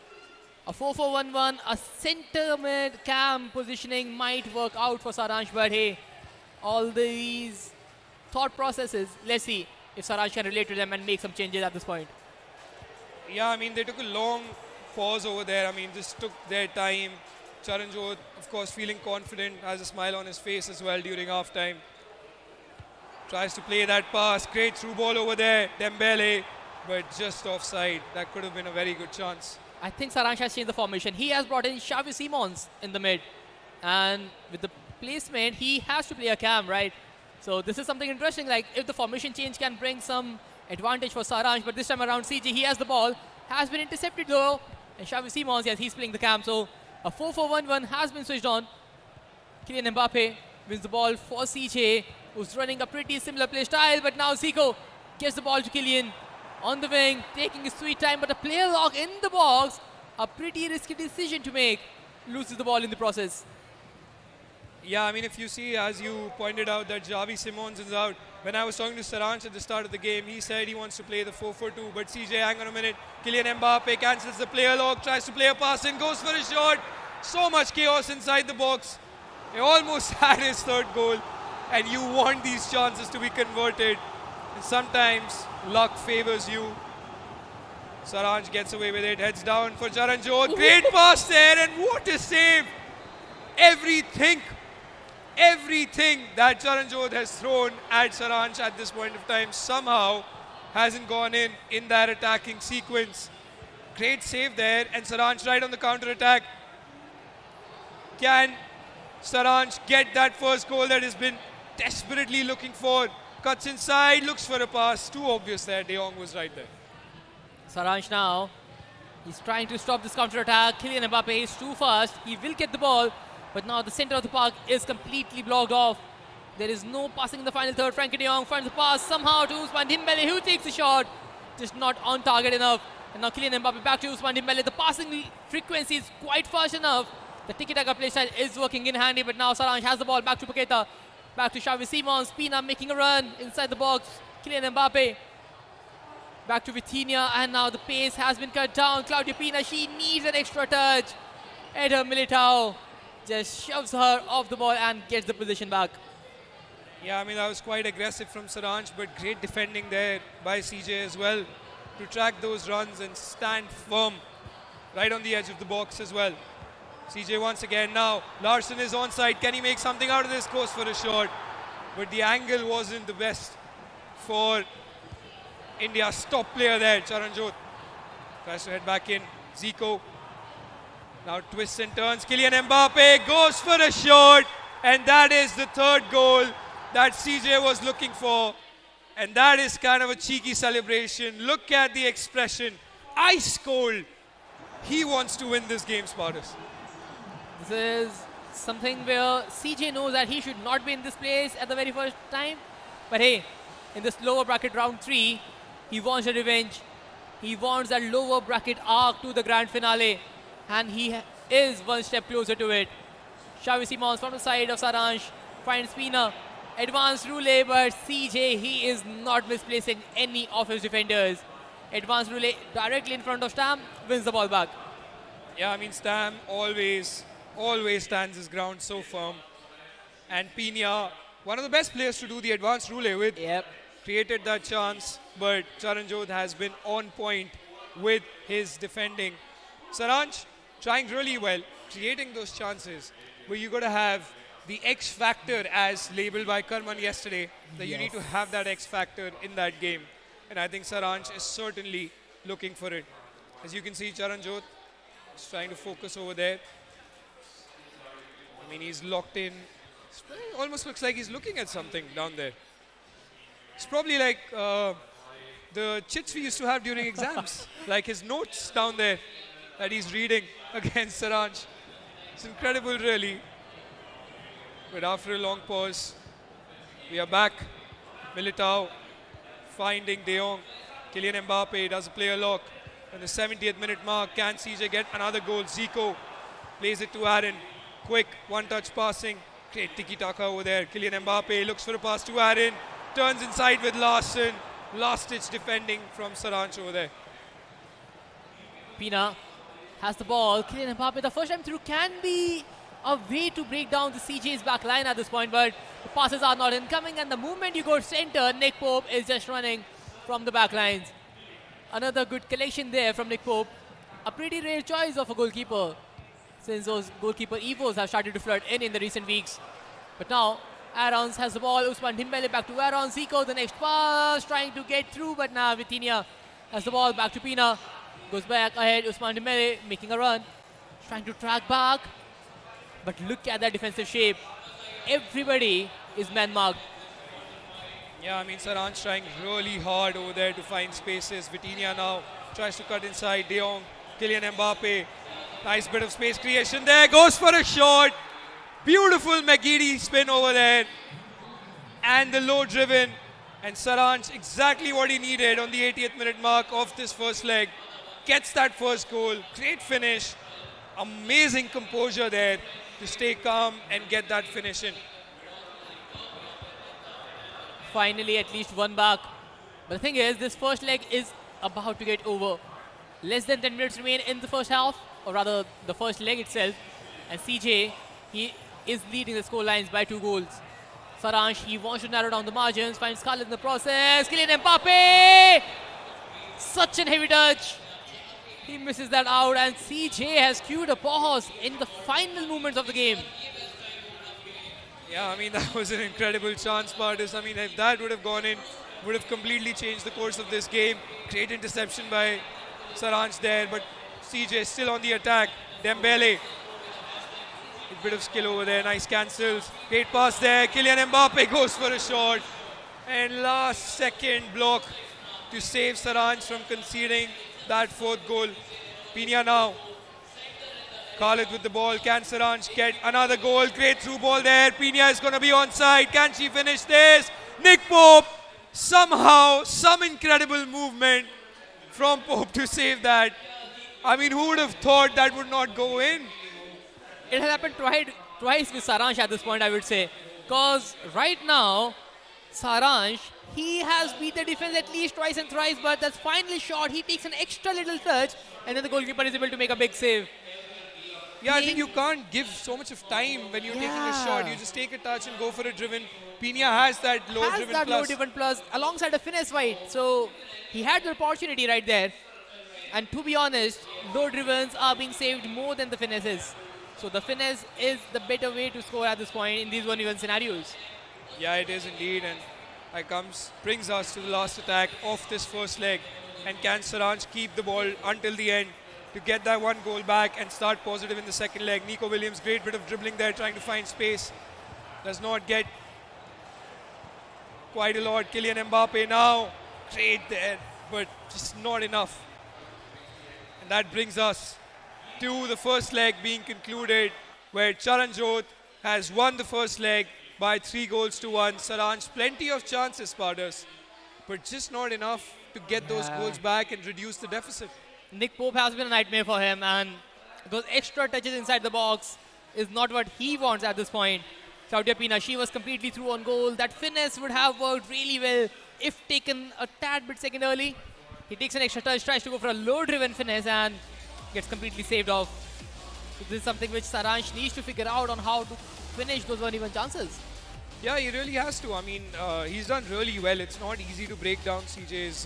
A 4-4-1-1, a center mid cam positioning might work out for Saransh, but hey, all these thought processes, let's see if Saransh can relate to them and make some changes at this point. Yeah, I mean, they took a long pause over there. I mean, just took their time. Charanjot, of course, feeling confident, has a smile on his face as well during half-time. Tries to play that pass. Great through ball over there. Dembele, but just offside. That could have been a very good chance. I think Saransh has changed the formation. He has brought in Xavi Simons in the mid. And with the placement, he has to play a cam, right? So this is something interesting. Like, if the formation change can bring some advantage for Saransh, but this time around, CJ, he has the ball. Has been intercepted though. And Xavi Simons, yes, he's playing the cam. So a 4-4-1-1 has been switched on. Kylian Mbappe wins the ball for CJ. who's running a pretty similar play style, but now Zico gets the ball to Kylian on the wing, taking his sweet time, but a player lock in the box, a pretty risky decision to make, loses the ball in the process. Yeah, I mean, if you see, as you pointed out, that Xavi Simons is out. When I was talking to Saransh at the start of the game, he said he wants to play the 4-4-2. But CJ, hang on a minute. Kylian Mbappe cancels the player lock, tries to play a pass in, goes for a shot. So much chaos inside the box. He almost had his third goal. And you want these chances to be converted. And sometimes luck favors you. Saransh gets away with it, heads down for Charanjot. Great pass there, and what a save! Everything that Charanjot has thrown at Saransh at this point of time somehow hasn't gone in that attacking sequence. Great save there, and Saransh right on the counter-attack. Can Saransh get that first goal that has been desperately looking for? Cuts inside, looks for a pass. Too obvious there, De Jong was right there. Saransh now, he's trying to stop this counter-attack. Kylian Mbappe is too fast. He will get the ball, but now the center of the park is completely blocked off. There is no passing in the final third. Frankie de Jong finds the pass somehow to Ousmane Dembele, who takes the shot. Just not on target enough. And now Kylian Mbappe back to Ousmane Dembele. The passing frequency is quite fast enough. The tiki-taka play style is working in handy, but now Saransh has the ball. Back to Paqueta. Back to Xavi Simons. Pina making a run inside the box. Kylian Mbappe. Back to Vitinha, and now the pace has been cut down. Claudia Pina, she needs an extra touch. Eder Militao just shoves her off the ball and gets the position back. Yeah, I mean, that was quite aggressive from Saransh, but great defending there by CJ as well to track those runs and stand firm right on the edge of the box as well. CJ once again now. Larson is onside. Can he make something out of this? Goes for a shot. But the angle wasn't the best for India's top player there, Charanjot. Tries to head back in. Zico. Now twists and turns. Kylian Mbappe goes for a shot. And that is the third goal that CJ was looking for. And that is kind of a cheeky celebration. Look at the expression. Ice cold. He wants to win this game, Spartus. This is something where CJ knows that he should not be in this place at the very first time. But hey, in this lower bracket round 3, he wants a revenge. He wants that lower bracket arc to the grand finale. And he is one step closer to it. Xavi Simons from the side of Saransh finds Pina. Advanced roulette, but CJ, he is not misplacing any of his defenders. Advanced roulette directly in front of Stam, wins the ball back. Yeah, I mean, Stam always stands his ground so firm. And Pina, one of the best players to do the advanced roulette with, created that chance, but Charanjot has been on point with his defending. Saransh trying really well, creating those chances, but you got to have the X factor as labeled by Karman yesterday, that you need to have that X factor in that game. And I think Saransh is certainly looking for it. As you can see, Charanjot is trying to focus over there. I mean, he's locked in. It almost looks like he's looking at something down there. It's probably like the chits we used to have during exams, like his notes down there that he's reading against Saransh. It's incredible, really. But after a long pause, we are back. Militao finding De Jong. Kylian Mbappe does a player lock. On the 70th minute mark, can CJ get another goal? Zico plays it to Aaron. Quick one-touch passing. Great tiki-taka over there. Kylian Mbappe looks for a pass to Aaron. Turns inside with Larson. Last-ditch defending from Saransh over there. Pina has the ball. Kylian Mbappe, the first time through, can be a way to break down the CJ's back line at this point, but the passes are not incoming, and the moment you go center, Nick Pope is just running from the back lines. Another good collection there from Nick Pope. A pretty rare choice of a goalkeeper, since those goalkeeper evos have started to flood in the recent weeks. But now, Aarons has the ball. Ousmane Dembele back to Aaron. Zico, the next pass, trying to get through, but now Vitinha has the ball back to Pina. Goes back ahead. Ousmane Dembele making a run, trying to track back. But look at that defensive shape. Everybody is man-marked. Yeah, I mean, Saransh trying really hard over there to find spaces. Vitinha now tries to cut inside. De Jong, Kylian Mbappe. Nice bit of space creation there. Goes for a shot. Beautiful McGeady spin over there. and the low driven. And Saransh, exactly what he needed on the 80th minute mark of this first leg. Gets that first goal. Great finish. Amazing composure there to stay calm and get that finish in. Finally, at least one back. But the thing is, this first leg is about to get over. Less than 10 minutes remain in the first half, or rather the first leg itself. And CJ, he is leading the score lines by 2 goals. Saransh, he wants to narrow down the margins, finds Scarlett in the process. Kylian Mbappe! Such an heavy touch. He misses that out, and CJ has queued a pause in the final moments of the game. Yeah, I mean, that was an incredible chance, Pardis. I mean, if that would have gone in, would have completely changed the course of this game. Great interception by Saransh there, but CJ still on the attack. Dembele. A bit of skill over there, nice cancels. Great pass there, Kylian Mbappe goes for a shot. And last second block to save Saransh from conceding that 4th goal. Pina now. Khalid with the ball, can Saransh get another goal? Great through ball there, Pina is going to be onside. Can she finish this? Nick Pope, somehow, some incredible movement from Pope to save that. I mean, who would have thought that would not go in? It has happened twice with Saransh at this point, I would say. Because right now, Saransh, he has beat the defense at least twice and thrice, but that final shot, he takes an extra little touch, and then the goalkeeper is able to make a big save. Yeah, I think you can't give so much of time when you're taking a shot. You just take a touch and go for a driven. Pina has that low driven plus alongside a finesse fight. So he had the opportunity right there. And to be honest, low drivens are being saved more than the finesses. So the finesse is the better way to score at this point in these one-even scenarios. Yeah, it is indeed. And that brings us to the last attack of this first leg. And can Saransh keep the ball until the end to get that 1 goal back and start positive in the second leg? Nico Williams, great bit of dribbling there, trying to find space. Does not get quite a lot. Kylian Mbappe now, great there, but just not enough. And that brings us to the first leg being concluded, where Charanjot has won the first leg by 3 goals to 1. Saransh, plenty of chances, Pardus, but just not enough to get those goals back and reduce the deficit. Nick Pope has been a nightmare for him, and those extra touches inside the box is not what he wants at this point. Claudia Pina, she was completely through on goal. That finesse would have worked really well if taken a tad bit second early. He takes an extra touch, tries to go for a low-driven finesse, and gets completely saved off. So this is something which Saransh needs to figure out on how to finish those uneven chances. Yeah, he really has to. I mean, he's done really well. It's not easy to break down CJ's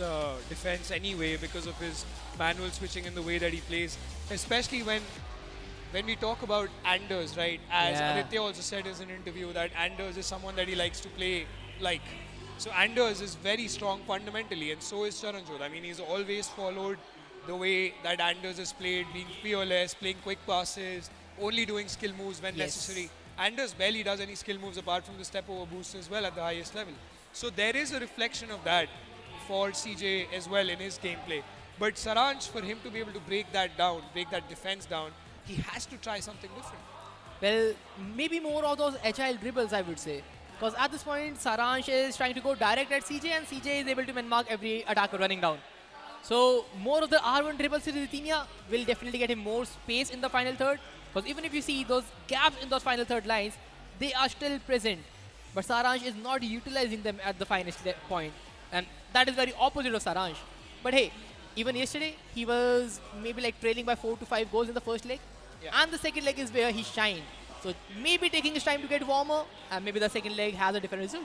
defense anyway because of his manual switching and the way that he plays. Especially when we talk about Anders, right? As Aditya also said in an interview that Anders is someone that he likes to play like. So Anders is very strong fundamentally, and so is Charanjot. I mean, he's always followed the way that Anders has played, being fearless, playing quick passes, only doing skill moves when necessary. Anders barely does any skill moves apart from the step over boost as well at the highest level. So there is a reflection of that for CJ as well in his gameplay. But Saransh, for him to be able to break that down, break that defense down, he has to try something different. Well, maybe more of those agile dribbles, I would say. Because at this point, Saransh is trying to go direct at CJ, and CJ is able to man-mark every attacker running down. So more of the R1 dribbles to Lithuania will definitely get him more space in the final third. Because even if you see those gaps in those final third lines, they are still present. But Saransh is not utilizing them at the finest point. And that is very opposite of Saransh. But hey, even yesterday, he was maybe like trailing by 4 to 5 goals in the first leg. And the second leg is where he shined. So maybe taking his time to get warmer, and maybe the second leg has a different result.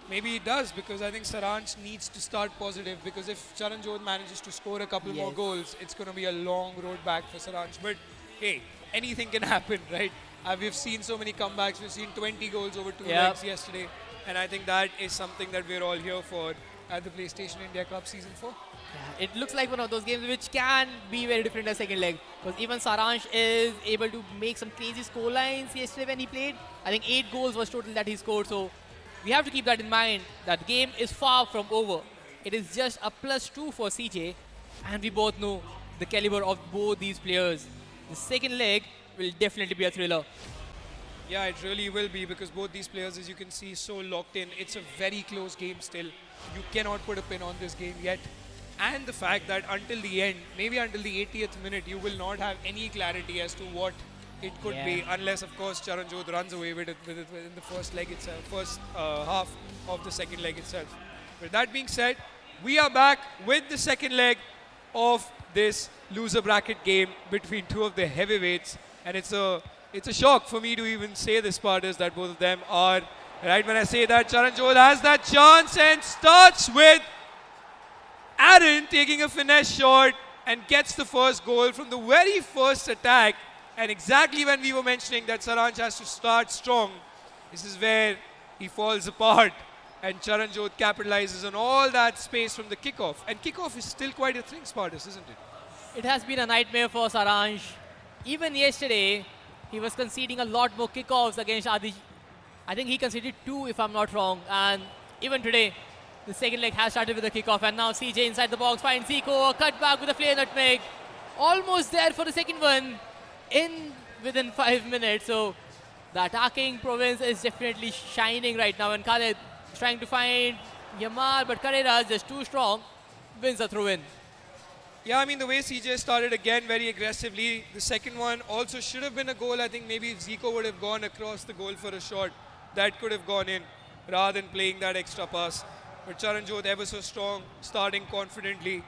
Maybe it does, because I think Saransh needs to start positive, because if Charanjot manages to score a couple more goals, it's going to be a long road back for Saransh. But hey, anything can happen, right? We've seen so many comebacks. We've seen 20 goals over 2 legs yesterday. And I think that is something that we're all here for at the PlayStation India Cup Season 4. Yeah, it looks like one of those games which can be very different as second leg. Because even Saransh is able to make some crazy score lines yesterday when he played. I think 8 goals was total that he scored. So we have to keep that in mind, that the game is far from over. It is just a +2 for CJ. And we both know the caliber of both these players. The second leg will definitely be a thriller. Yeah, it really will be because both these players, as you can see, so locked in. It's a very close game still. You cannot put a pin on this game yet. And the fact that until the end, maybe until the 80th minute, you will not have any clarity as to what it could be, unless, of course, Charanjot runs away with it in the first leg itself, first half of the second leg itself. With that being said, we are back with the second leg of this loser bracket game between two of the heavyweights, and it's a shock for me to even say this part is that both of them are right. When I say that, Charanjot has that chance and starts with Aaron taking a finesse shot and gets the first goal from the very first attack. And exactly when we were mentioning that Saransh has to start strong, this is where he falls apart. And Charanjot capitalizes on all that space from the kickoff. And kickoff is still quite a thing, Spartus, isn't it? It has been a nightmare for Saransh. Even yesterday, he was conceding a lot more kickoffs against Adi. I think he conceded 2, if I'm not wrong. And even today, the second leg has started with a kickoff. And now CJ inside the box finds Zico, a cut back with a flare nutmeg. Almost there for the second one within 5 minutes. So the attacking province is definitely shining right now. And Khaled is trying to find Yamal, but Carrera is just too strong. Wins the throw-in. Yeah, I mean, the way CJ started again very aggressively. The second one also should have been a goal. I think maybe if Zico would have gone across the goal for a shot, that could have gone in rather than playing that extra pass. But Charanjot ever so strong, starting confidently.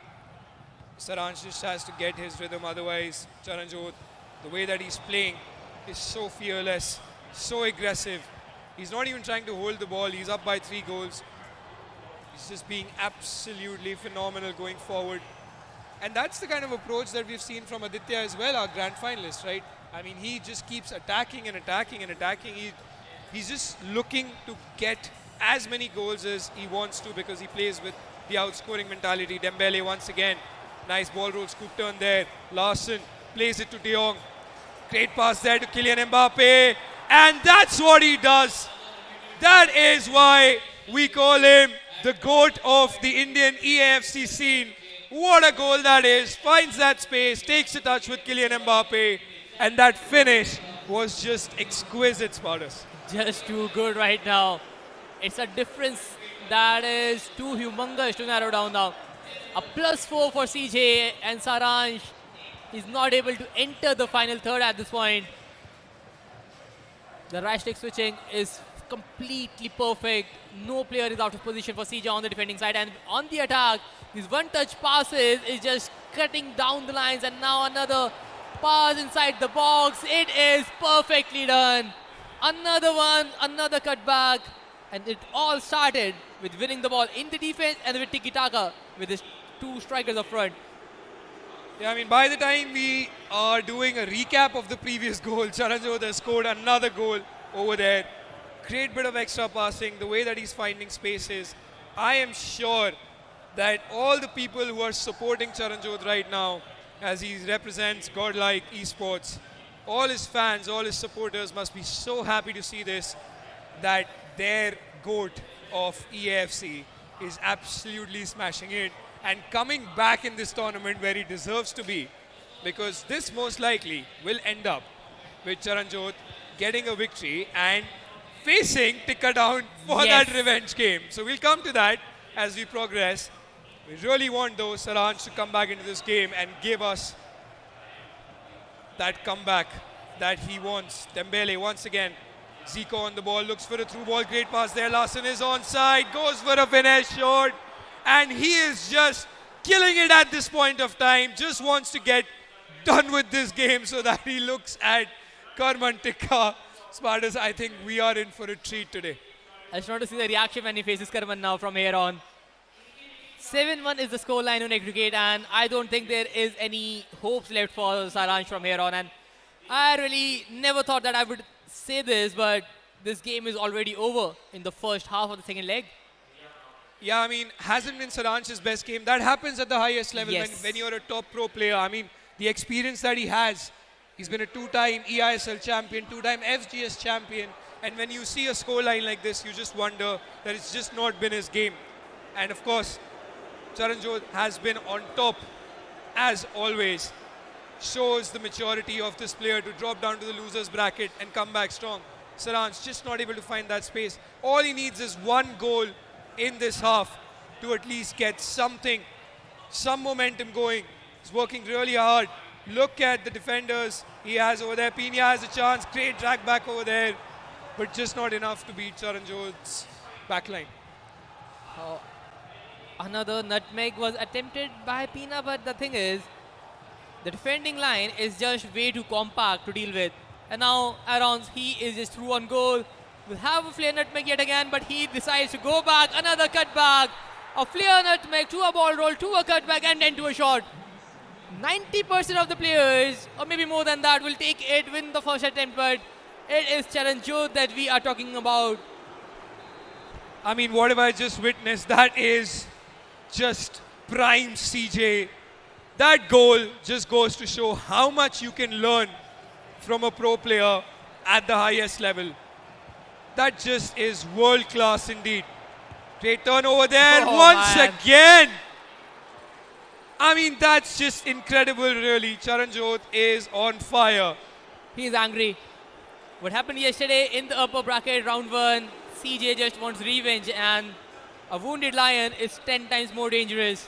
Saransh just has to get his rhythm. Otherwise, Charanjot, the way that he's playing is so fearless, so aggressive. He's not even trying to hold the ball. He's up by 3 goals. He's just being absolutely phenomenal going forward. And that's the kind of approach that we've seen from Aditya as well, our grand finalist, right? I mean, he just keeps attacking and attacking and attacking. He's just looking to get as many goals as he wants to because he plays with the outscoring mentality. Dembele once again. Nice ball roll, scoop turn there. Larson plays it to De Jong. Great pass there to Kylian Mbappe. And that's what he does. That is why we call him the GOAT of the Indian EAFC scene. What a goal that is. Finds that space, takes a touch with Kylian Mbappe. And that finish was just exquisite, Spartus. Just too good right now. It's a difference that is too humongous to narrow down now. A +4 for CJ, and Saransh is not able to enter the final third at this point. The right stick switching is completely perfect. No player is out of position for CJ on the defending side, and on the attack, these one-touch passes is just cutting down the lines, and now another pass inside the box. It is perfectly done. Another one, another cutback. And it all started with winning the ball in the defense and with tiki-taka with his 2 strikers up front. Yeah, I mean, by the time we are doing a recap of the previous goal, Charanjot has scored another goal over there. Great bit of extra passing, the way that he's finding spaces. I am sure that all the people who are supporting Charanjot right now, as he represents godlike esports, all his fans, all his supporters must be so happy to see this, that their GOAT of EAFC is absolutely smashing it and coming back in this tournament where he deserves to be, because this most likely will end up with Charanjot getting a victory and facing TikkaTown for that revenge game. So we'll come to that as we progress. We really want though Saransh to come back into this game and give us that comeback that he wants. Dembele once again. Zico on the ball, looks for a through ball, great pass there. Larson is onside, goes for a finesse shot, and he is just killing it at this point of time. Just wants to get done with this game so that he looks at Karman Tikka. Spartus, I think we are in for a treat today. I just want to see the reaction when he faces Karman now from here on. 7-1 is the scoreline on aggregate, and I don't think there is any hopes left for Saransh from here on. And I really never thought that I would say this, but this game is already over in the first half of the second leg. Yeah, I mean, hasn't been Saransh's best game. That happens at the highest level when you're a top pro player. I mean, the experience that he has, he's been a 2-time EISL champion, 2-time FGS champion. And when you see a scoreline like this, you just wonder that it's just not been his game. And of course, Charanjot has been on top, as always. Shows the maturity of this player to drop down to the losers bracket and come back strong. Saransh just not able to find that space. All he needs is one goal in this half to at least get something, some momentum going. He's working really hard. Look at the defenders he has over there. Pina has a chance, great drag back over there, but just not enough to beat Saranjot's backline. Another nutmeg was attempted by Pina, but the thing is, the defending line is just way too compact to deal with. And now Aaron's, he is just through on goal. Will have a flare nutmeg yet again, but he decides to go back. Another cutback. A flare nutmeg to a ball roll, to a cutback, and then to a shot. 90% of the players, or maybe more than that, will take it, win the first attempt, but it is Saranjjot that we are talking about. I mean, what have I just witnessed? That is just prime CJ. That goal just goes to show how much you can learn from a pro player at the highest level. That just is world class indeed. Great turnover there once again. I mean, that's just incredible, really. Saranjjot is on fire. He's angry. What happened yesterday in the upper bracket, round 1, CJ just wants revenge, and a wounded lion is 10 times more dangerous.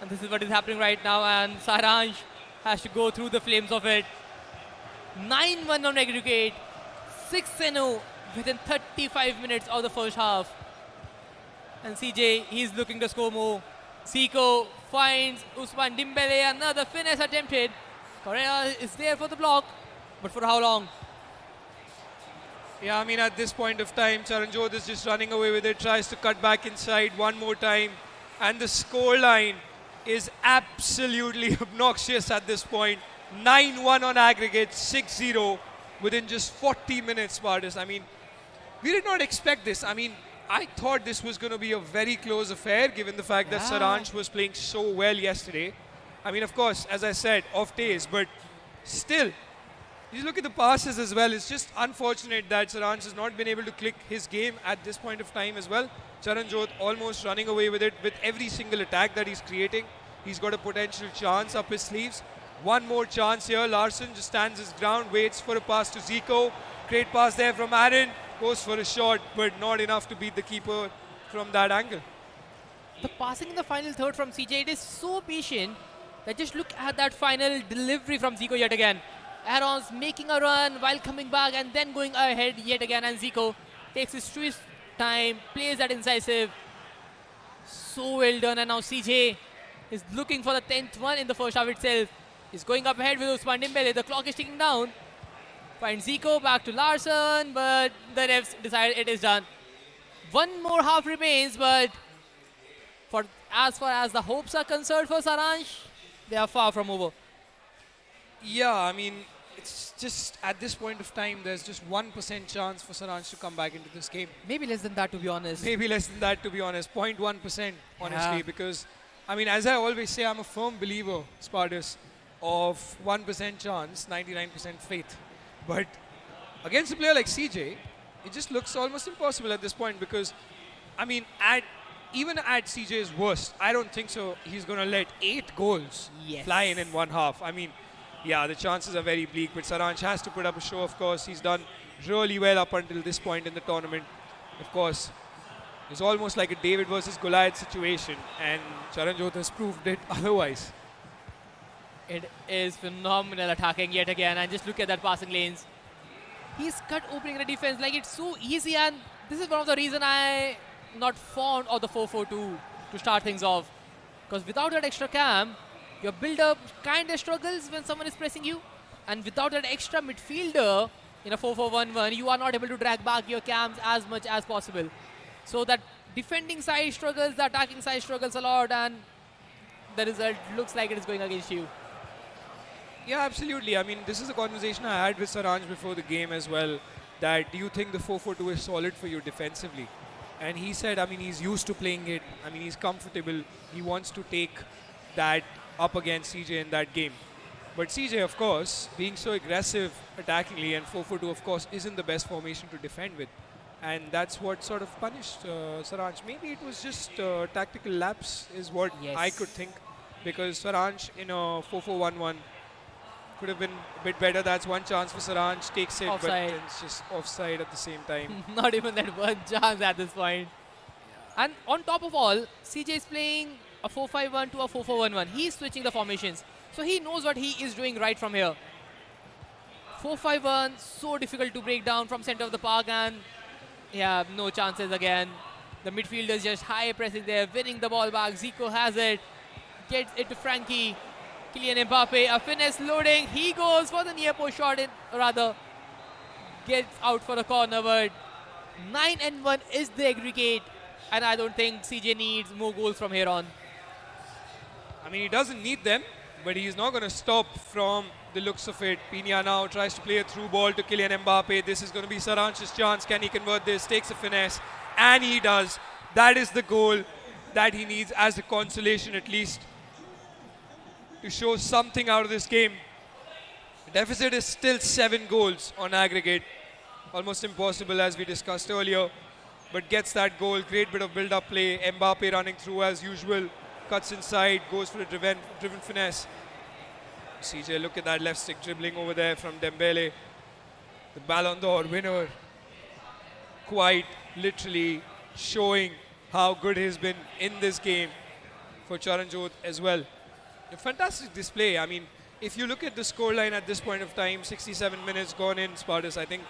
And this is what is happening right now, and Saransh has to go through the flames of it. 9-1 on aggregate, 6-0 within 35 minutes of the first half. And CJ, he's looking to score more. Zico finds Usman Dembele, another finesse attempted. Correa is there for the block, but for how long? Yeah, I mean, at this point of time, Saranjjot is just running away with it, tries to cut back inside one more time. And the scoreline is absolutely obnoxious at this point. 9-1 on aggregate, 6-0 within just 40 minutes, Pardis. I mean, we did not expect this. I mean, I thought this was going to be a very close affair, given the fact that Saransh was playing so well yesterday. I mean, of course, as I said, off days, but still, you look at the passes as well. It's just unfortunate that Saransh has not been able to click his game at this point of time as well. Saranjjot almost running away with it with every single attack that he's creating. He's got a potential chance up his sleeves. One more chance here. Larson just stands his ground, waits for a pass to Zico. Great pass there from Aaron. Goes for a shot, but not enough to beat the keeper from that angle. The passing in the final third from CJ, it is so patient that just look at that final delivery from Zico yet again. Aaron's making a run while coming back and then going ahead yet again, and Zico takes his sweet time, plays that incisive. So well done, and now CJ is looking for the 10th one in the first half itself. He's going up ahead with Usman Dembele. The clock is ticking down. Finds Zico, back to Larson, but the refs decide it is done. One more half remains, but as far as the hopes are concerned for Saransh, they are far from over. Yeah, I mean, it's just at this point of time, there's just 1% chance for Saransh to come back into this game. Maybe less than that, to be honest. Maybe less than that, to be honest. 0.1%, honestly, because, I mean, as I always say, I'm a firm believer, Spartus, of 1% chance, 99% faith. But against a player like CJ, it just looks almost impossible at this point because, I mean, even at CJ's worst, I don't think so he's going to let 8 goals fly in one half. I mean, yeah, the chances are very bleak, but Saransh has to put up a show, of course. He's done really well up until this point in the tournament. Of course, it's almost like a David versus Goliath situation, and Saranjjot has proved it otherwise. It is phenomenal attacking yet again, and just look at that passing lanes. He's cut opening the defense like it's so easy, and this is one of the reasons I'm not fond of the 4-4-2 to start things off. Because without that extra cam, your build-up kind of struggles when someone is pressing you. And without that extra midfielder in a 4-4-1-1, you are not able to drag back your cams as much as possible. So that defending side struggles, the attacking side struggles a lot, and the result looks like it is going against you. Yeah, absolutely. I mean, this is a conversation I had with Saransh before the game as well, that do you think the 4-4-2 is solid for you defensively? And he said, I mean, he's used to playing it. I mean, he's comfortable. He wants to take that up against CJ in that game. But CJ, of course, being so aggressive attackingly, and 4-4-2, of course, isn't the best formation to defend with. And that's what sort of punished Saransh. Maybe it was just tactical lapse is what I could think. Because Saransh in a 4-4-1-1, could have been a bit better. That's one chance for Saransh. Takes it, Offside. but it's just offside at the same time. Not even that one chance at this point. And on top of all, CJ is playing a 4-5-1 to a 4-4-1-1. He's switching the formations. So he knows what he is doing right from here. 4-5-1, so difficult to break down from center of the park, and yeah, no chances again. The midfielders just high pressing there, winning the ball back. Zico has it, gets it to Frankie. Kylian Mbappe, a finesse loading. He goes for the near post shot, gets out for a corner, but 9-1 is the aggregate, and I don't think CJ needs more goals from here on. I mean, he doesn't need them, but he's not going to stop from the looks of it. Pina now tries to play a through ball to Kylian Mbappe. This is going to be Saransh's chance. Can he convert this? Takes a finesse, and he does. That is the goal that he needs as a consolation, at least, to show something out of this game. The deficit is still 7 goals on aggregate. Almost impossible, as we discussed earlier, but gets that goal. Great bit of build-up play. Mbappe running through as usual. Cuts inside, goes for a driven finesse. CJ, look at that left stick dribbling over there from Dembele. The Ballon d'Or winner. Quite literally showing how good he's been in this game for Charanjot as well. A fantastic display. I mean, if you look at the scoreline at this point of time, 67 minutes gone in, Spartus, I think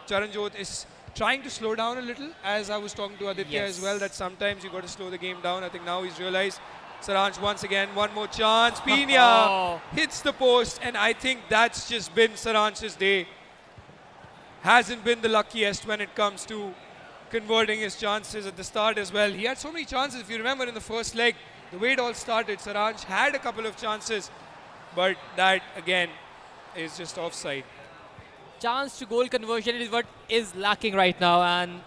Charanjot is trying to slow down a little, as I was talking to Aditya as well, that sometimes you got to slow the game down. I think now he's realized. Saransh once again, one more chance. Pina hits the post, and I think that's just been Saransh's day. Hasn't been the luckiest when it comes to converting his chances at the start as well. He had so many chances, if you remember in the first leg, the way it all started, Saransh had a couple of chances, but that again is just offside. Chance to goal conversion is what is lacking right now, and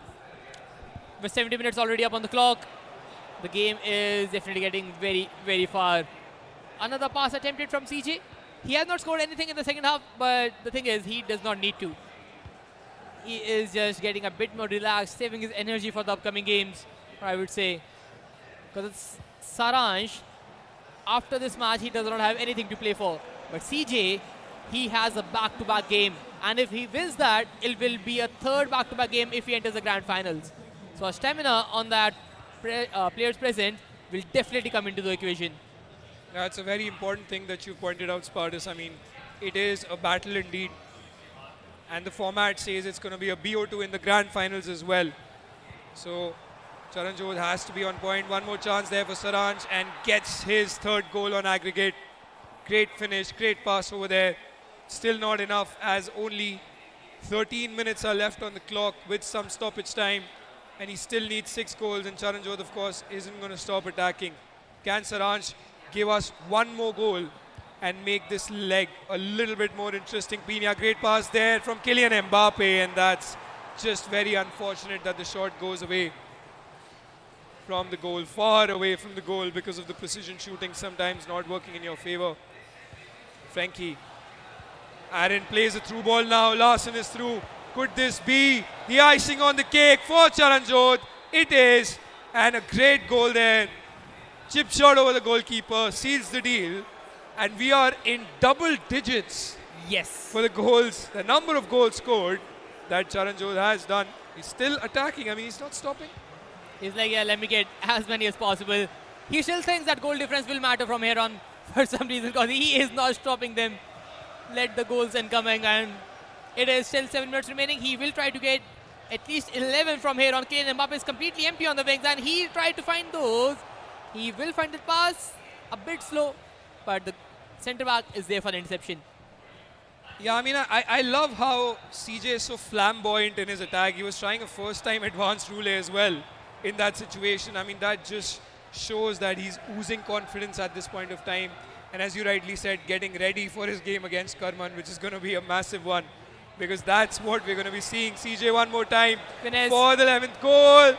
with 70 minutes already up on the clock, the game is definitely getting very, very far. Another pass attempted from CJ. He has not scored anything in the second half, but the thing is, he does not need to. He is just getting a bit more relaxed, saving his energy for the upcoming games, I would say. Because it's Saransh, after this match, he does not have anything to play for. But CJ, he has a back-to-back game. And if he wins that, it will be a third back-to-back game if he enters the grand finals. So a stamina on that players present will definitely come into the equation. That's a very important thing that you pointed out, Spartus. I mean, it is a battle indeed. And the format says it's going to be a BO2 in the grand finals as well. So Charanjot has to be on point. One more chance there for Saransh, and gets his third goal on aggregate. Great finish, great pass over there. Still not enough, as only 13 minutes are left on the clock with some stoppage time. And he still needs 6 goals, and Charanjot, of course, isn't going to stop attacking. Can Saransh give us one more goal and make this leg a little bit more interesting? Pina, great pass there from Kylian Mbappe, and that's just very unfortunate that the shot goes away from the goal, far away from the goal, because of the precision shooting sometimes not working in your favor. Frankie. Aaron plays a through ball now. Larson is through. Could this be the icing on the cake for Charanjot? It is. And a great goal there. Chip shot over the goalkeeper, seals the deal. And we are in double digits. Yes. For the goals, the number of goals scored that Charanjot has done. He's still attacking. I mean, he's not stopping. He's like, yeah, let me get as many as possible. He still thinks that goal difference will matter from here on for some reason, because he is not stopping them. Let the goals incoming, and it is still 7 minutes remaining. He will try to get at least 11 from here on. Kylian Mbappe is completely empty on the wings, and he tried to find those. He will find the pass, a bit slow, but the centre back is there for the interception. Yeah, I mean, I love how CJ is so flamboyant in his attack. He was trying a first-time advanced roulette as well in that situation. I mean, that just shows that he's oozing confidence at this point of time. And as you rightly said, getting ready for his game against Karman, which is going to be a massive one, because that's what we're going to be seeing. CJ one more time Finesse for the 11th goal.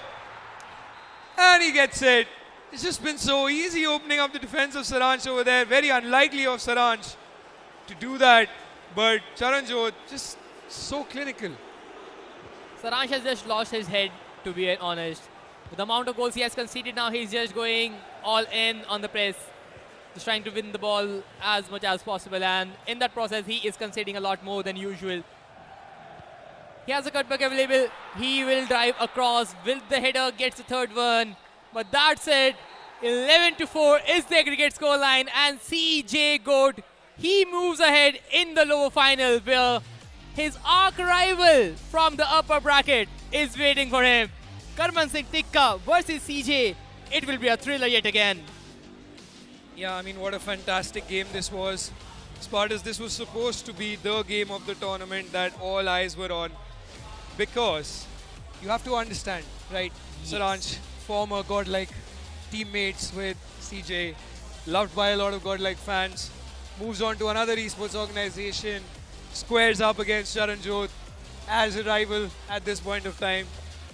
And he gets it. It's just been so easy opening up the defense of Saransh over there. Very unlikely of Saransh to do that. But Charanjot just so clinical. Saransh has just lost his head, to be honest. With the amount of goals he has conceded now, he's just going all in on the press. just trying to win the ball as much as possible, and in that process, he is conceding a lot more than usual. He has a cutback available. He will drive across. Will the header gets the third one? But that's it. 11-4 is the aggregate scoreline, and CJ Goat, he moves ahead in the lower final where his arch rival from the upper bracket is waiting for him. Karman Singh Tikka versus CJ. It will be a thriller yet again. Yeah, I mean, what a fantastic game this was. Spartans, this was supposed to be the game of the tournament that all eyes were on, because you have to understand, right? Yes. Saransh, former godlike teammates with CJ, loved by a lot of godlike fans, moves on to another esports organization, squares up against Charanjot as a rival at this point of time,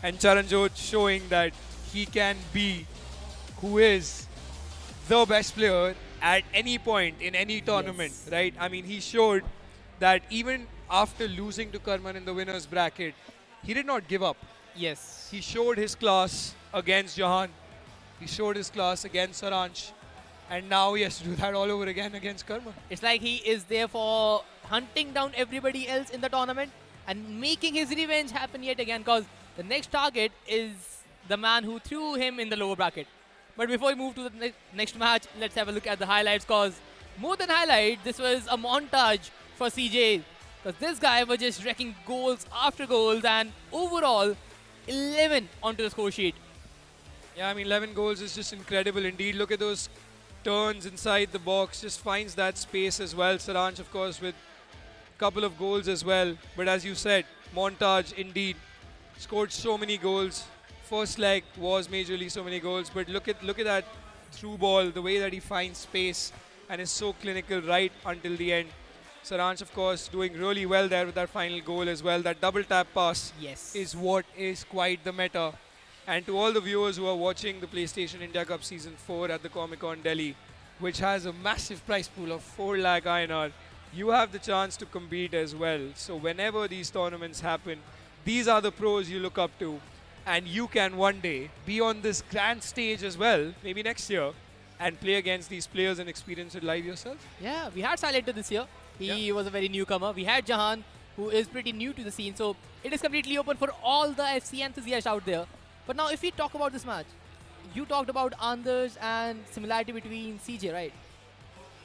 and Charanjot showing that he can be who is the best player at any point in any tournament, Yes. right? I mean, he showed that even after losing to Karman in the winner's bracket, he did not give up. Yes. He showed his class against Jahan. He showed his class against Saransh. And now he has to do that all over again against Karman. It's like he is there for hunting down everybody else in the tournament and making his revenge happen yet again, because the next target is the man who threw him in the lower bracket. But before we move to the next match, let's have a look at the highlights, because more than highlight, this was a montage for CJ, because this guy was just wrecking goals after goals, and overall 11 onto the score sheet. Yeah, I mean, 11 goals is just incredible indeed. Look at those turns inside the box, just finds that space as well. Saransh, of course, with a couple of goals as well. But as you said, montage indeed. Scored so many goals. First leg was majorly so many goals. But look at that through ball, the way that he finds space and is so clinical right until the end. Saransh, of course, doing really well there with that final goal as well. That double tap pass Yes. is what is quite the meta. And to all the viewers who are watching the PlayStation India Cup Season 4 at the Comic-Con Delhi, which has a massive prize pool of 4 lakh INR, you have the chance to compete as well. So whenever these tournaments happen, these are the pros you look up to. And you can one day be on this grand stage as well, maybe next year, and play against these players and experience it live yourself. Yeah, we had Silento this year. He was a very newcomer. We had Jahan, who is pretty new to the scene. So it is completely open for all the FC enthusiasts out there. But now if we talk about this match, you talked about Anders and similarity between CJ, right?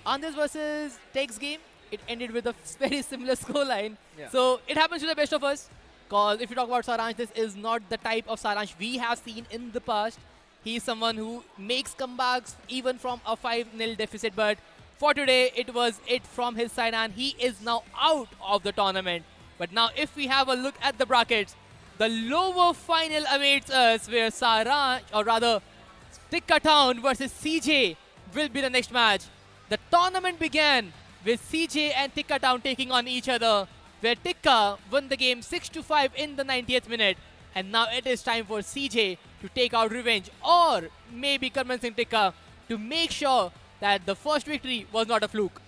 Anders versus Tech's game, it ended with a very similar scoreline. Yeah. So it happens to the best of us. Because if you talk about Saransh, this is not the type of Saransh we have seen in the past. He is someone who makes comebacks even from a 5-0 deficit. But for today, it was it from his side, and he is now out of the tournament. But now if we have a look at the brackets, the lower final awaits us, where Saransh, or rather TikkaTown versus CJ will be the next match. The tournament began with CJ and TikkaTown taking on each other, where Tikka won the game 6-5 in the 90th minute. And now it is time for CJ to take out revenge, or maybe Karman Singh Tikka, to make sure that the first victory was not a fluke.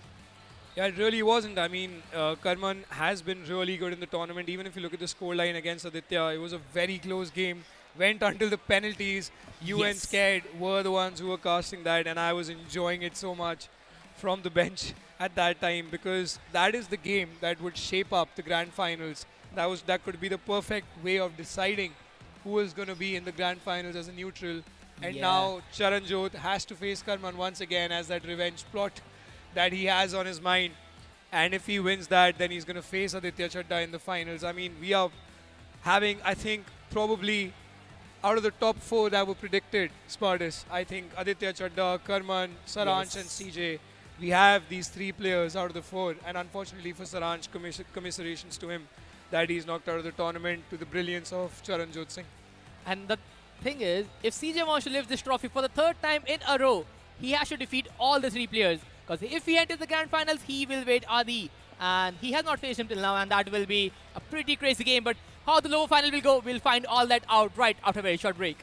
Yeah, it really wasn't. I mean, Karman has been really good in the tournament. Even if you look at the scoreline against Aditya, it was a very close game. Went until the penalties. You and Yes. Scared were the ones who were casting that, and I was enjoying it so much from the bench at that time, because that is the game that would shape up the grand finals. That could be the perfect way of deciding who is going to be in the grand finals as a neutral. And Yeah. now Charanjot has to face Karman once again as that revenge plot that he has on his mind. And if he wins that, then he's going to face Aditya Chadda in the finals. I mean, we are having, I think, probably out of the top 4 that were predicted, Spartus, I think Aditya Chadda, Karman, Saransh, Yes. and CJ. We have these 3 players out of the 4. And unfortunately for Saransh, commiserations to him that he's knocked out of the tournament, to the brilliance of Charanjot Singh. And the thing is, if CJ wants to lift this trophy for the 3rd time in a row, he has to defeat all the 3 players. Because if he enters the grand finals, he will wait Adi. And he has not faced him till now, and that will be a pretty crazy game. But how the lower final will go, we'll find all that out right after a very short break.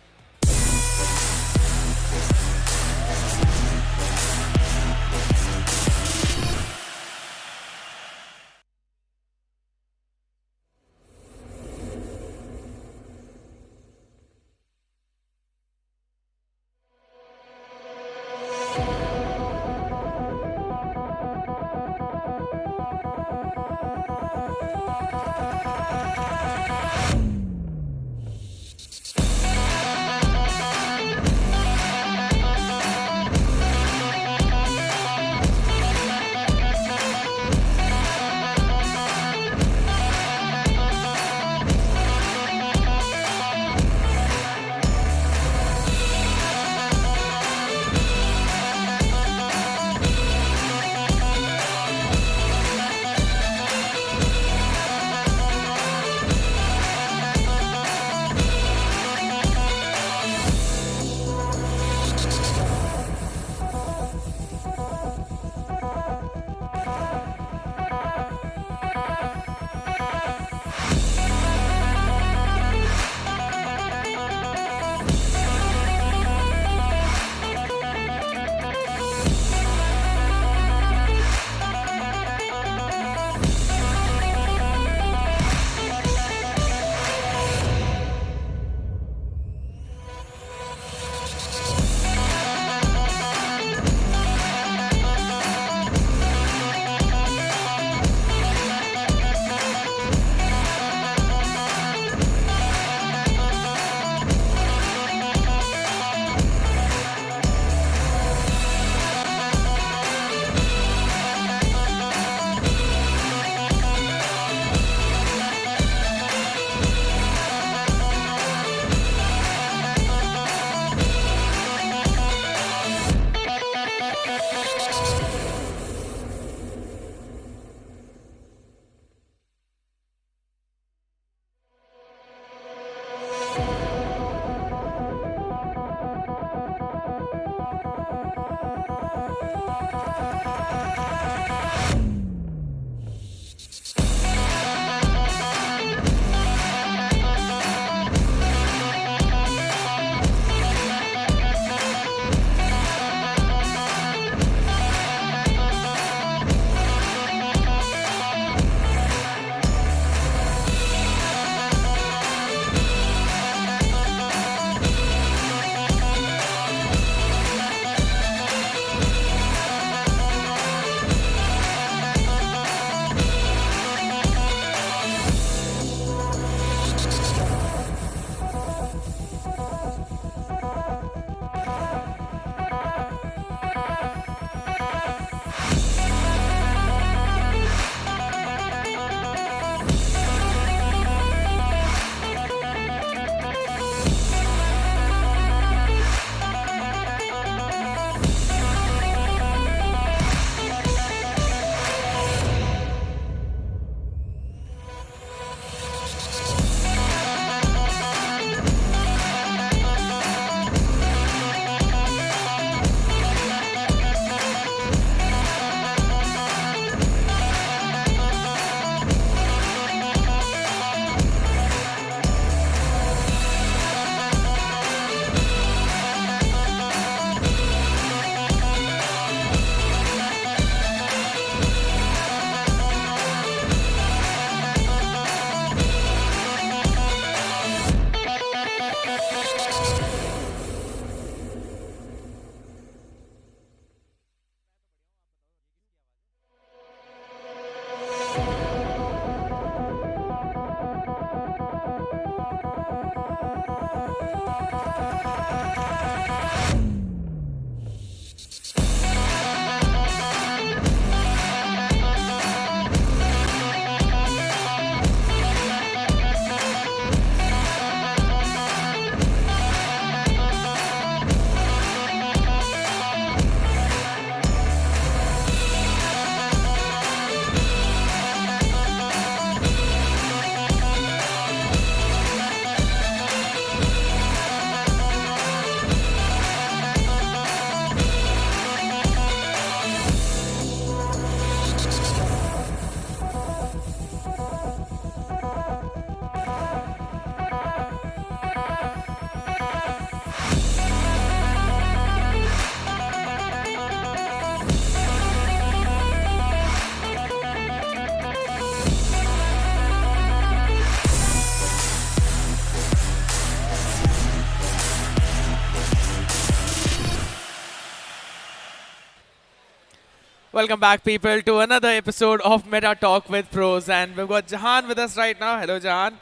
Welcome back, people, to another episode of Meta Talk with Pros, and we've got Jahan with us right now. Hello, Jahan.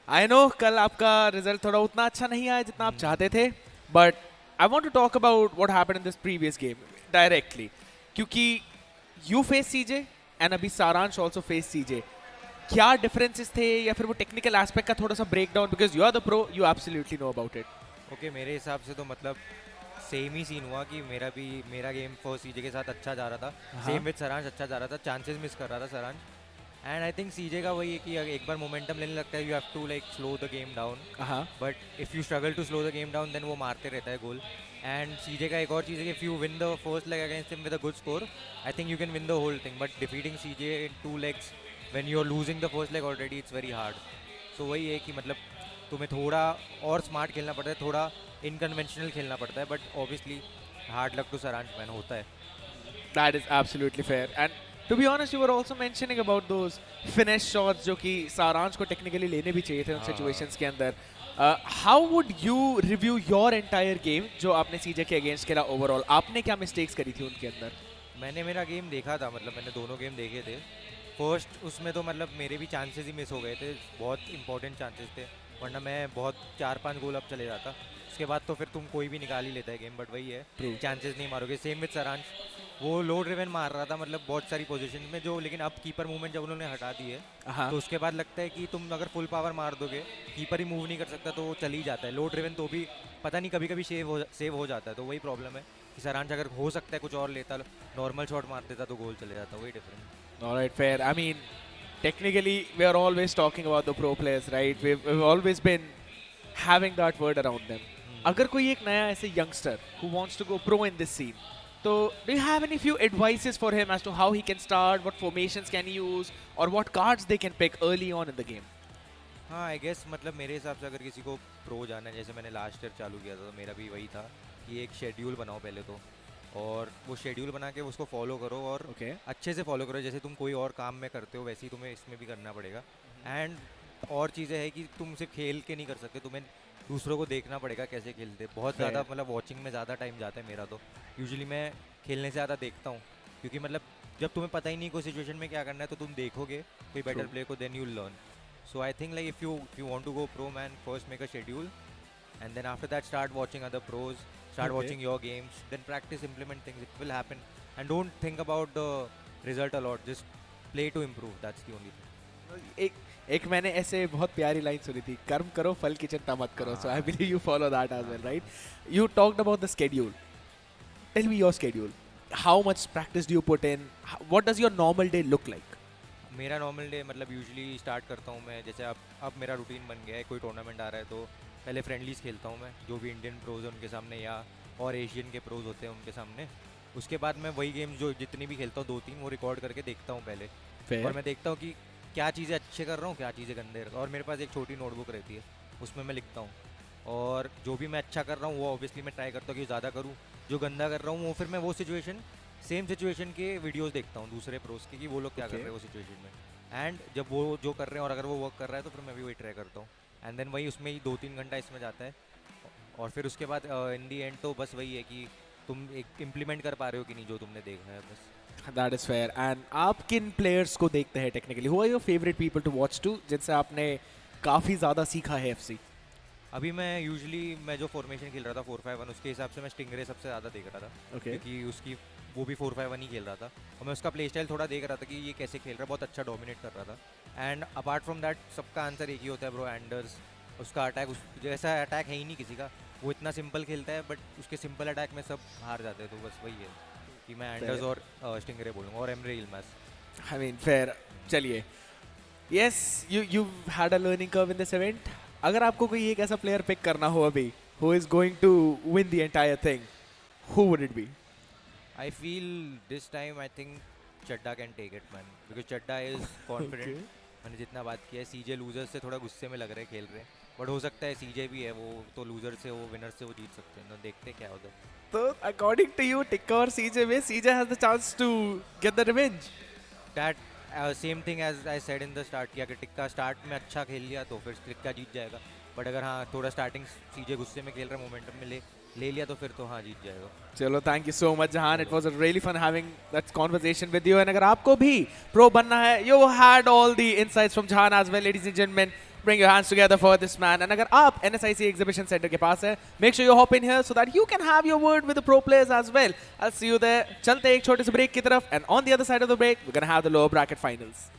I know कल आपका result थोड़ा उतना अच्छा नहीं आया जितना आप चाहते थे, but I want to talk about what happened in this previous game directly, क्योंकि you face CJ and अभी सारांश also face CJ. क्या differences थे या फिर वो technical aspect का थोड़ा सा breakdown, because you are the pro, you absolutely know about it. Okay, मेरे हिसाब से तो मतलब सेम ही सीन हुआ कि मेरा गेम फर्स्ट सीजे के साथ अच्छा जा रहा था, सेम विद सारांश अच्छा जा रहा था, चांसेस मिस कर रहा था सारांश, एंड आई थिंक सीजे का वही है कि एक बार मोमेंटम लेने लगता है, you have to like slow the game down, but if you struggle to slow the game down then वो मारते रहता है गोल. एंड सीजे का एक और चीज़ है कि if you win the first leg against him with a good score, I think you can win the whole thing, but defeating CJ in 2 legs when you are losing the first leg already it's very hard. So वही है कि मतलब तुम्हें थोड़ा और smart खेलना पड़ता है, थोड़ा इनकन्वेंशनल खेलना पड़ता है, but obviously hard luck to Saransh man होता है. That is absolutely fair. And to be honest, you were also mentioning about those finish shots जो कि सारांश को technically लेने भी चाहिए थे उन situations के अंदर. How would you review your entire game जो आपने CJ के against खेला overall? आपने क्या mistakes करी थी उनके अंदर? मैंने मेरा गेम देखा था, मतलब मैंने दोनों गेम देखे थे. फर्स्ट उसमें तो मतलब मेरे भी चांसेस ही मिस हो गए थे, बहुत इंपॉर्टेंट चांसेस थे, वरना मैं बहुत 4-5 गोल अप चले जाता. उसके बाद तो फिर तुम कोई भी निकाल ही लेता है गेम, बट वही है चांसेस नहीं मारोगे. सेम विद सारांश, वो लो ड्रिवन मार रहा था मतलब बहुत सारी पोजीशन में जो, लेकिन अब कीपर मूवमेंट जब उन्होंने हटा दी है तो उसके बाद लगता है कि तुम अगर फुल पावर मार दोगे, कीपर ही मूव नहीं कर सकता तो वो चल ही जाता है. लो ड्रिवन तो भी पता नहीं कभी कभी सेव हो जाता है, तो वही प्रॉब्लम है. कि सारांश अगर हो सकता है कुछ और लेता, नॉर्मल शॉट मार देता तो गोल चले जाता, वही difference. Alright, fair. I mean, technically, we are always talking about the pro players, right? We've always been having that word around them. अगर कोई एक नया ऐसे youngster who wants to go pro in this scene, so do you have any few advices for him as to how he can start, what formations can he use, or what cards they can pick early on in the game? हाँ, I guess मतलब मेरे हिसाब से अगर किसी को pro जाना है, जैसे मैंने लास्ट ईयर चालू किया था तो मेरा भी वही था कि एक शेड्यूल बनाओ पहले तो, और वो शेड्यूल बना के उसको फॉलो करो और अच्छे से फॉलो करो, जैसे तुम कोई और काम में करते हो वैसे ही तुम्हें इसमें भी करना पड़ेगा। एंड और चीज़ें है कि तुम सिर्फ खेल के नहीं कर सकते, तुम्हें दूसरों को देखना पड़ेगा कैसे खेलते। बहुत ज़्यादा मतलब वॉचिंग में ज़्यादा टाइम जाता है मेरा तो, यूजुअली मैं खेलने से ज़्यादा देखता हूँ, क्योंकि मतलब जब तुम्हें पता ही नहीं कोई सिचुएशन में क्या करना है तो तुम देखोगे कोई बेटर प्लेयर को, then you learn. So I think like if you want to go pro, man, first make a schedule, and then after that start watching other pros, start watching your games, then practice, implement things. It will happen, and don't think about the result a lot. Just play to improve. That's the only thing. एक मैंने ऐसे बहुत प्यारी line सुनी थी, कर्म करो फल की चिंता मत करो. So I believe you follow that as well, right? You talked about the schedule. Tell me your schedule. How much practice do you put in? What does your normal day look like? मेरा normal day मतलब usually start करता हूँ मैं, जैसे अब मेरा routine बन गया है, कोई टूर्नामेंट आ रहा है तो पहले फ्रेंडलीज खेलता हूँ मैं, जो भी इंडियन प्रोज है उनके सामने या और एशियन के प्रोज होते हैं उनके सामने। उसके बाद मैं वही गेम्स जो जितनी भी खेलता हूँ 2-3 वो रिकॉर्ड करके देखता हूँ पहले, और मैं देखता हूँ कि क्या चीज़ें अच्छे कर रहा हूँ, क्या चीज़ें गंदे कर रहा हूँ, और मेरे पास एक छोटी नोटबुक रहती है उसमें मैं लिखता हूँ, और जो भी मैं अच्छा कर रहा हूँ वो ऑब्वियसली मैं ट्राई करता हूँ कि ज़्यादा करूँ, जो गंदा कर रहा हूँ वो फिर मैं वो सिचुएशन सेम सिचुएशन के वीडियोस देखता हूँ दूसरे प्रोज के कि वो लोग क्या कर रहे हैं वो सिचुएशन में, एंड जब वो जो कर रहे हैं और अगर वो वर्क कर रहा है तो फिर मैं भी वही ट्राई करता हूँ, एंड देन वही उसमें ही 2-3 घंटा इसमें जाता है, और फिर उसके बाद इन दी एंड तो बस वही है कि तुम एक इम्प्लीमेंट कर पा रहे हो कि नहीं जो तुमने देखा है बस। That is fair. And आप किन प्लेयर्स को देखते हैं technically? Who are your favorite people to watch to, जिनसे आपने काफ़ी ज़्यादा सीखा है FC? अभी मैं यूजुअली मैं जो फॉर्मेशन खेल रहा था 4-5-1, उसके हिसाब से मैं स्टिंगरे सबसे ज़्यादा देख रहा था, क्योंकि उसकी वो भी 4-5-1 ही खेल रहा था, और मैं उसका प्ले स्टाइल थोड़ा देख रहा था कि ये कैसे खेल रहा है, बहुत अच्छा डोमिनेट कर रहा था। एंड अपार्ट फ्रॉम दैट सबका आंसर एक ही होता है ब्रो, एंडर्स। उसका अटैक जैसा अटैक है ही नहीं किसी का, वो इतना सिंपल खेलता है बट उसके सिंपल अटैक में सब हार जाते हैं, तो बस वही है कि मैं एंडर्स और स्टिंगरे बोलूँगा, और Emre Ilmas. I mean, fair. चलिए. Yes, you had a learning curve in this event. अगर आपको कोई एक ऐसा प्लेयर पिक करना हो अभी, who is going to win the entire thing, who would it be? I feel this time I think Chadda can take it, man, because Chadda is confident. मैंने जितना बात किया है, सीजे लूजर से थोड़ा गुस्से में लग रहे हैं खेल रहे हैं, बट हो सकता है सीजे भी है वो तो लूजर से वो विनर से वो जीत सकते हैं, तो देखते हैं क्या होता है। तो according to you, Tikka और CJ में CJ has the chance to get the revenge. That same thing as I said in the start कि अगर टिक्का स्टार्ट में अच्छा खेल लिया तो फिर टिक्का जीत जाएगा, बट अगर हाँ थोड़ा स्टार्टिंग सीजे गुस्से में खेल रहा है मोमेंटम में ले लिया तो फिर तो हाँ जीत जाएगा। चलो, thank you so much जहान, it was a really fun having that conversation with you, and अगर आपको भी pro बनना है, you had all the insights from Jahan as well, ladies and gentlemen. Bring your hands together for this man. And अगर आप NSIC Exhibition Center के पास है, make sure you hop in here so that you can have your word with the pro players as well. I'll see you there. चलते एक छोटे से break की तरफ, and on the other side of the break, we're gonna have the lower bracket finals.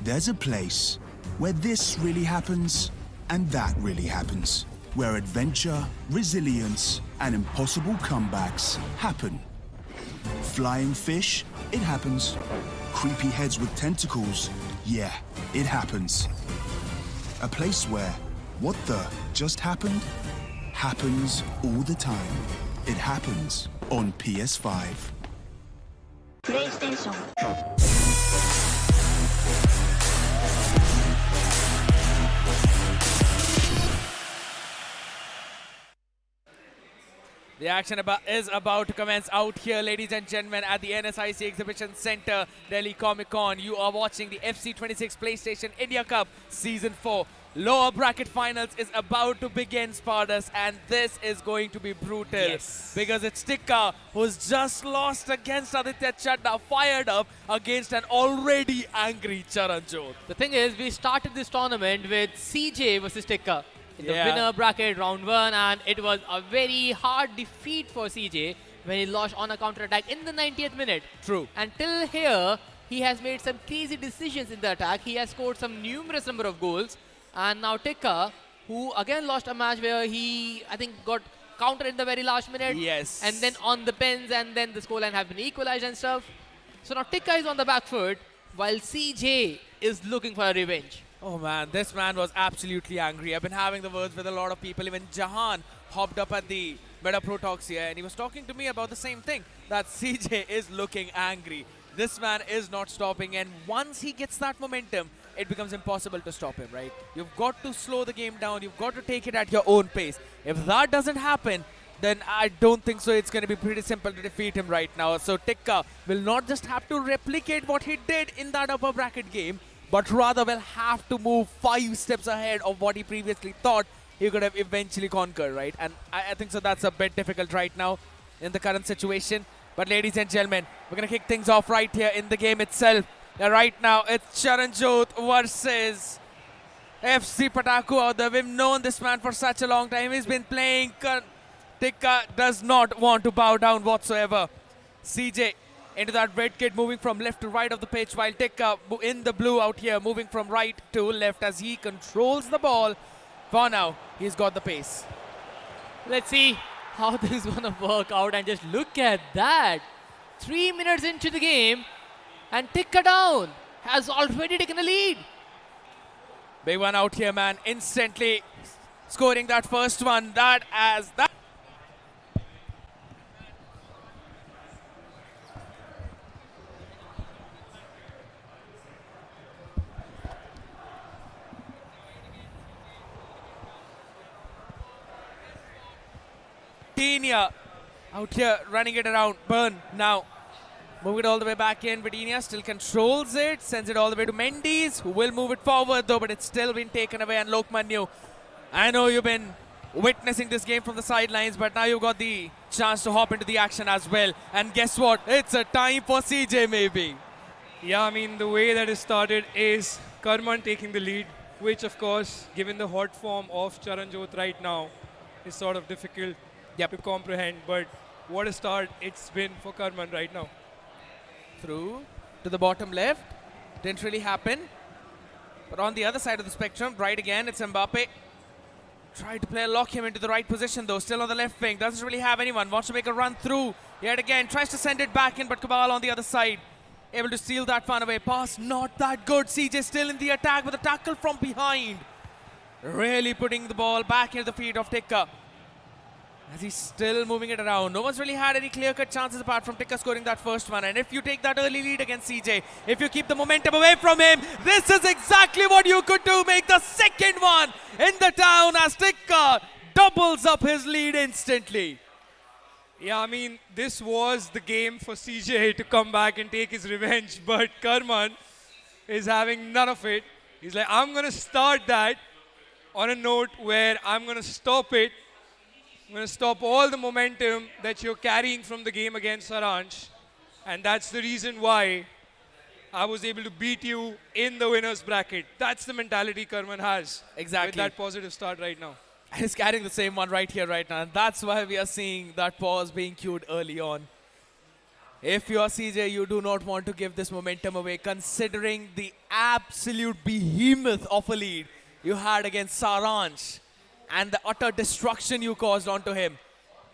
There's a place where this really happens and that really happens. Where adventure, resilience, and impossible comebacks happen. Flying fish, it happens. Creepy heads with tentacles, yeah, it happens. A place where what the just happened happens all the time. It happens on PS5. PlayStation. The action is about to commence out here, ladies and gentlemen, at the NSIC Exhibition Center, Delhi Comic Con. You are watching the FC26 PlayStation India Cup Season 4. Lower bracket finals is about to begin, Spardas, and this is going to be brutal. Yes. Because it's Tikka, who's just lost against Aditya Chadda, fired up against an already angry Charanjot. The thing is, we started this tournament with CJ versus Tikka in the Yeah. winner bracket round 1, and it was a very hard defeat for CJ when he lost on a counter-attack in the 90th minute. True. Until here, he has made some crazy decisions in the attack. He has scored some numerous number of goals. And now Tikka, who again lost a match where he, I think, got countered in the very last minute. Yes. And then on the pens, and then the scoreline has been equalized and stuff. So now Tikka is on the back foot, while CJ is looking for a revenge. Oh man, this man was absolutely angry. I've been having the words with a lot of people. Even Jahan hopped up at the Meta Pro Talks here and he was talking to me about the same thing, that CJ is looking angry. This man is not stopping, and once he gets that momentum, it becomes impossible to stop him, right? You've got to slow the game down. You've got to take it at your own pace. If that doesn't happen, then I don't think so. It's going to be pretty simple to defeat him right now. So Tikka will not just have to replicate what he did in that upper bracket game, but rather will have to move 5 steps ahead of what he previously thought he could have eventually conquered, right? And I think so that's a bit difficult right now in the current situation. But ladies and gentlemen, we're going to kick things off right here in the game itself. Right now, it's Charanjot versus FC Pataku out there. We've known this man for such a long time. He's been playing. Tikka does not want to bow down whatsoever. CJ into that red kit, moving from left to right of the pitch, while Tikka in the blue out here, moving from right to left as he controls the ball. For now, he's got the pace. Let's see how this is going to work out, and just look at that. 3 minutes into the game, and TikkaTown has already taken a lead. Big one out here, man. Instantly scoring that first one. That. Enia out here running it around. Burn now. Move it all the way back in, but Enia still controls it, sends it all the way to Mendes, who will move it forward though, but it's still been taken away. And Lokmanyu, I know you've been witnessing this game from the sidelines, but now you've got the chance to hop into the action as well. And guess what? It's a time for CJ maybe. Yeah, I mean, the way that it started is Karman taking the lead, which, of course, given the hot form of Charanjot right now, is sort of difficult to comprehend. But what a start it's been for Karman right now. Through to the bottom left. Didn't really happen. But on the other side of the spectrum, right again, it's Mbappe. Tried to lock him into the right position though. Still on the left wing. Doesn't really have anyone. Wants to make a run through. Yet again, tries to send it back in, but Kabal on the other side, able to steal that one away. Pass not that good. CJ still in the attack with a tackle from behind. Really putting the ball back into the feet of Tikka, as he's still moving it around. No one's really had any clear-cut chances apart from Tikka scoring that first one. And if you take that early lead against CJ, if you keep the momentum away from him, this is exactly what you could do. Make the second one in the town as Tikka doubles up his lead instantly. Yeah, I mean, this was the game for CJ to come back and take his revenge, but Karman is having none of it. He's like, I'm going to start that on a note where I'm going to stop it. I'm going to stop all the momentum that you're carrying from the game against Saransh. And that's the reason why I was able to beat you in the winner's bracket. That's the mentality Karman has. Exactly. With that positive start right now. He's carrying the same one right here, right now. And that's why we are seeing that pause being queued early on. If you are CJ, you do not want to give this momentum away, considering the absolute behemoth of a lead you had against Saransh and the utter destruction you caused onto him.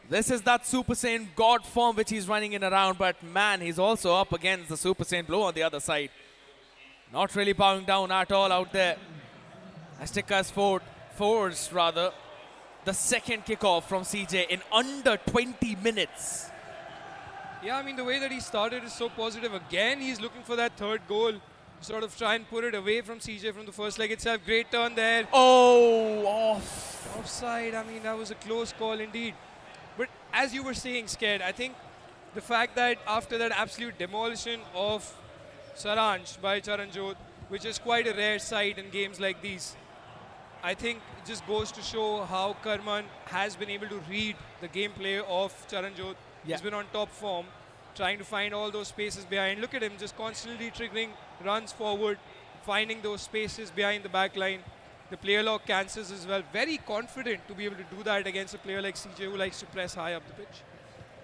This is that Super Saiyan God form which he's running in around, but man, he's also up against the Super Saiyan blow on the other side. Not really bowing down at all out there. As Tikka has forced rather the second kickoff from CJ in under 20 minutes. Yeah, I mean, the way that he started is so positive. Again, he's looking for that third goal. Sort of try and put it away from CJ from the first leg itself. Great turn there. Oh, off. Offside. I mean, that was a close call indeed. But as you were saying, Scared, I think the fact that after that absolute demolition of Saransh by Charanjot, which is quite a rare sight in games like these, I think it just goes to show how Karman has been able to read the gameplay of Charanjot. Yeah. He's been on top form, trying to find all those spaces behind. Look at him, just constantly triggering runs forward, finding those spaces behind the back line. The player lock cancels as well. Very confident to be able to do that against a player like CJ who likes to press high up the pitch.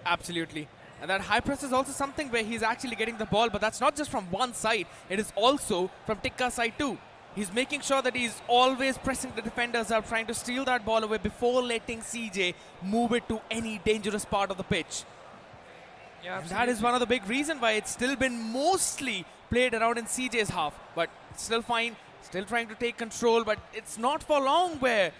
Absolutely. And that high press is also something where he's actually getting the ball, but that's not just from one side. It is also from Tikka's side too. He's making sure that he's always pressing the defenders up, trying to steal that ball away before letting CJ move it to any dangerous part of the pitch. Yeah, And that is one of the big reasons why it's still been mostly played around in CJ's half. But it's still fine, still trying to take control, but it's not for long where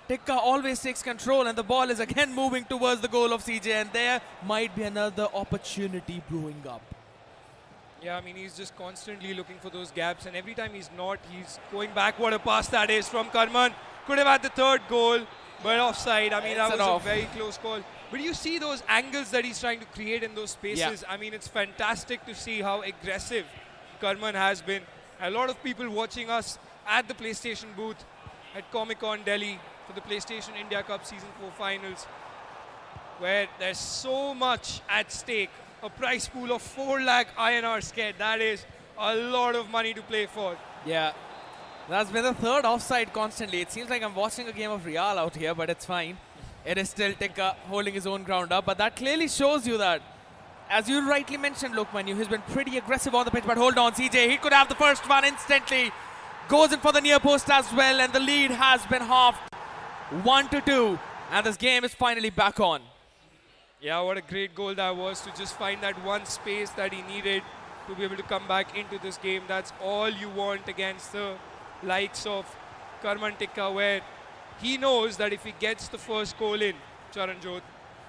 Tikka always takes control and the ball is again moving towards the goal of CJ, and there might be another opportunity brewing up. Yeah, I mean, he's just constantly looking for those gaps, and every time he's not, he's going back. What a pass that is from Karman. Could have had the third goal, but offside. I mean, that was a very close call. But you see those angles that he's trying to create in those spaces. Yeah. I mean, it's fantastic to see how aggressive Karman has been. A lot of people watching us at the PlayStation booth at Comic-Con Delhi for the PlayStation India Cup Season 4 Finals, where there's so much at stake. A prize pool of 4 lakh INR, Scared. That is a lot of money to play for. Yeah, that's been the third offside constantly. It seems like I'm watching a game of Real out here, but it's fine. It is still Tikka holding his own ground up, but that clearly shows you that, as you rightly mentioned, Lokmanu, he's been pretty aggressive on the pitch, but hold on, CJ, he could have the first one instantly. Goes in for the near post as well, and the lead has been halved 1-2, and this game is finally back on. Yeah, what a great goal that was, to just find that one space that he needed to be able to come back into this game. That's all you want against the likes of Karman Tikka, where he knows that if he gets the first goal in, Charanjot,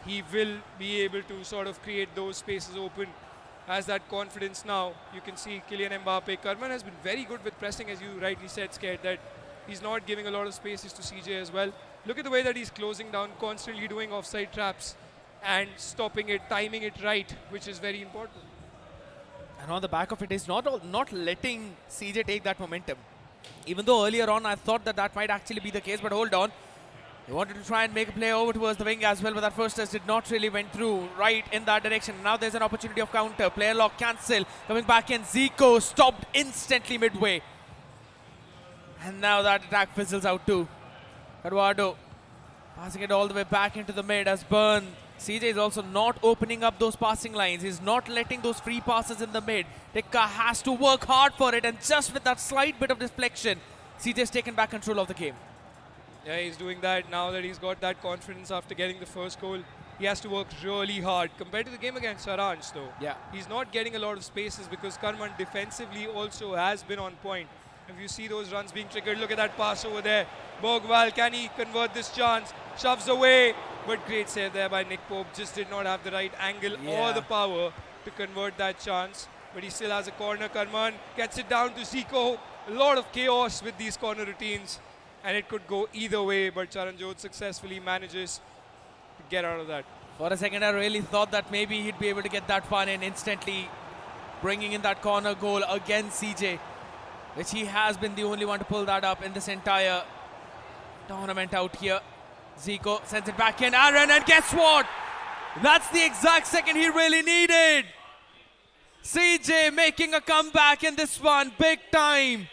he will be able to sort of create those spaces open. Has that confidence now. You can see Kylian Mbappe. Karman has been very good with pressing, as you rightly said, Scared, that he's not giving a lot of spaces to CJ as well. Look at the way that he's closing down, constantly doing offside traps and stopping it, timing it right, which is very important. And on the back of it, he's not letting CJ take that momentum. Even though earlier on I thought that might actually be the case, but hold on. He wanted to try and make a play over towards the wing as well, but that first test did not really went through right in that direction. Now there's an opportunity of counter. Player lock cancel. Coming back in, Zico stopped instantly midway. And now that attack fizzles out too. Eduardo passing it all the way back into the mid as Burn. CJ is also not opening up those passing lines. He's not letting those free passes in the mid. Tikka has to work hard for it, and just with that slight bit of deflection, CJ's taken back control of the game. Yeah, he's doing that now that he's got that confidence after getting the first goal. He has to work really hard. Compared to the game against Saransh, though, Yeah. he's not getting a lot of spaces because Karman defensively also has been on point. If you see those runs being triggered, look at that pass over there. Bogwal, can he convert this chance? Shoves away, but great save there by Nick Pope. Just did not have the right angle or the power to convert that chance. But he still has a corner. Karman gets it down to Zico. A lot of chaos with these corner routines, and it could go either way, but Charanjot successfully manages to get out of that. For a second, I really thought that maybe he'd be able to get that one in instantly, bringing in that corner goal against CJ, which he has been the only one to pull that up in this entire tournament out here. Zico sends it back in, Aaron, and guess what? That's the exact second he really needed. CJ making a comeback in this one, big time,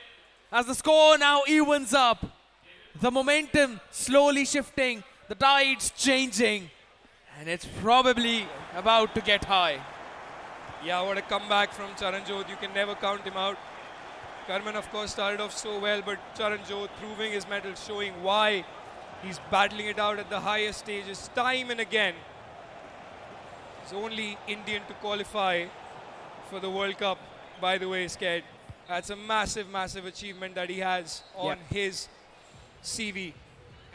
as the score now evens up. The momentum slowly shifting, the tide's changing, and it's probably about to get high. Yeah, what a comeback from Saranshjain. You can never count him out. Karman, of course, started off so well, but Saranshjain proving his mettle, showing why he's battling it out at the highest stages time and again. He's only Indian to qualify for the World Cup, by the way, Sked. That's a massive, massive achievement that he has on his CV.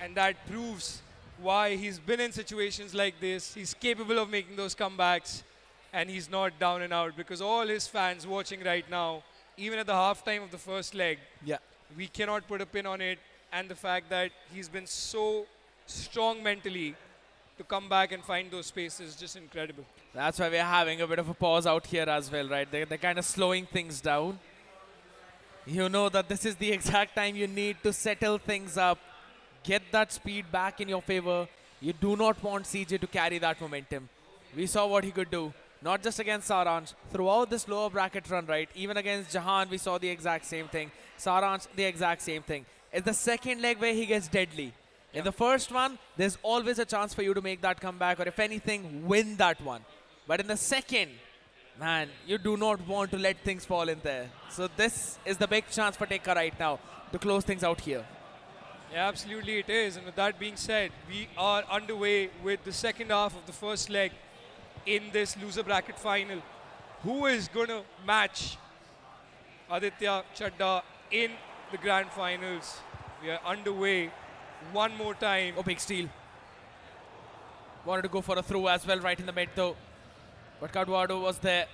And that proves why he's been in situations like this. He's capable of making those comebacks, and he's not down and out, because all his fans watching right now, even at the halftime of the first leg, we cannot put a pin on it. And the fact that he's been so strong mentally to come back and find those spaces is just incredible. That's why we're having a bit of a pause out here as well, right? They're kind of slowing things down. You know that this is the exact time you need to settle things up, get that speed back in your favor. You do not want CJ to carry that momentum. We saw what he could do, not just against Saransh, throughout this lower bracket run, right? Even against Jahan, we saw the exact same thing. Saransh, the exact same thing. It's the second leg where he gets deadly. In the first one, there's always a chance for you to make that comeback, or if anything, win that one. But in the second, man, you do not want to let things fall in there. So this is the big chance for Tikka right now to close things out here. Yeah, absolutely it is. And with that being said, we are underway with the second half of the first leg in this loser bracket final. Who is going to match Aditya Chadda in the grand finals? We are underway one more time. Oh, big steal. Wanted to go for a throw as well right in the mid though. But Eduardo was there,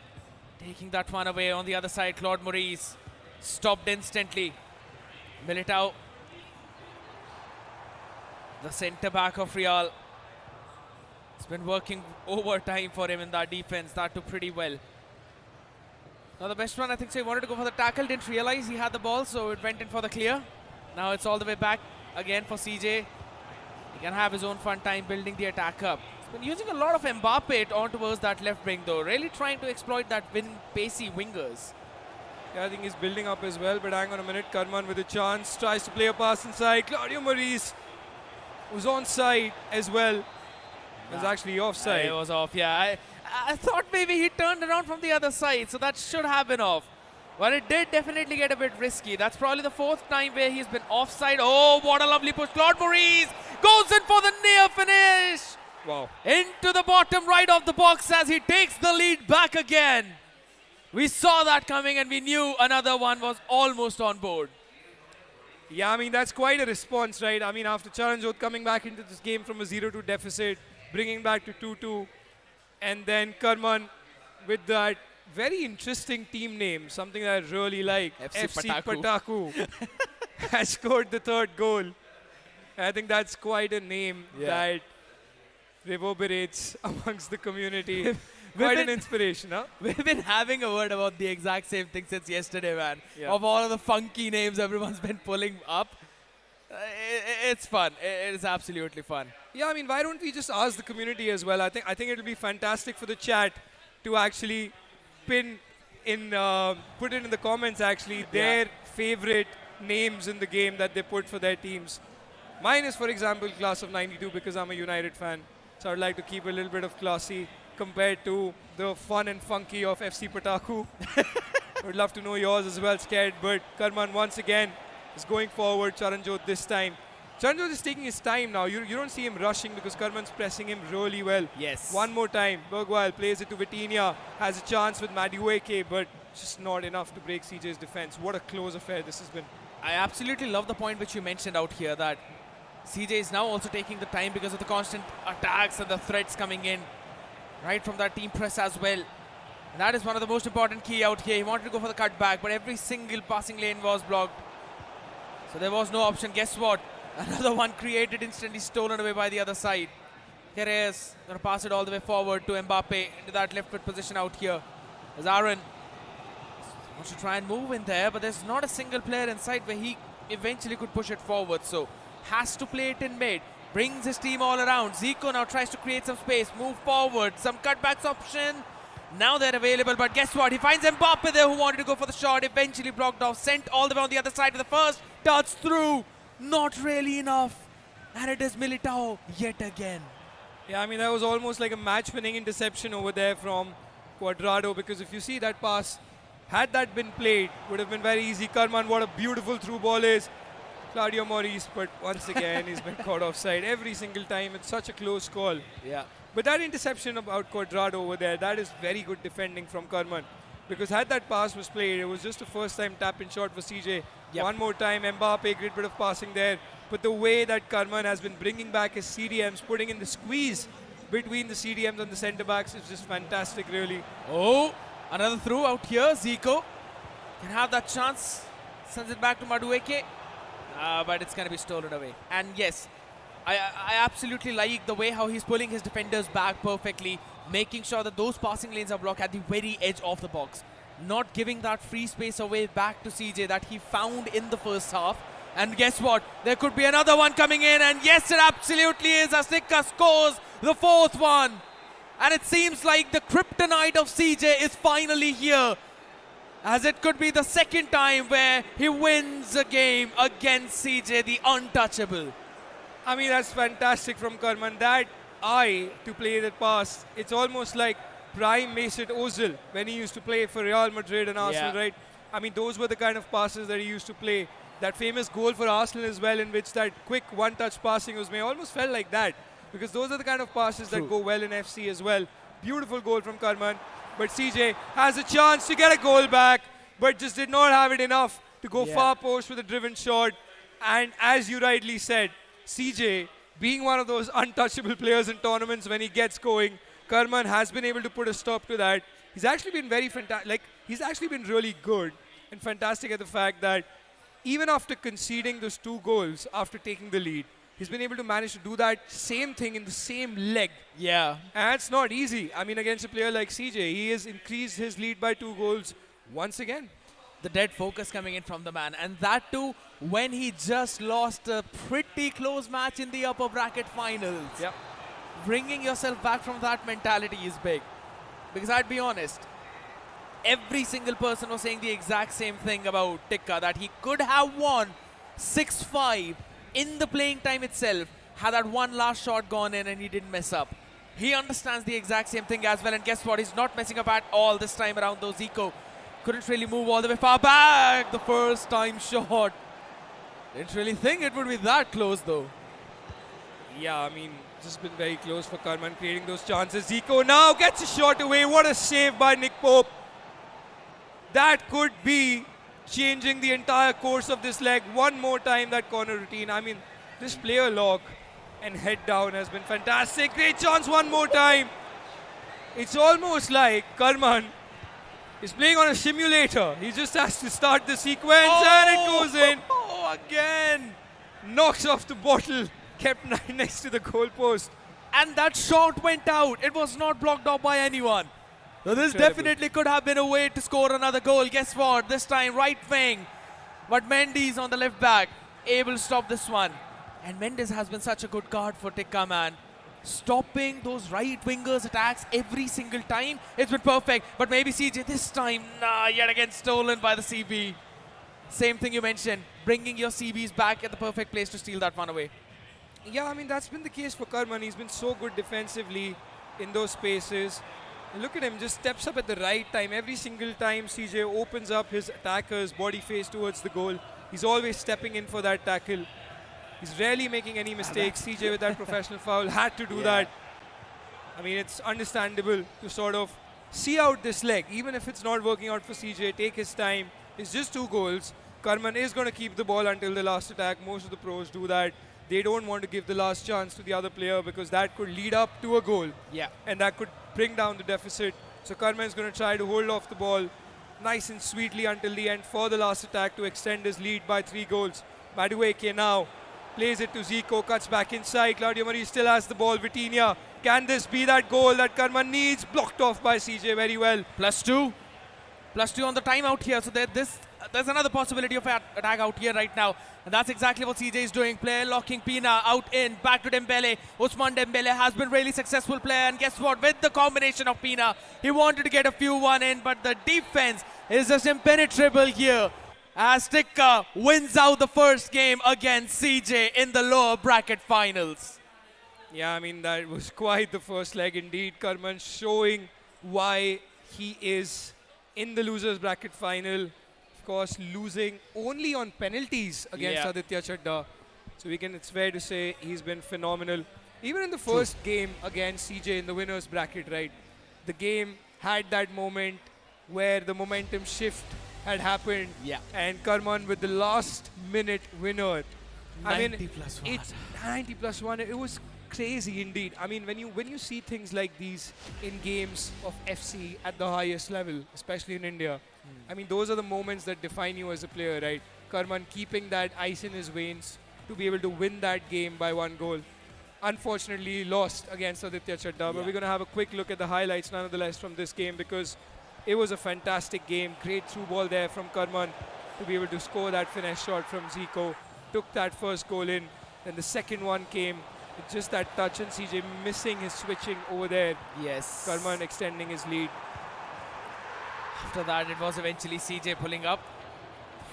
taking that one away. On the other side, Claude Maurice stopped instantly. Militao, the centre back of Real. It's been working overtime for him in that defense. That took pretty well. Now the best one, I think, so he wanted to go for the tackle, didn't realize he had the ball, so it went in for the clear. Now it's all the way back again for CJ. He can have his own fun time building the attack up. He's been using a lot of Mbappe on towards that left wing though, really trying to exploit that pacey wingers. Yeah, I think he's building up as well, but hang on a minute. Karman with a chance, tries to play a pass inside. Claudio Maurice was onside as well. It was actually offside. It was off, yeah. I thought maybe he turned around from the other side, so that should have been off. But it did definitely get a bit risky. That's probably the fourth time where he's been offside. Oh, what a lovely push. Claude Maurice goes in for the near finish. Wow. Into the bottom right of the box as he takes the lead back again. We saw that coming and we knew another one was almost on board. Yeah, I mean, that's quite a response, right? I mean, after Saranshjain coming back into this game from a 0-2 deficit, bringing back to 2-2, and then Karman with that very interesting team name, something that I really like. FC Pataku has scored the third goal. I think that's quite a name that reverberates amongst the community. Quite an inspiration, huh? We've been having a word about the exact same thing since yesterday, man. Yeah. Of all of the funky names everyone's been pulling up. It's fun. It is absolutely fun. Yeah, I mean, why don't we just ask the community as well? I think it'll be fantastic for the chat to actually put it in the comments actually their favorite names in the game that they put for their teams. Mine is, for example, Class of 92 because I'm a United fan. So I'd like to keep a little bit of classy compared to the fun and funky of FC Pataku. Would love to know yours as well, Scared. But Karman once again is going forward. Saranshjain this time. Saranshjain is taking his time now. You don't see him rushing because Karman's pressing him really well. Yes. One more time. Bergwijn plays it to Vitinha. Has a chance with Madueke, but just not enough to break CJ's defense. What a close affair this has been. I absolutely love the point which you mentioned out here that CJ is now also taking the time because of the constant attacks and the threats coming in. Right from that team press as well. And that is one of the most important key out here. He wanted to go for the cutback, but every single passing lane was blocked. So there was no option. Guess what? Another one created, instantly stolen away by the other side. Perez going to pass it all the way forward to Mbappe into that left foot position out here. As Aaron wants to try and move in there, but there's not a single player inside where he eventually could push it forward. So has to play it in mid. Brings his team all around. Zico now tries to create some space, move forward, some cutbacks option. Now they're available, but guess what? He finds Mbappe there who wanted to go for the shot, eventually blocked off, sent all the way on the other side to the first, touch through. Not really enough. And it is Militao yet again. Yeah, I mean, that was almost like a match-winning interception over there from Cuadrado, because if you see that pass, had that been played, would have been very easy. Karman, what a beautiful through ball is. Claudio Maurice, but once again, he's been caught offside every single time. It's such a close call. Yeah. But that interception about Cuadrado over there, that is very good defending from Karman. Because had that pass was played, it was just a first-time tap-in shot for CJ. Yep. One more time, Mbappe, great bit of passing there. But the way that Karman has been bringing back his CDMs, putting in the squeeze between the CDMs and the centre-backs is just fantastic, really. Oh, another through out here. Zico can have that chance. Sends it back to Madueke. But it's going to be stolen away. And yes, I absolutely like the way how he's pulling his defenders back perfectly, making sure that those passing lanes are blocked at the very edge of the box. Not giving that free space away back to CJ that he found in the first half. And guess what? There could be another one coming in. And yes, it absolutely is, as Tikka scores the fourth one. And it seems like the kryptonite of CJ is finally here, as it could be the second time where he wins a game against CJ, the untouchable. I mean, that's fantastic from Karman. That eye to play that pass, it's almost like prime Mesut Ozil when he used to play for Real Madrid and Arsenal, right? I mean, those were the kind of passes that he used to play. That famous goal for Arsenal as well, in which that quick one-touch passing was made, almost felt like that. Because those are the kind of passes that go well in FC as well. Beautiful goal from Karman. But CJ has a chance to get a goal back, but just did not have it enough to go far post with a driven shot. And as you rightly said, CJ, being one of those untouchable players in tournaments when he gets going, Karman has been able to put a stop to that. He's actually been very fantastic. Like, he's actually been really good and fantastic at the fact that even after conceding those 2 goals after taking the lead, he's been able to manage to do that same thing in the same leg. Yeah. And it's not easy. I mean, against a player like CJ, he has increased his lead by 2 goals once again. The dead focus coming in from the man. And that too, when he just lost a pretty close match in the upper bracket finals. Yep. Bringing yourself back from that mentality is big. Because I'd be honest, every single person was saying the exact same thing about Tikka, that he could have won 6-5 in the playing time itself had that one last shot gone in and he didn't mess up. He understands the exact same thing as well, and guess what? He's not messing up at all this time around, though. Zico couldn't really move all the way far back. The first time shot. Didn't really think it would be that close, though. Yeah, I mean, just been very close for Karman creating those chances. Zico now gets a shot away. What a save by Nick Pope. That could be changing the entire course of this leg. One more time, that corner routine. I mean, this player lock and head down has been fantastic. Great chance one more time. It's almost like Karman is playing on a simulator. He just has to start the sequence and it goes in. Oh, again. Knocks off the bottle, kept next to the goalpost. And that shot went out. It was not blocked off by anyone. So this Incredible. definitely could have been a way to score another goal. Guess what? This time right wing. But Mendy's on the left back, able to stop this one. And Mendes has been such a good guard for Tikka, man. Stopping those right wingers' attacks every single time. It's been perfect. But maybe CJ this time, yet again stolen by the CB. Same thing you mentioned. Bringing your CBs back at the perfect place to steal that one away. Yeah, I mean, that's been the case for Karman. He's been so good defensively in those spaces. And look at him, just steps up at the right time. Every single time CJ opens up his attacker's body face towards the goal, he's always stepping in for that tackle. He's rarely making any mistakes. CJ with that professional foul had to do that. I mean, it's understandable to sort of see out this leg. Even if it's not working out for CJ, take his time. It's just 2 goals. Karman is going to keep the ball until the last attack. Most of the pros do that. They don't want to give the last chance to the other player because that could lead up to a goal. Yeah. And that could bring down the deficit. So Karman is going to try to hold off the ball nice and sweetly until the end for the last attack to extend his lead by 3 goals. Madueke now plays it to Zico, cuts back inside. Claudio Maurice still has the ball. Vitinha, can this be that goal that Karman needs? Blocked off by CJ very well. +2. +2 on the timeout here. So there's another possibility of attack out here right now. And that's exactly what CJ is doing. Player locking Pina out in, back to Dembele. Ousmane Dembele has been really successful player. And guess what? With the combination of Pina, he wanted to get a few one in, but the defense is just impenetrable here. As Tikka wins out the first game against CJ in the lower bracket finals. Yeah, I mean, that was quite the first leg indeed. Karman showing why he is in the losers bracket final. Of course, losing only on penalties against Yeah. Aditya Chadda. So it's fair to say he's been phenomenal. Even in the first game against CJ in the winners bracket, right? The game had that moment where the momentum shift had happened. Yeah. And Karman with the last minute winner. 90 plus 1. It's 90 plus 1. It was crazy indeed. I mean, when you see things like these in games of FC at the highest level, especially in India, I mean, those are the moments that define you as a player, right? Karman keeping that ice in his veins to be able to win that game by 1 goal. Unfortunately, he lost against Aditya Chadda, but we're going to have a quick look at the highlights nonetheless from this game because it was a fantastic game. Great through ball there from Karman to be able to score that finesse shot from Zico. Took that first goal in. Then the second one came with just that touch and CJ missing his switching over there. Yes. Karman extending his lead. After that, it was eventually CJ pulling up.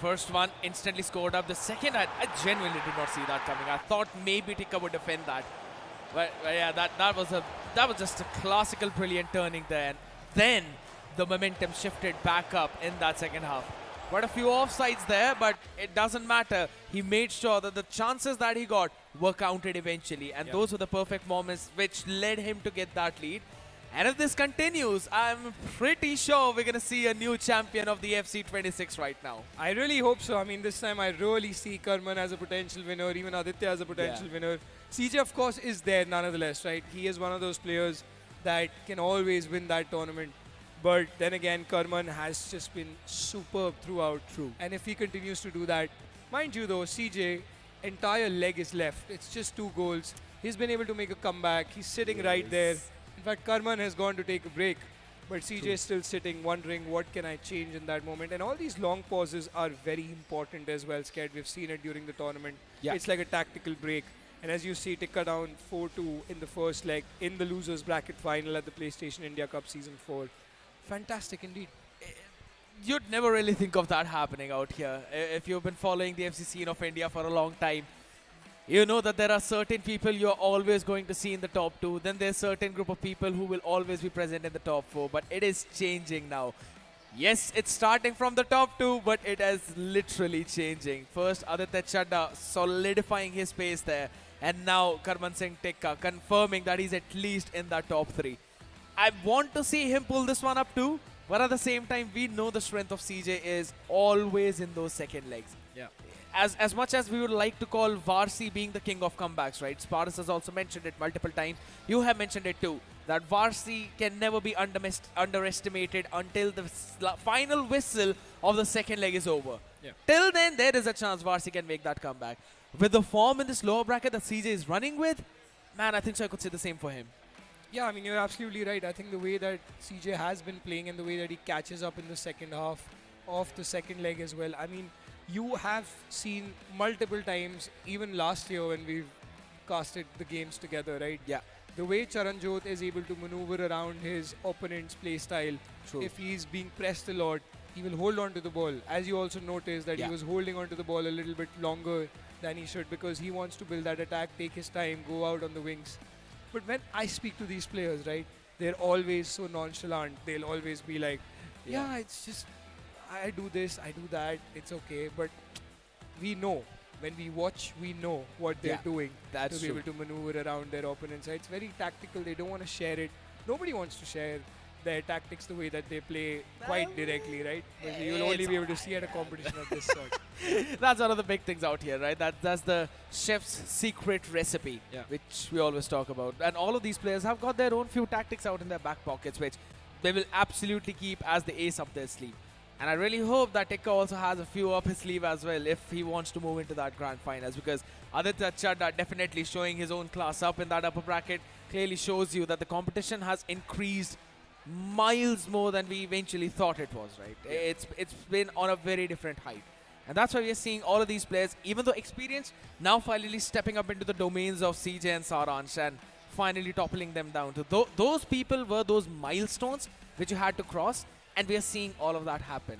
First one instantly scored up. The second, I genuinely did not see that coming. I thought maybe Tikka would defend that. But yeah, that was just a classical brilliant turning there. And then the momentum shifted back up in that second half. Quite a few offsides there, but it doesn't matter. He made sure that the chances that he got were counted eventually. And those were the perfect moments which led him to get that lead. And if this continues, I'm pretty sure we're going to see a new champion of the FC 26 right now. I really hope so. I mean, this time I really see Karman as a potential winner, even Aditya as a potential winner. CJ, of course, is there nonetheless, right? He is one of those players that can always win that tournament. But then again, Karman has just been superb throughout. True. And if he continues to do that, mind you though, CJ, entire leg is left. It's just 2 goals. He's been able to make a comeback. He's sitting right there. In fact, Karman has gone to take a break. But CJ is still sitting, wondering what can I change in that moment. And all these long pauses are very important as well, Sked. We've seen it during the tournament. Yeah. It's like a tactical break. And as you see, TikkaTown 4-2 in the first leg in the losers bracket final at the PlayStation India Cup Season 4. Fantastic indeed. You'd never really think of that happening out here. If you've been following the FC scene of India for a long time, you know that there are certain people you're always going to see in the top 2. Then there's a certain group of people who will always be present in the top 4. But it is changing now. Yes, it's starting from the top 2, but it is literally changing. First, Aditya Chadda solidifying his pace there. And now Karman Singh Tikka confirming that he's at least in the top 3. I want to see him pull this one up too. But at the same time, we know the strength of CJ is always in those second legs. Yeah. As much as we would like to call Varsi being the king of comebacks, right? Spartus has also mentioned it multiple times. You have mentioned it too. That Varsi can never be underestimated until the final whistle of the second leg is over. Yeah. Till then, there is a chance Varsi can make that comeback. With the form in this lower bracket that CJ is running with, man, I think so I could say the same for him. Yeah, I mean, you're absolutely right. I think the way that CJ has been playing and the way that he catches up in the second half of the second leg as well. I mean, you have seen multiple times, even last year when we've casted the games together, right? Yeah. The way Charanjot is able to maneuver around his opponent's play style. True. If he's being pressed a lot, he will hold on to the ball. As you also noticed that he was holding on to the ball a little bit longer than he should because he wants to build that attack, take his time, go out on the wings. But when I speak to these players, right, they're always so nonchalant. They'll always be like, yeah, it's just, I do this, I do that, it's okay. But we know, when we watch, we know what they're doing that's to be true. able to maneuver around their opponents. It's very tactical. They don't want to share it. Nobody wants to share their tactics the way that they play quite directly, right? But you'll only be able to see at a competition of this sort. That's one of the big things out here, right? That's the chef's secret recipe, which we always talk about. And all of these players have got their own few tactics out in their back pockets, which they will absolutely keep as the ace up their sleeve. And I really hope that Tikka also has a few up his sleeve as well if he wants to move into that grand finals, because Aditya Chadda definitely showing his own class up in that upper bracket clearly shows you that the competition has increased miles more than we eventually thought it was, right? It's been on a very different height. And that's why we are seeing all of these players, even though experienced, now finally stepping up into the domains of CJ and Saransh and finally toppling them down. So those people were those milestones which you had to cross. And we are seeing all of that happen.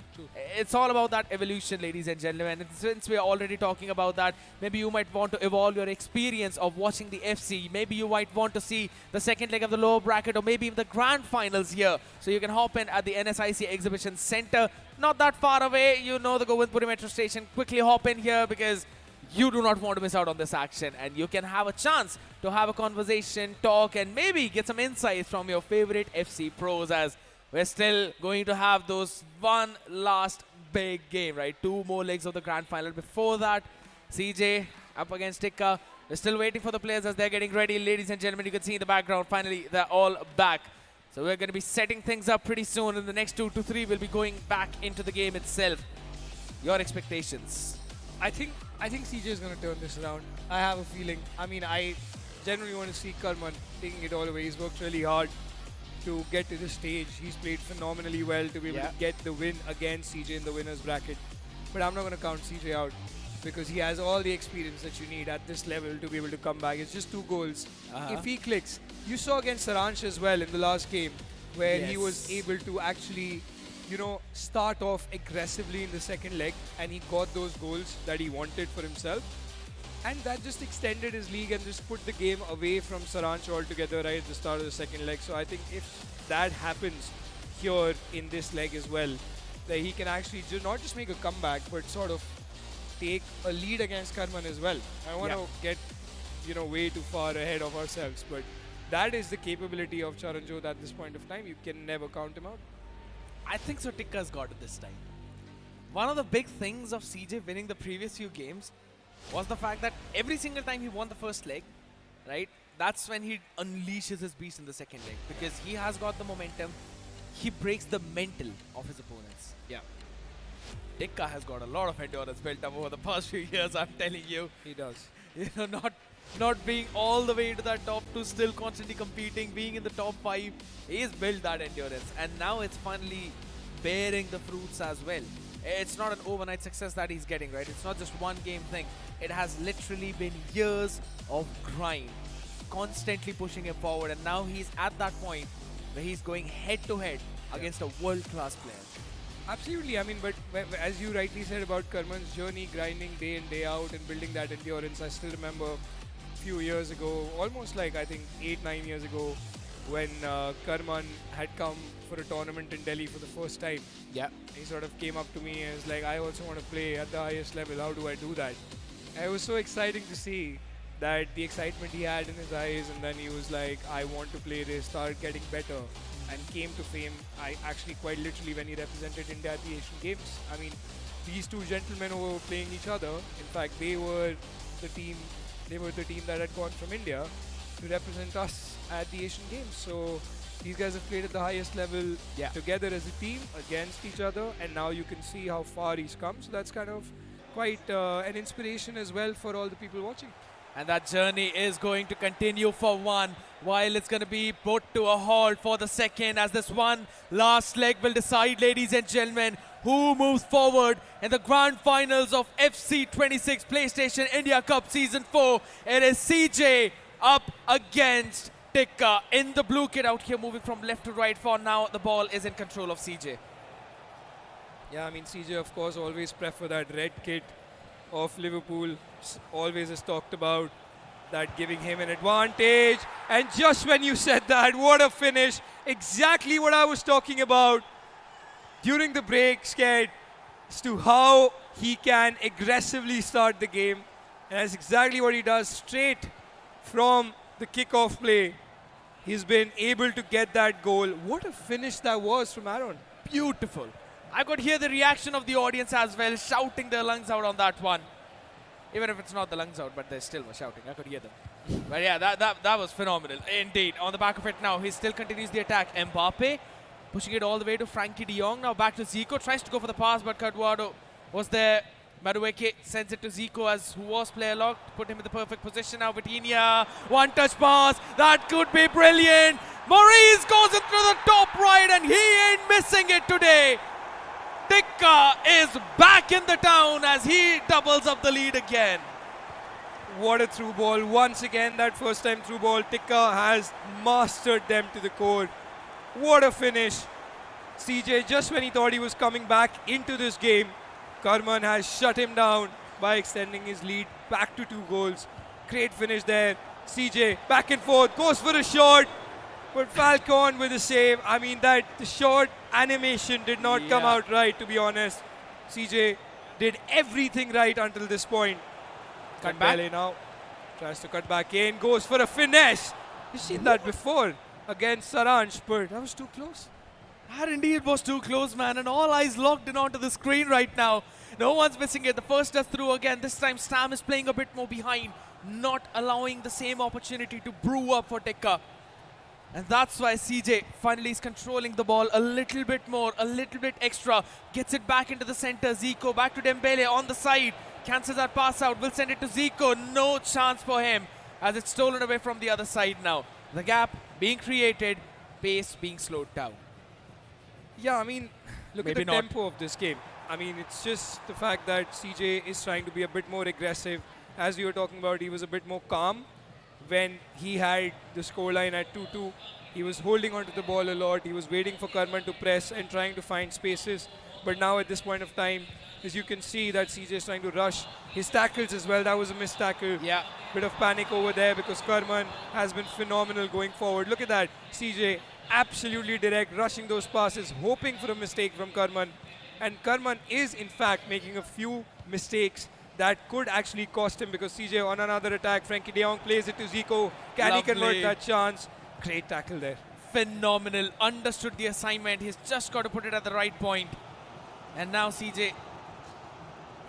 It's all about that evolution, ladies and gentlemen. And since we are already talking about that, maybe you might want to evolve your experience of watching the FC. Maybe you might want to see the second leg of the lower bracket, or maybe even the grand finals here. So you can hop in at the NSIC Exhibition Center. Not that far away, you know the Govindpuri Metro Station. Quickly hop in here because you do not want to miss out on this action, and you can have a chance to have a conversation, talk, and maybe get some insights from your favorite FC pros, as we're still going to have those one last big game, right? 2 more legs of the grand final. Before that, CJ up against Tikka. We're still waiting for the players as they're getting ready. Ladies and gentlemen, you can see in the background, finally, they're all back. So we're going to be setting things up pretty soon. In the next 2 to 3, we'll be going back into the game itself. Your expectations? I think CJ is going to turn this around. I have a feeling. I mean, I generally want to see Karman taking it all away. He's worked really hard to get to this stage. He's played phenomenally well to be able to get the win against CJ in the winner's bracket. But I'm not going to count CJ out because he has all the experience that you need at this level to be able to come back. It's just 2 goals. If he clicks, you saw against Saransh as well in the last game where he was able to actually, you know, start off aggressively in the second leg, and he got those goals that he wanted for himself. And that just extended his league and just put the game away from Saransh altogether right at the start of the second leg. So I think if that happens here in this leg as well, that he can actually not just make a comeback, but sort of take a lead against Karman as well. I don't want to get, you know, way too far ahead of ourselves, but that is the capability of Charanjot at this point of time. You can never count him out. I think so. Tikka's got it this time. One of the big things of CJ winning the previous few games was the fact that every single time he won the first leg, right, that's when he unleashes his beast in the second leg, because he has got the momentum. He breaks the mental of his opponents. Yeah. Tikka has got a lot of endurance built up over the past few years, I'm telling you. He does. You know, not being all the way to the top 2, still constantly competing, being in the top 5. He's built that endurance, and now it's finally bearing the fruits as well. It's not an overnight success that he's getting, right? It's not just one game thing. It has literally been years of grind, constantly pushing him forward, and now he's at that point where he's going head to head against a world-class player. Absolutely. I mean, but as you rightly said about Karman's journey, grinding day in, day out and building that endurance, I still remember a few years ago, almost like I think 8-9 years ago, when Karman had come for a tournament in Delhi for the first time. Yeah. He sort of came up to me and was like, I also want to play at the highest level. How do I do that? And it was so exciting to see that the excitement he had in his eyes, and then he was like, I want to play this, started getting better, and came to fame, actually quite literally, when he represented India at the Asian Games. I mean, these 2 gentlemen who were playing each other, in fact, they were the team that had gone from India to represent us at the Asian Games. So these guys have played at the highest level together as a team against each other, and now you can see how far he's come. So that's kind of quite an inspiration as well for all the people watching. And that journey is going to continue for one, while it's going to be put to a halt for the second, as this one last leg will decide, ladies and gentlemen, who moves forward in the grand finals of FC26 PlayStation India Cup Season 4. It is CJ up against Tikka in the blue kit out here, moving from left to right. For now, the ball is in control of CJ. Yeah, I mean, CJ, of course, always prefer that red kit of Liverpool. Always has talked about that giving him an advantage. And just when you said that, what a finish. Exactly what I was talking about during the break, Scared, as to how he can aggressively start the game. And that's exactly what he does. Straight from the kickoff play, he's been able to get that goal. What a finish that was from Aaron. Beautiful. I could hear the reaction of the audience as well, shouting their lungs out on that one. Even if it's not the lungs out, but they still were shouting. I could hear them. But yeah, that was phenomenal. Indeed. On the back of it now, he still continues the attack. Mbappe pushing it all the way to Frankie de Jong. Now back to Zico. Tries to go for the pass, but Eduardo was there. Madueke sends it to Zico, as who was player locked. Put him in the perfect position. Now Vitinha. One touch pass. That could be brilliant. Maurice goes into the top right, and he ain't missing it today. Tikka is back in the town as he doubles up the lead again. What a through ball. Once again, that first time through ball, Tikka has mastered them to the core. What a finish. CJ, just when he thought he was coming back into this game, Karman has shut him down by extending his lead back to 2 goals. Great finish there. CJ back and forth, goes for a shot, but Falcon with a save. I mean, the short animation did not come out right, to be honest. CJ did everything right until this point. Cut back. Dembele now tries to cut back in, goes for a finesse. You've seen that before against Saransh, but that was too close. That indeed was too close, man, and all eyes locked in onto the screen right now. No one's missing it. The first touch through again. This time Stam is playing a bit more behind, not allowing the same opportunity to brew up for Tikka. And that's why CJ finally is controlling the ball a little bit more, a little bit extra. Gets it back into the center. Zico back to Dembele on the side. Cancels that pass out. Will send it to Zico. No chance for him as it's stolen away from the other side now. The gap being created, pace being slowed down. Yeah, I mean, look Maybe at the not. tempo of this game. I mean, it's just the fact that CJ is trying to be a bit more aggressive. As we were talking about, he was a bit more calm when he had the scoreline at 2-2. He was holding onto the ball a lot. He was waiting for Karman to press and trying to find spaces. But now at this point of time, as you can see that CJ is trying to rush his tackles as well. That was a missed tackle. Yeah. Bit of panic over there because Karman has been phenomenal going forward. Look at that. CJ absolutely direct, rushing those passes, hoping for a mistake from Karman. And Karman is, in fact, making a few mistakes that could actually cost him because CJ on another attack. Frankie de Jong plays it to Zico. Can he convert Lovely. that chance? Great tackle there. Phenomenal. Understood the assignment. He's just got to put it at the right point. And now CJ,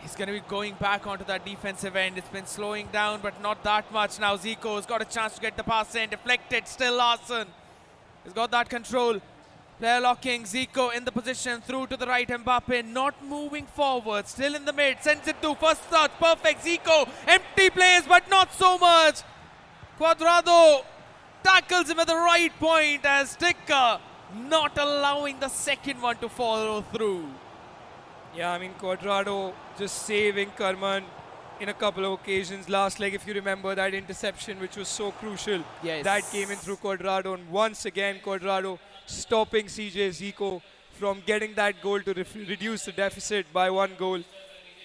he's going to be going back onto that defensive end. It's been slowing down, but not that much. Now Zico's got a chance to get the pass in. Deflected. Still Larson. He's got that control. Player locking. Zico in the position. Through to the right. Mbappe not moving forward. Still in the mid. Sends it to first touch. Perfect. Zico. Empty plays, but not so much. Cuadrado tackles him at the right point as Tikka not allowing the second one to follow through. Yeah, I mean, Cuadrado just saving Karman in a couple of occasions. Last leg, if you remember, that interception, which was so crucial. Yes. That came in through Cuadrado. And once again, Cuadrado stopping CJ Zico from getting that goal to reduce the deficit by 1 goal.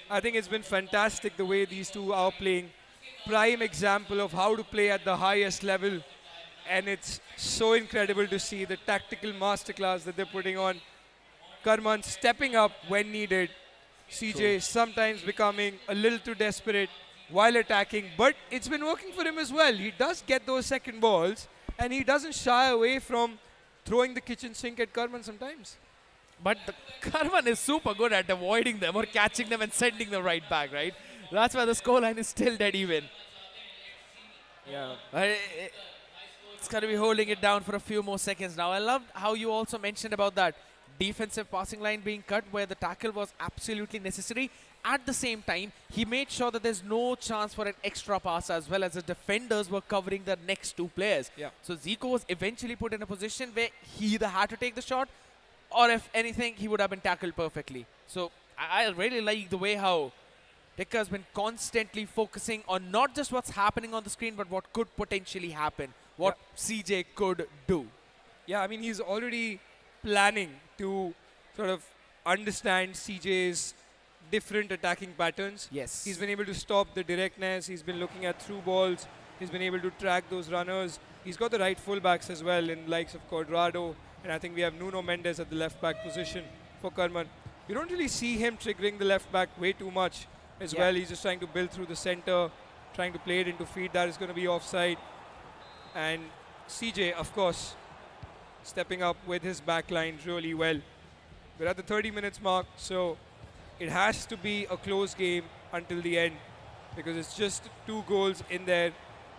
I think it's been fantastic the way these two are playing. Prime example of how to play at the highest level. And it's so incredible to see the tactical masterclass that they're putting on. Karman stepping up when needed. CJ sometimes becoming a little too desperate while attacking, but it's been working for him as well. He does get those second balls, and he doesn't shy away from throwing the kitchen sink at Karman sometimes. But Karman is super good at avoiding them or catching them and sending them right back, right? That's why the scoreline is still dead even. Yeah. It's going to be holding it down for a few more seconds now. I loved how you also mentioned about that defensive passing line being cut where the tackle was absolutely necessary. At the same time, he made sure that there's no chance for an extra pass as well as the defenders were covering the next 2 players. Yeah. So Zico was eventually put in a position where he either had to take the shot or if anything, he would have been tackled perfectly. So I really like the way how Tikka has been constantly focusing on not just what's happening on the screen, but what could potentially happen, what CJ could do. Yeah, I mean, he's already planning to sort of understand CJ's different attacking patterns. Yes. He's been able to stop the directness. He's been looking at through balls. He's been able to track those runners. He's got the right fullbacks as well in likes of Cuadrado. And I think we have Nuno Mendes at the left back position for Karman. You don't really see him triggering the left back way too much as well. He's just trying to build through the center, trying to play it into feet that is going to be offside. And CJ, of course, stepping up with his back line really well. We're at the 30 minutes mark, so it has to be a close game until the end because it's just 2 goals in there.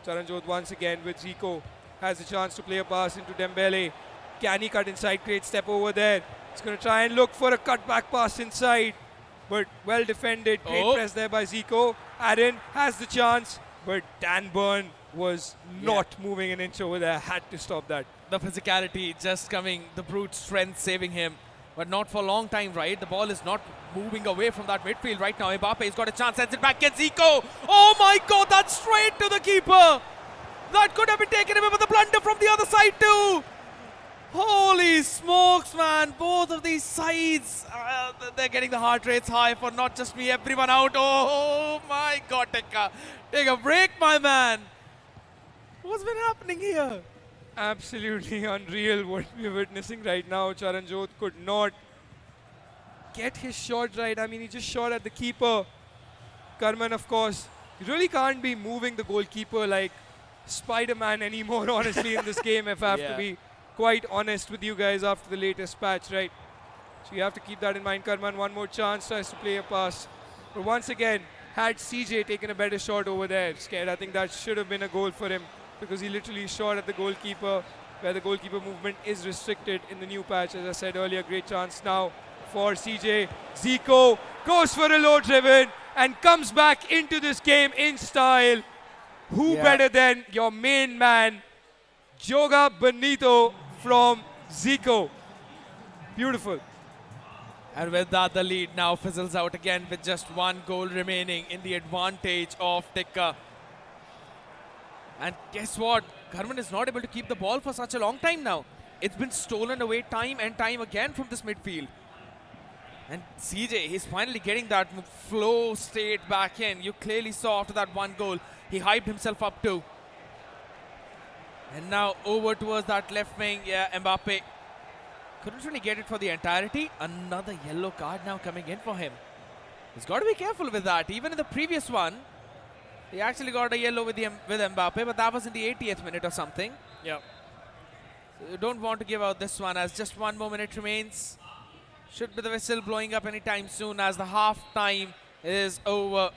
Saranjot once again with Zico has a chance to play a pass into Dembele. Can he cut inside? Great step over there. He's going to try and look for a cutback pass inside, but well defended. Great press there by Zico. Aaron has the chance, but Dan Burn was not moving an inch over there. Had to stop that. The physicality just coming, the brute strength saving him, but not for a long time, right? The ball is not moving away from that midfield right now. Mbappe's got a chance, sends it back, gets Zico. Oh my God, that's straight to the keeper. That could have been taken away with a blunder from the other side too. Holy these smokes, man. Both of these sides. They're getting the heart rates high for not just me, everyone out. Oh my God, Tikka. Take a break, my man. What's been happening here? Absolutely unreal what we're witnessing right now. Charanjot could not get his shot right. I mean, he just shot at the keeper. Karman, of course, you really can't be moving the goalkeeper like Spider-Man anymore, honestly, in this game, if I have to be quite honest with you guys after the latest patch, right? So you have to keep that in mind. Karman, one more chance, tries to play a pass. But once again, had CJ taken a better shot over there, scared, I think that should have been a goal for him, because he literally shot at the goalkeeper, where the goalkeeper movement is restricted in the new patch. As I said earlier, great chance now for CJ. Zico goes for a low driven and comes back into this game in style. Who better than your main man, Joga Benito from Zico. Beautiful. And with that, the lead now fizzles out again with just one goal remaining in the advantage of Tikka. And guess what? Karman is not able to keep the ball for such a long time now. It's been stolen away time and time again from this midfield. And CJ, he's finally getting that flow state back in. You clearly saw after that one goal, he hyped himself up too. And now over towards that left wing. Yeah, Mbappe couldn't really get it for the entirety. Another yellow card now coming in for him. He's got to be careful with that. Even in the previous one, he actually got a yellow with Mbappe, but that was in the 80th minute or something. Yeah. So you don't want to give out this one, as just 1 more minute remains. Should be the whistle blowing up anytime soon, as the half time is over.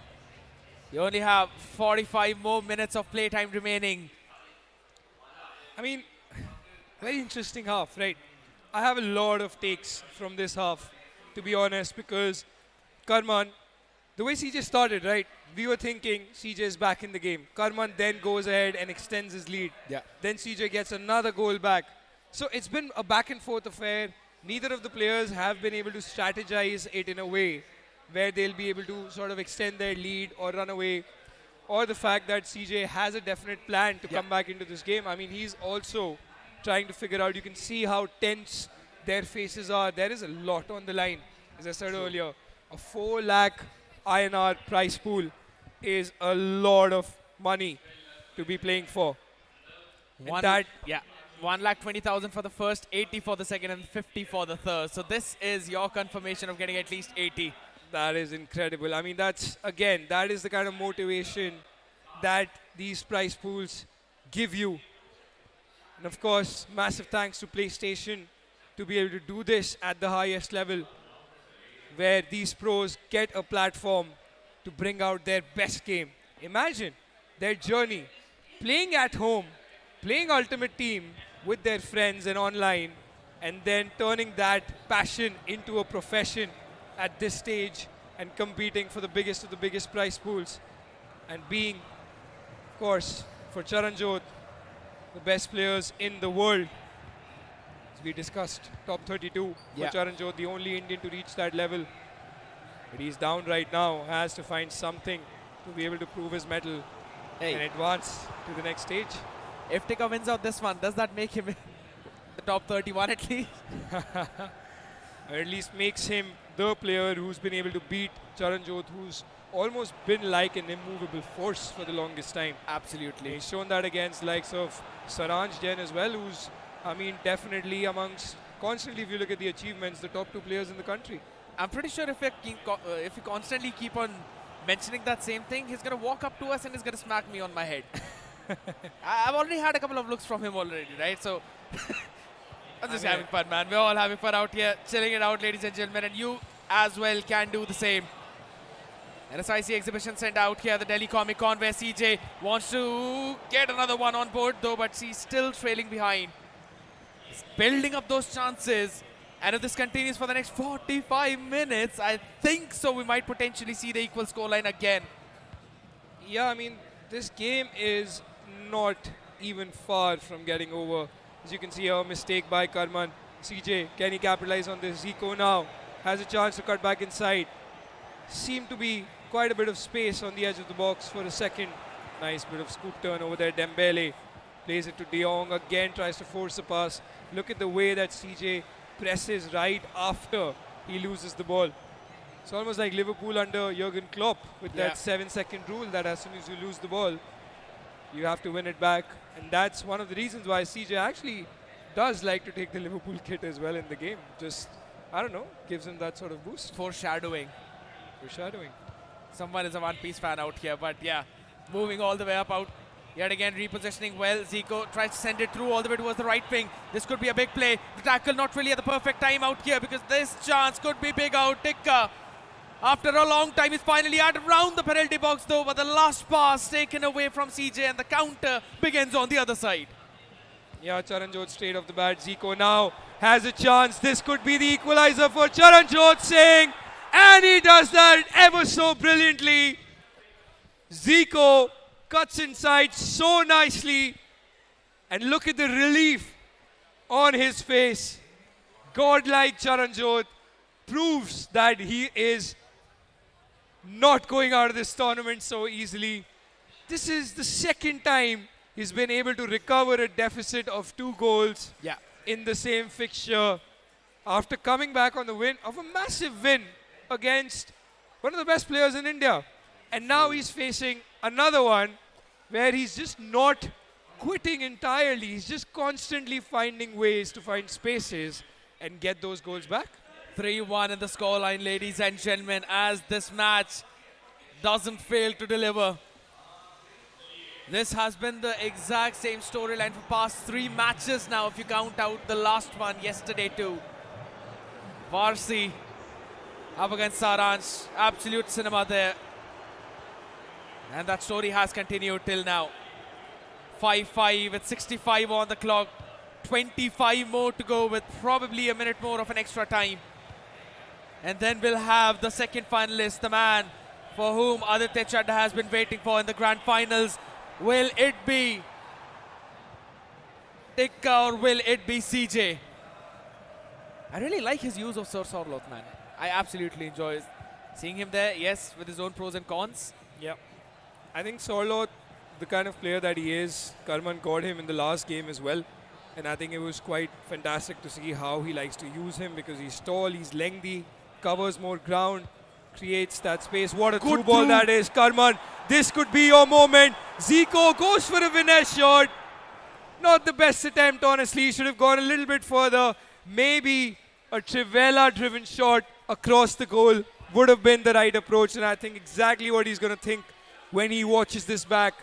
You only have 45 more minutes of playtime remaining. I mean, very interesting half, right? I have a lot of takes from this half, to be honest, because Karman, the way CJ started, right? We were thinking CJ is back in the game. Karman then goes ahead and extends his lead. Yeah. Then CJ gets another goal back. So it's been a back and forth affair. Neither of the players have been able to strategize it in a way where they'll be able to sort of extend their lead or run away, or the fact that CJ has a definite plan to come back into this game. I mean, he's also trying to figure out, you can see how tense their faces are. There is a lot on the line. As I said earlier, a 4 lakh INR prize pool is a lot of money to be playing for. And that 1,20,000 for the first, 80 for the second, and 50 for the third. So this is your confirmation of getting at least 80. That is incredible. I mean, that's, again, that is the kind of motivation that these prize pools give you. And of course, massive thanks to PlayStation to be able to do this at the highest level, where these pros get a platform to bring out their best game. Imagine their journey, playing at home, playing Ultimate Team with their friends and online, and then turning that passion into a profession at this stage and competing for the biggest of the biggest prize pools, and being, of course, for Charanjot, the best players in the world. As we discussed, top 32 for Charanjot, the only Indian to reach that level. But he's down right now, has to find something to be able to prove his mettle and advance to the next stage. If Tikka wins out this one, does that make him the top 31 at least? Or at least makes him the player who's been able to beat Charanjot, who's almost been like an immovable force for the longest time. Absolutely. He's shown that against likes of Saranshjain as well, who's, I mean, definitely amongst, constantly if you look at the achievements, the top 2 players in the country. I'm pretty sure if we constantly keep on mentioning that same thing, he's going to walk up to us and he's going to smack me on my head. I've already had a couple of looks from him already, right? So I'm just having fun, man. We're all having fun out here, chilling it out, ladies and gentlemen, and you as well can do the same. NSIC exhibition sent out here, the Delhi Comic Con, where CJ wants to get another one on board though, but he's still trailing behind. He's building up those chances, and if this continues for the next 45 minutes, I think so we might potentially see the equal scoreline again. Yeah, I mean, this game is not even far from getting over. As you can see, a mistake by Karman. CJ, can he capitalize on this? Zico now has a chance to cut back inside. Seemed to be quite a bit of space on the edge of the box for a second. Nice bit of scoop turn over there. Dembele plays it to De Jong again, tries to force a pass. Look at the way that CJ presses right after he loses the ball. It's almost like Liverpool under Jurgen Klopp with that 7-second rule that as soon as you lose the ball, you have to win it back. And that's one of the reasons why CJ actually does like to take the Liverpool kit as well in the game. Just, I don't know, gives him that sort of boost. Foreshadowing. Foreshadowing. Someone is a One Piece fan out here, but yeah, moving all the way up out. Yet again, repositioning well. Zico tries to send it through all the way towards the right wing. This could be a big play. The tackle not really at the perfect time out here because this chance could be big out. Tikka, after a long time, is finally out around the penalty box though, but the last pass taken away from CJ and the counter begins on the other side. Yeah, Charanjot straight off the bat. Zico now has a chance. This could be the equalizer for Charanjot Singh. And he does that ever so brilliantly. Zico cuts inside so nicely. And look at the relief on his face. Godlike Charanjot proves that he is not going out of this tournament so easily. This is the second time he's been able to recover a deficit of 2 goals in the same fixture after coming back on the win of a massive win against one of the best players in India. And now he's facing another one where he's just not quitting entirely. He's just constantly finding ways to find spaces and get those goals back. 3-1 in the scoreline, ladies and gentlemen, as this match doesn't fail to deliver. This has been the exact same storyline for past 3 matches now, if you count out the last one yesterday too. Varsi up against Saransh, absolute cinema there. And that story has continued till now. 5-5 with 65 on the clock. 25 more to go with probably a minute more of an extra time. And then we'll have the second finalist, the man for whom Aditya Chadha has been waiting for in the grand finals. Will it be Tikka or will it be CJ? I really like his use of Sir Sorloth, man. I absolutely enjoy seeing him there, yes, with his own pros and cons. Yeah. I think Sorloth, the kind of player that he is, Karman caught him in the last game as well. And I think it was quite fantastic to see how he likes to use him because he's tall, he's lengthy, covers more ground, creates that space. What a through ball that is, Karman. This could be your moment. Zico goes for a finesse shot. Not the best attempt, honestly. He should have gone a little bit further. Maybe a Trivela-driven shot across the goal would have been the right approach. And I think exactly what he's going to think when he watches this back.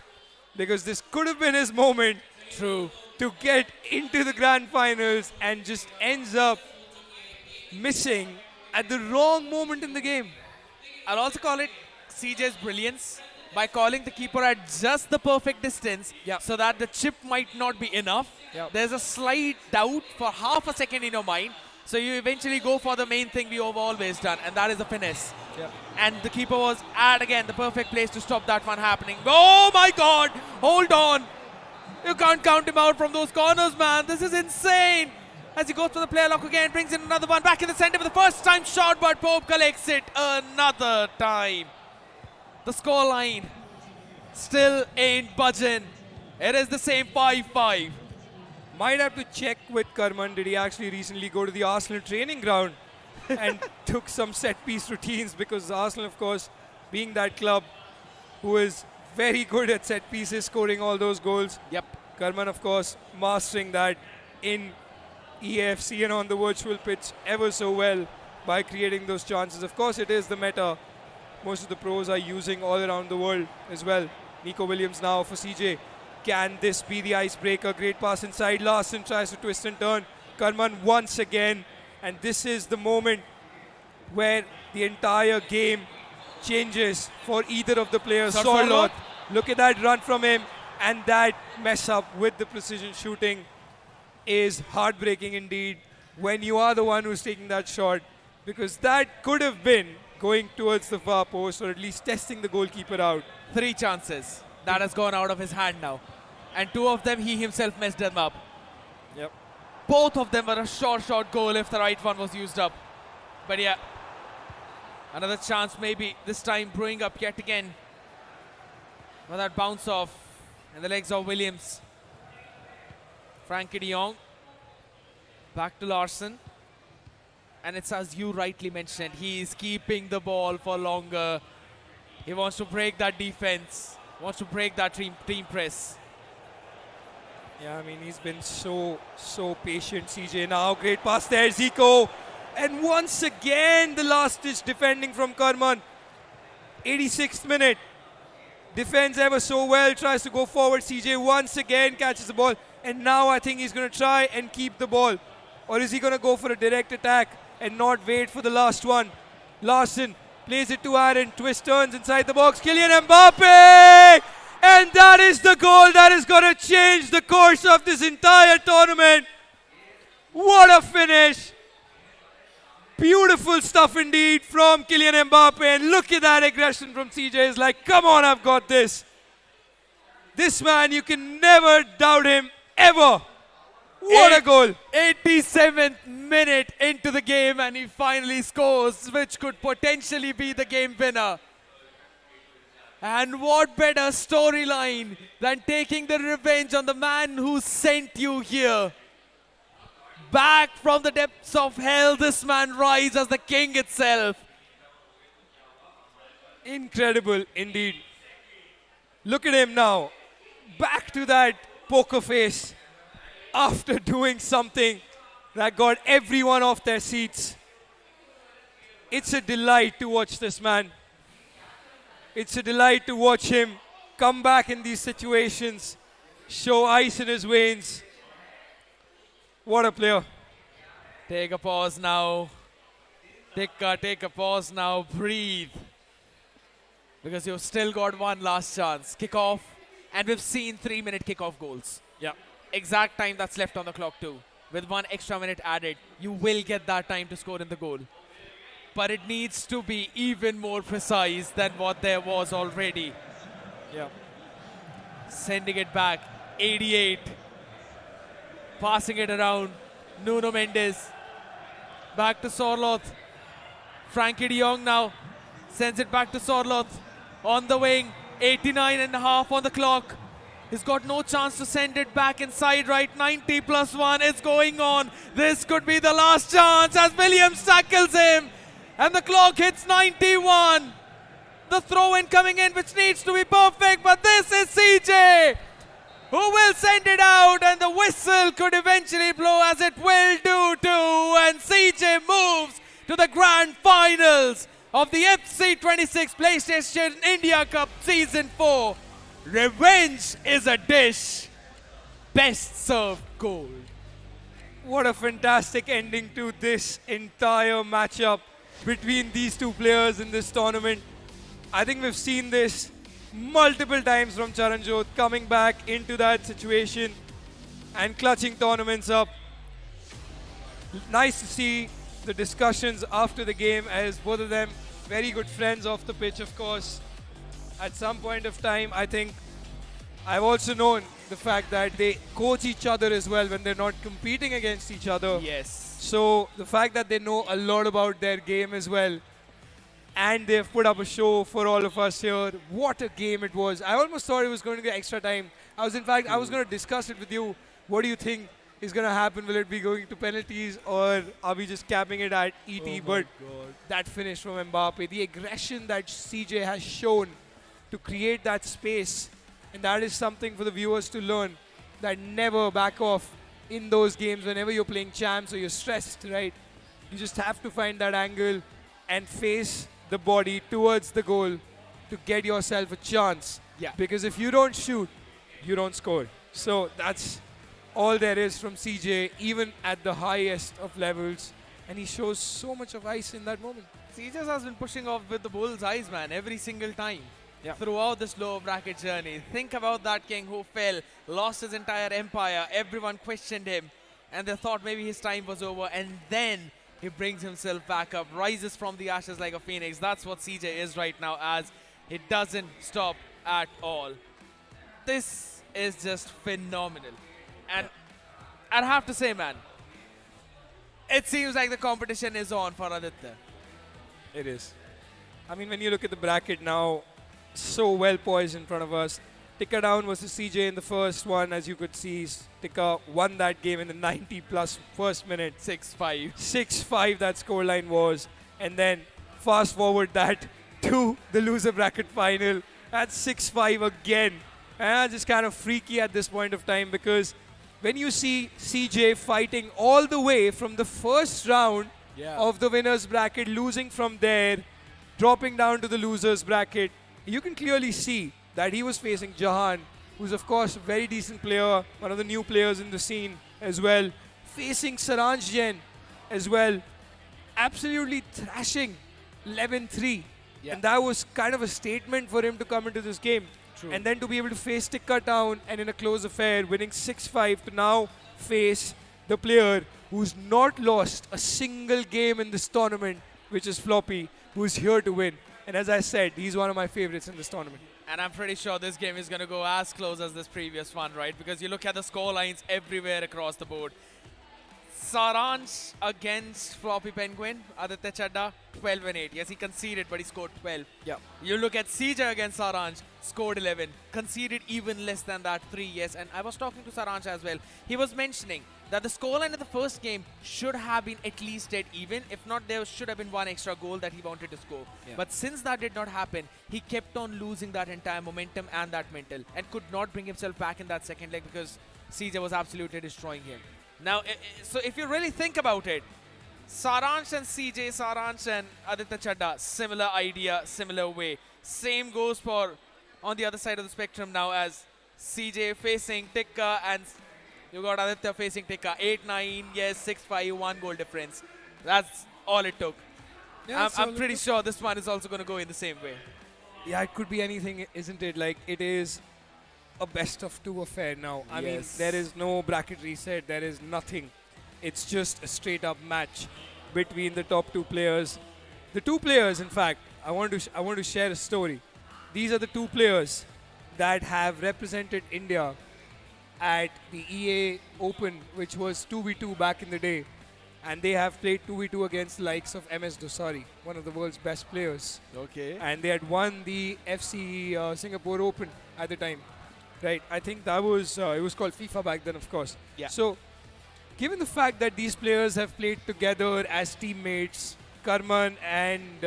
Because this could have been his moment. True. To get into the grand finals and just ends up missing at the wrong moment in the game. I'll also call it CJ's brilliance by calling the keeper at just the perfect distance so that the chip might not be enough. There's a slight doubt for half a second in your mind. So you eventually go for the main thing we have always done, and that is the finesse. And the keeper was at, again, the perfect place to stop that one happening. Oh my God! Hold on! You can't count him out from those corners, man. This is insane. As he goes for the player lock again, brings in another one back in the center for the first time shot, but Pope collects it another time. The scoreline still ain't budging. It is the same 5-5. Might have to check with Karman. Did he actually recently go to the Arsenal training ground and took some set-piece routines? Because Arsenal, of course, being that club who is very good at set pieces, scoring all those goals. Karman, of course, mastering that in EAFC and on the virtual pitch ever so well by creating those chances. Of course, it is the meta most of the pros are using all around the world as well. Nico Williams now for CJ. Can this be the icebreaker? Great pass inside. Larson tries to twist and turn. Karman once again. And this is the moment where the entire game changes for either of the players. Sorloth, look at that run from him. And that mess up with the precision shooting is heartbreaking indeed when you are the one who's taking that shot, because that could have been going towards the far post or at least testing the goalkeeper out. 3 chances that has gone out of his hand now, and 2 of them he himself messed them up. Both of them were a short goal if the right one was used up. But yeah, another chance maybe this time brewing up yet again with that bounce off in the legs of Williams. Frankie de Jong Back to Larson. And it's as you rightly mentioned, he is keeping the ball for longer. He wants to break that defense, wants to break that team press. Yeah, I mean, he's been so patient, CJ. Now, great pass there, Zico. And once again, the last-ditch defending from Karman. 86th minute. Defends ever so well, tries to go forward. CJ once again catches the ball. And now I think he's going to try and keep the ball. Or is he going to go for a direct attack and not wait for the last one? Larson plays it to Aaron. Twist turns inside the box. Kylian Mbappe! And that is the goal that is going to change the course of this entire tournament. What a finish. Beautiful stuff indeed from Kylian Mbappe. And look at that aggression from CJ. It's like, come on, I've got this. This man, you can never doubt him, ever. What a goal. 87th minute into the game and he finally scores, which could potentially be the game winner. And what better storyline than taking the revenge on the man who sent you here. Back from the depths of hell, this man rises as the king itself. Incredible indeed. Look at him now. Back to that poker face after doing something that got everyone off their seats. It's a delight to watch this man. It's a delight to watch him come back in these situations, show ice in his veins. What a player. Take a pause now. Tikka, take a pause now. Breathe. Because you've still got one last chance. Kickoff. And we've seen 3-minute kickoff goals. Yeah. Exact time that's left on the clock too. With 1 extra minute added, you will get that time to score in the goal. But it needs to be even more precise than what there was already. Yeah. Sending it back. 88. Passing it around. Nuno Mendes. Back to Sorloth. Frankie de Jong now. Sends it back to Sorloth. On the wing. 89.5 on the clock. He's got no chance to send it back inside right. 90+1 is going on. This could be the last chance as Williams tackles him. And the clock hits 91. The throw-in coming in, which needs to be perfect. But this is CJ, who will send it out. And the whistle could eventually blow, as it will do too. And CJ moves to the grand finals of the FC26 PlayStation India Cup Season 4. Revenge is a dish. Best served goal. What a fantastic ending to this entire matchup between these two players in this tournament. I think we've seen this multiple times from Charanjot, coming back into that situation and clutching tournaments up. Nice to see the discussions after the game, as both of them very good friends off the pitch, of course. At some point of time, I think I've also known the fact that they coach each other as well when they're not competing against each other. Yes. So the fact that they know a lot about their game as well, and they've put up a show for all of us here. What a game it was. I almost thought it was going to get extra time. I was going to discuss it with you. What do you think is going to happen? Will it be going to penalties, or are we just capping it at ET? But that finish from Mbappe, the aggression that CJ has shown to create that space, and that is something for the viewers to learn, that never back off in those games whenever you're playing champs or you're stressed, right? You just have to find that angle and face the body towards the goal to get yourself a chance. Yeah. Because if you don't shoot, you don't score. So that's all there is from CJ, even at the highest of levels. And he shows so much of ice in that moment. CJ has been pushing off with the bull's eyes, man, every single time. Yeah. Throughout this lower bracket journey. Think about that king who fell, lost his entire empire. Everyone questioned him, and they thought maybe his time was over. And then he brings himself back up, rises from the ashes like a phoenix. That's what CJ is right now, as it doesn't stop at all. This is just phenomenal. And I'd have to say, man, it seems like the competition is on for Aditya. It is. I mean, when you look at the bracket now, so well poised in front of us. TikkaTown versus CJ in the first one. As you could see, Tikka won that game in the 90-plus first minute. 6-5. 6-5 that scoreline was. And then fast forward that to the loser bracket final at 6-5 again. And just kind of freaky at this point of time, because when you see CJ fighting all the way from the first round of the winners bracket, losing from there, dropping down to the losers bracket, you can clearly see that he was facing Jahan, who's of course a very decent player, one of the new players in the scene as well, facing Saranshjain as well, absolutely thrashing 11-3. And that was kind of a statement for him to come into this game. True. And then to be able to face TikkaTown and in a close affair, winning 6-5, to now face the player who's not lost a single game in this tournament, which is Floppy, who's here to win. And as I said, he's one of my favorites in this tournament. And I'm pretty sure this game is going to go as close as this previous one, right? Because you look at the score lines everywhere across the board. Saransh against Floppy Penguin, Aditya Chadda, 12-8. Yes, he conceded, but he scored 12. Yeah. You look at CJ against Saransh, scored 11. Conceded even less than that, 3. Yes, and I was talking to Saransh as well. He was mentioning that the scoreline in the first game should have been at least dead even. If not, there should have been one extra goal that he wanted to score. Yeah. But since that did not happen, he kept on losing that entire momentum and that mental, and could not bring himself back in that second leg because CJ was absolutely destroying him. Now, so if you really think about it, Saransh and CJ, Saransh and Aditya Chadda, similar idea, similar way. Same goes for on the other side of the spectrum now, as CJ facing Tikka and you got Aditya facing Tikka. 8-9, yes, 6-5, 1 goal difference. That's all it took. Yeah, I'm pretty sure this one is also going to go in the same way. Yeah, it could be anything, isn't it? Like, it is a best of 2 affair now. I mean, there is no bracket reset, there is nothing. It's just a straight up match between the top 2 players. The 2 players, in fact, I want to share a story. These are the 2 players that have represented India at the EA Open, which was 2v2 back in the day. And they have played 2v2 against the likes of MS Dosari, one of the world's best players. Okay. And they had won the FC Singapore Open at the time. Right, I think that was, it was called FIFA back then, of course. Yeah. So, given the fact that these players have played together as teammates, Karman and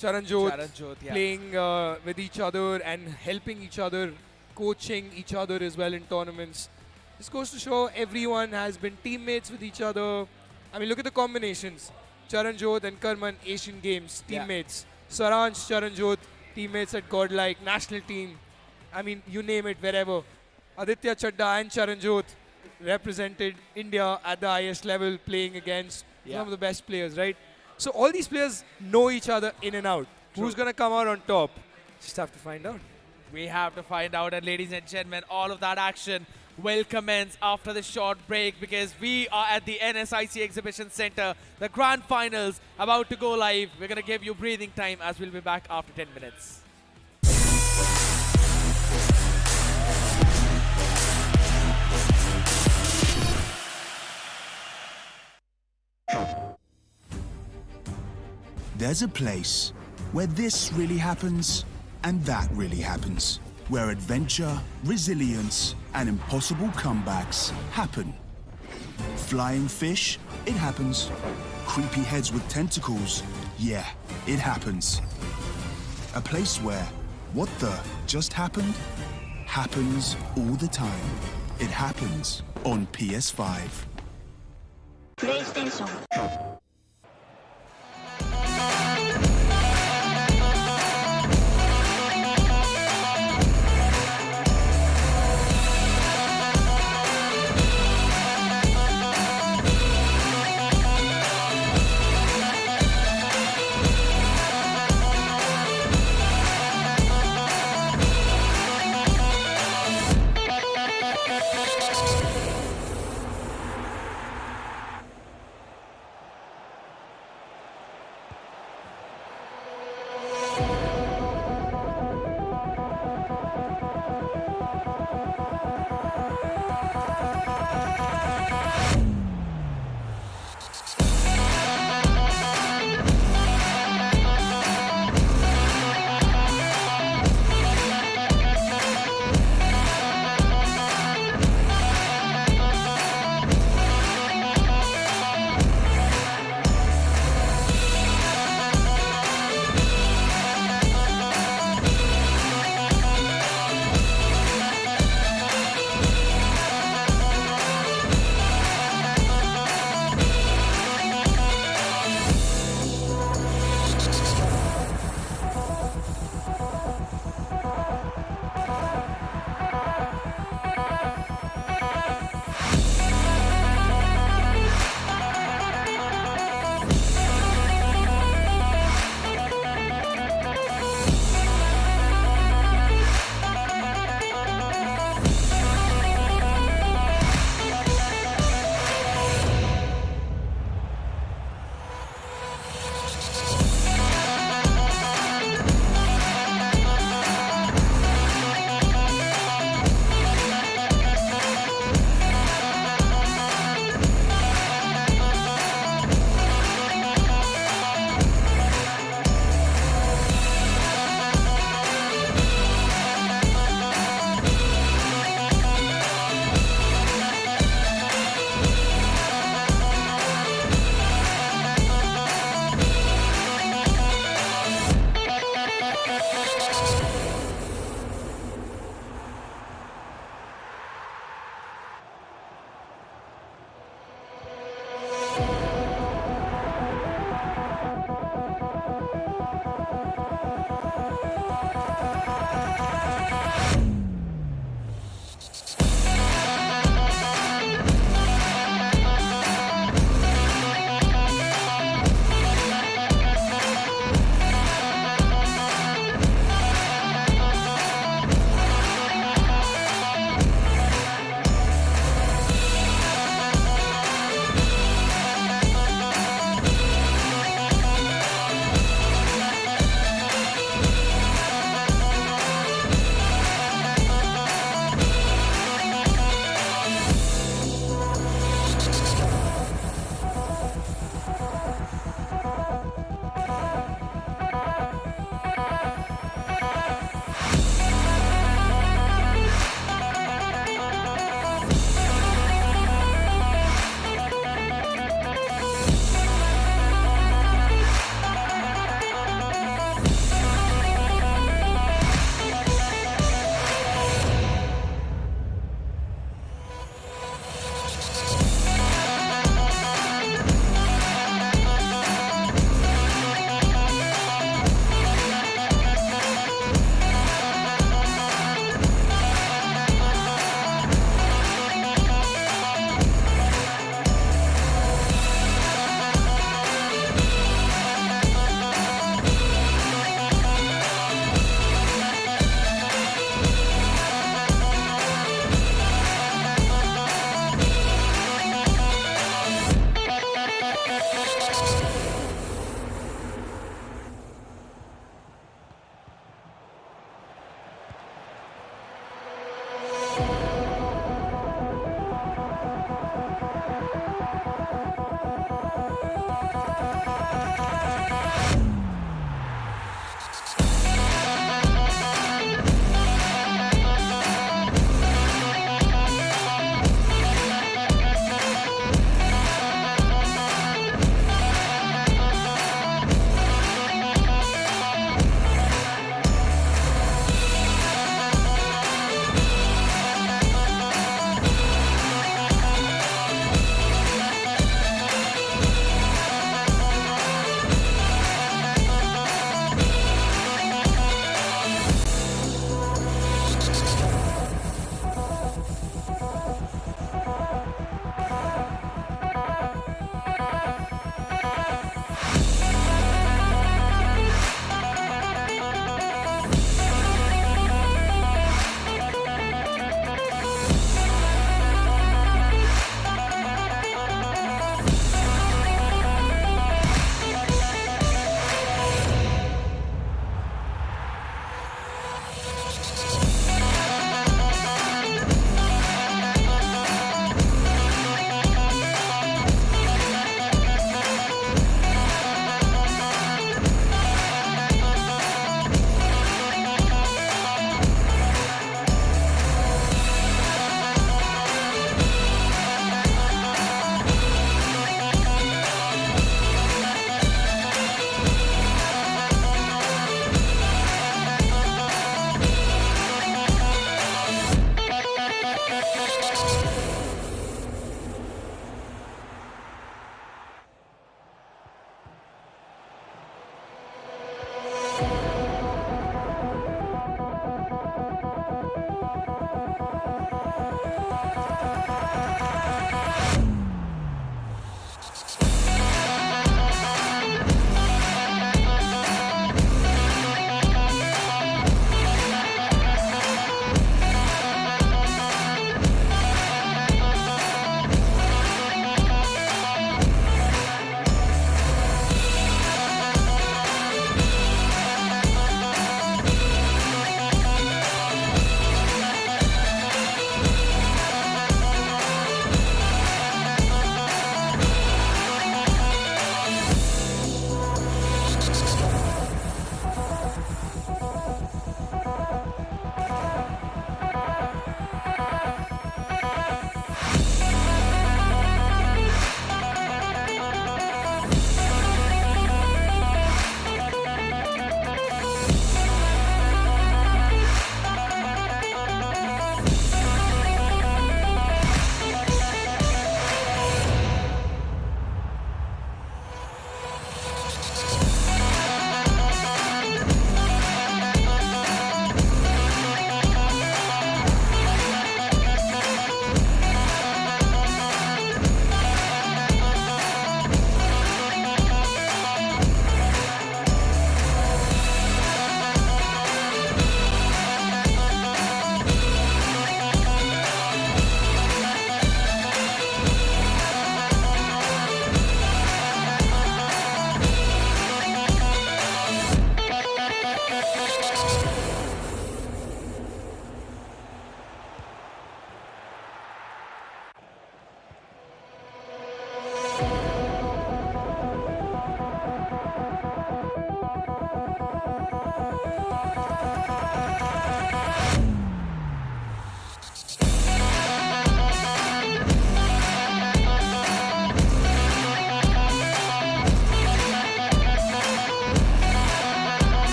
Charanjot playing with each other and helping each other, coaching each other as well in tournaments. This goes to show everyone has been teammates with each other. I mean, look at the combinations. Charanjot and Karman, Asian Games, teammates. Saransh, Charanjot, teammates at Godlike, national team. I mean, you name it, wherever. Aditya Chadda and Charanjot represented India at the highest level, playing against some of the best players, right? So all these players know each other in and out. True. Who's going to come out on top? Just have to find out. We have to find out, and ladies and gentlemen, all of that action will commence after the short break, because we are at the NSIC Exhibition Center. The Grand Finals about to go live. We're going to give you breathing time, as we'll be back after 10 minutes. There's a place where this really happens and that really happens, where adventure, resilience, and impossible comebacks happen. Flying fish, it happens. Creepy heads with tentacles, yeah, it happens. A place where what the just happened happens all the time. It happens on PS5. PlayStation.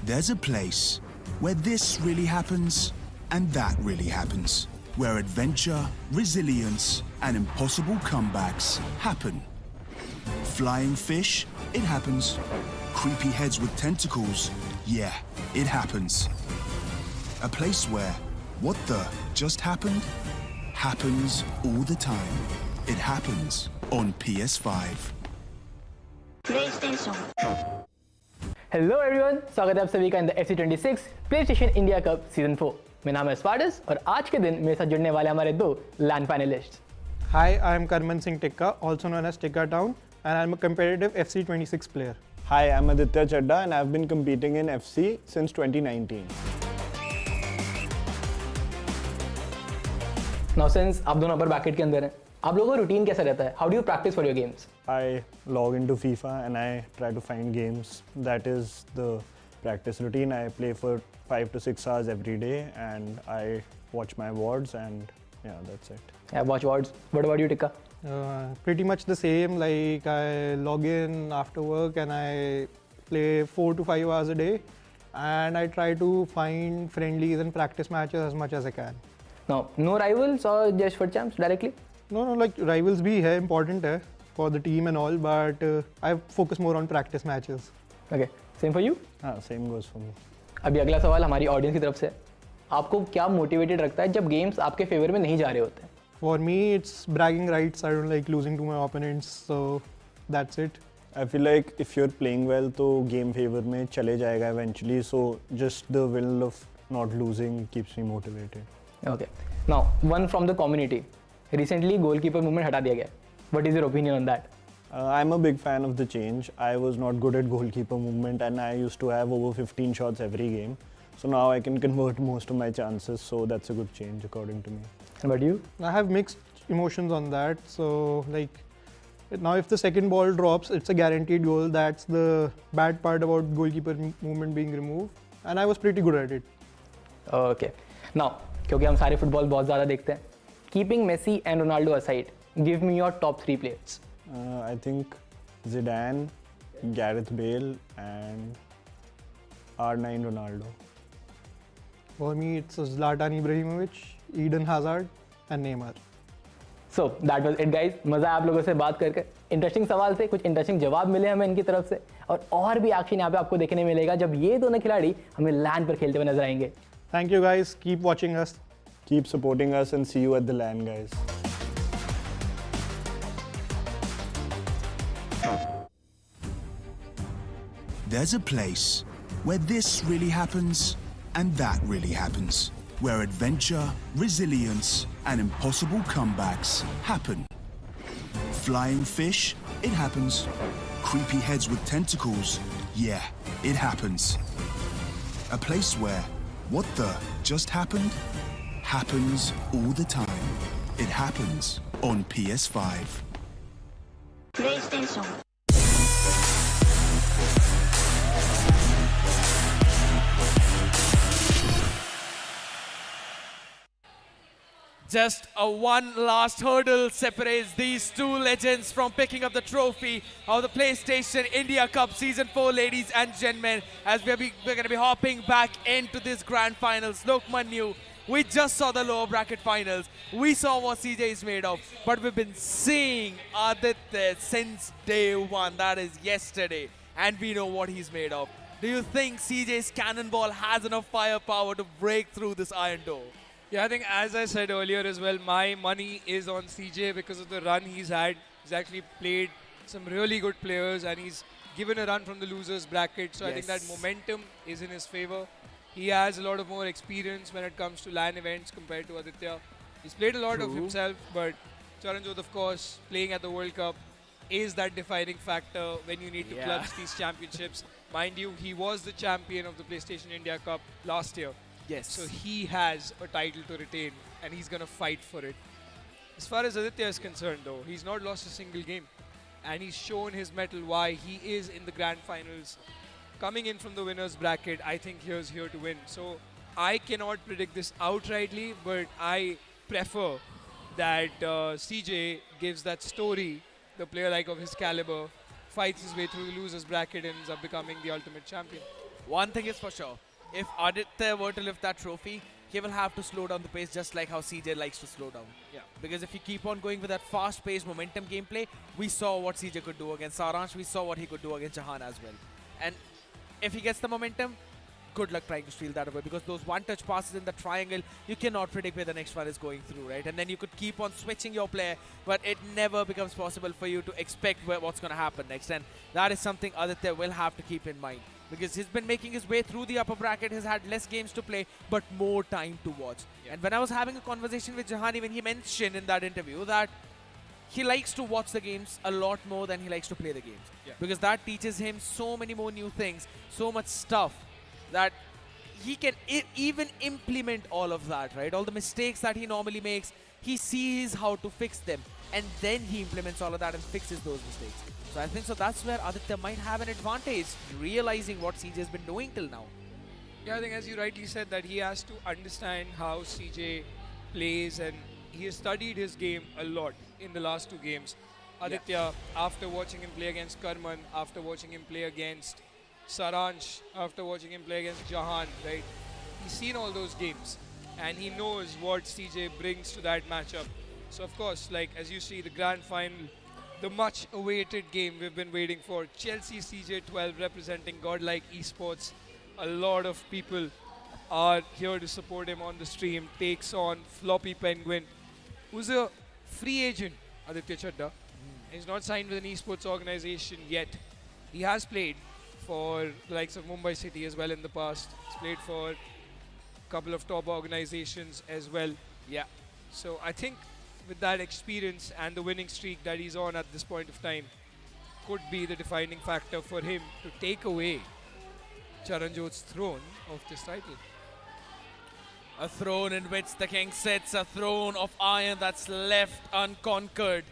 There's a place where this really happens and that really happens, where adventure, resilience, and impossible comebacks happen. Flying fish, it happens. Creepy heads with tentacles, yeah, it happens. A place where what the just happened happens all the time. It happens on PS5. PlayStation. Hello everyone, स्वागत है आप सभी का in the FC26 PlayStation India cup season 4। मेरा नाम है स्पार्टस और आज के दिन मेरे साथ जुड़ने वाले हमारे दो LAN finalist. Hi, I am Karman Singh Tikka, also known as TikkaTown, and I am a competitive FC26 player. Hi, I'm Aditya Chadda and I've been competing in FC since 2019. Now since आप दोनों अपर bracket के अंदर हैं, आप लोगों का routine कैसा रहता है? How do you practice for your games? I log into FIFA and I try to find games. That is the practice routine. I play for 5 to 6 hours every day and I watch my wards and yeah, that's it. Yeah, watch wards. What about you, Tikka? Pretty much the same. Like I log in after work and I play 4 to 5 hours a day, and I try to find friendlies and practice matches as much as I can. No, no rivals or just for champs directly? No, like rivals भी है important है for the team and all, but I focus more on practice matches. Okay, same for you? Same goes for me. अभी अगला सवाल हमारी audience की तरफ से। आपको क्या मोटिवेटेड रखता है जब गेम्स आपके फेवर में नहीं जा रहे होते? For me, it's bragging rights. I don't like losing to my opponents, so that's it. I feel like if you're playing well, तो game favor में चले जाएगा eventually. So just the will of not losing keeps me motivated. Okay. Now, one from the community. Recently, goalkeeper movement हटा दिया गया। What is your opinion on that? I'm a big fan of the change. I was not good at goalkeeper movement and I used to have over 15 shots every game. So now I can convert most of my chances. So that's a good change according to me. And about you? I have mixed emotions on that. So like now if the second ball drops, it's a guaranteed goal. That's the bad part about goalkeeper movement being removed. And I was pretty good at it. Okay. Now, क्योंकि हम सारे football बहुत ज़्यादा देखते हैं, keeping Messi and Ronaldo aside, give me your top 3 players. I think Zidane, Gareth Bale and R9 Ronaldo. For me, it's Zlatan Ibrahimovic, Eden Hazard and Neymar. So that was it, guys. मज़ा आया आप लोगों से बात करके। Interesting सवाल थे, कुछ इंटरेस्टिंग जवाब मिले हमें इनकी तरफ से, और भी एक्शन यहाँ पे आपको देखने मिलेगा जब ये दोनों खिलाड़ी हमें LAN पर खेलते हुए नजर आएंगे। Thank you guys. Keep watching us. Keep supporting us and see you at the LAN, guys. There's a place where this really happens and that really happens, where adventure, resilience, and impossible comebacks happen. Flying fish, it happens. Creepy heads with tentacles, yeah, it happens. A place where what the just happened happens all the time. It happens on PS5. PlayStation. Just a one last hurdle separates these two legends from picking up the trophy of the PlayStation India Cup Season 4, ladies and gentlemen, as we're going to be hopping back into this grand finals. Look, Manu, we just saw the lower bracket finals. We saw what CJ is made of, but we've been seeing Aditya since day one, that is yesterday, and we know what he's made of. Do you think CJ's cannonball has enough firepower to break through this iron door? Yeah, I think as I said earlier as well, my money is on CJ because of the run he's had. He's actually played some really good players and he's given a run from the losers bracket. So I think that momentum is in his favor. He has a lot of more experience when it comes to LAN events compared to Aditya. He's played a lot of himself, but Saranshjain, of course, playing at the World Cup is that defining factor when you need to clutch these championships. Mind you, he was the champion of the PlayStation India Cup last year. Yes. So he has a title to retain and he's going to fight for it. As far as Aditya is concerned though, he's not lost a single game. And he's shown his mettle why he is in the grand finals. Coming in from the winner's bracket, I think he's here to win. So I cannot predict this outrightly, but I prefer that CJ gives that story the player like of his caliber fights his way through the losers bracket and ends up becoming the ultimate champion. One thing is for sure, if Aditya were to lift that trophy, he will have to slow down the pace just like how CJ likes to slow down. Yeah. Because if you keep on going with that fast-paced momentum gameplay, we saw what CJ could do against Saransh, we saw what he could do against Jahan as well. And if he gets the momentum, good luck trying to steal that away, because those one-touch passes in the triangle, you cannot predict where the next one is going through, right? And then you could keep on switching your player, but it never becomes possible for you to expect what's going to happen next. And that is something Aditya will have to keep in mind, because he's been making his way through the upper bracket, he's had less games to play, but more time to watch. Yeah. And when I was having a conversation with Jahan, even he mentioned in that interview that he likes to watch the games a lot more than he likes to play the games. Yeah. Because that teaches him so many more new things, so much stuff, that he can even implement all of that, right? All the mistakes that he normally makes, he sees how to fix them, and then he implements all of that and fixes those mistakes. So I think so that's where Aditya might have an advantage, realizing what CJ has been doing till now. Yeah, I think as you rightly said that he has to understand how CJ plays, and he has studied his game a lot in the last 2 games. Aditya, after watching him play against Karman, after watching him play against Saransh, after watching him play against Jahan, right? He's seen all those games and he knows what CJ brings to that matchup. So of course, like as you see, the grand final, the much awaited game we've been waiting for, ChelseaCJ12 representing godlike esports. A lot of people are here to support him on the stream, takes on Floppy Penguin, who's a free agent, Aditya Chadda. He's not signed with an esports organization yet. He has played for the likes of Mumbai City as well in the past. He's played for a couple of top organizations as well. Yeah. So I think with that experience and the winning streak that he's on at this point of time, could be the defining factor for him to take away Charanjot's throne of this title. A throne in which the king sits, a throne of iron that's left unconquered.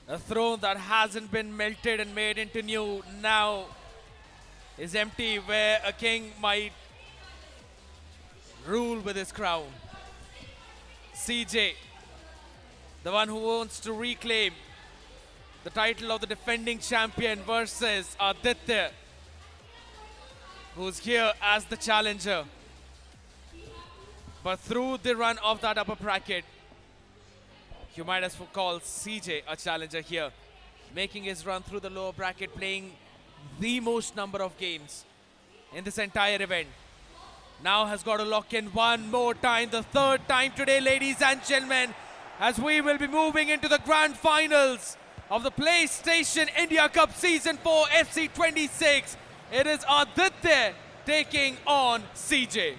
A throne that hasn't been melted and made into new, now is empty, where a king might rule with his crown. CJ, the one who wants to reclaim the title of the defending champion, versus Aditya, who's here as the challenger. But through the run of that upper bracket, you might as well call CJ a challenger here, making his run through the lower bracket, playing the most number of games in this entire event. Now has got to lock in one more time, the 3rd time today, ladies and gentlemen, as we will be moving into the grand finals of the PlayStation India Cup Season 4 FC26. It is Aditya taking on CJ.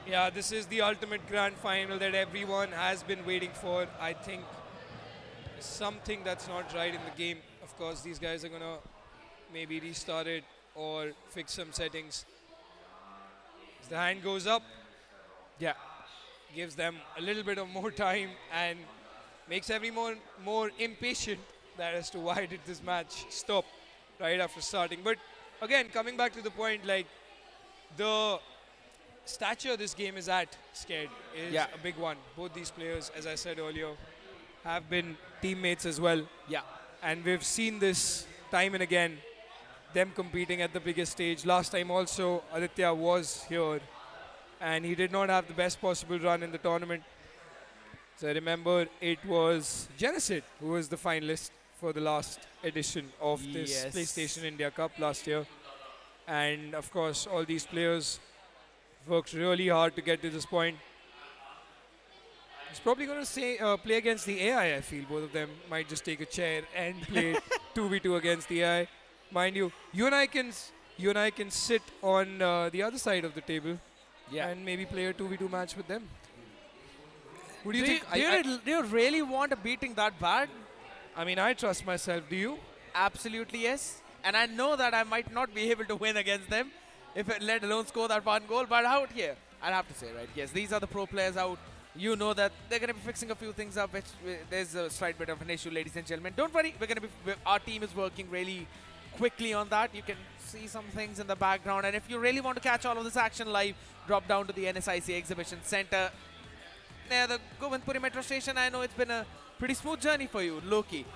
Yeah, this is the ultimate grand final that everyone has been waiting for. I think something that's not right in the game. Of course, these guys are going to maybe restart it or fix some settings. As the hand goes up, Yeah. gives them a little bit of more time and makes everyone more impatient that as to why did this match stop right after starting. But again, coming back to the point, like the stature this game is at, Scared, is Yeah. a big one. Both these players, as I said earlier, have been teammates as well. Yeah. And we've seen this time and again, them competing at the biggest stage. Last time also, Aditya was here and he did not have the best possible run in the tournament. So I remember it was Genesis who was the finalist for the last edition of this Yes. PlayStation India Cup last year. And of course, all these players worked really hard to get to this point. He's probably going to play against the AI, I feel. Both of them might just take a chair and play 2v2 against the AI. Mind you, you and I can sit on the other side of the table Yeah. and maybe play a 2v2 match with them. Who do Do you you, think? do you really want a beating that bad? I mean, I trust myself. Do you? Absolutely yes. And I know that I might not be able to win against them, let alone score that one goal. But out here, I'd have to say, right, yes, these are the pro players out. You know that they're going to be fixing a few things up, which there's a slight bit of an issue, ladies and gentlemen. Don't worry, our team is working really quickly on that. You can see some things in the background. And if you really want to catch all of this action live, drop down to the NSIC Exhibition Center near the Govindpuri Metro Station. I know it's been a pretty smooth journey for you, Loki.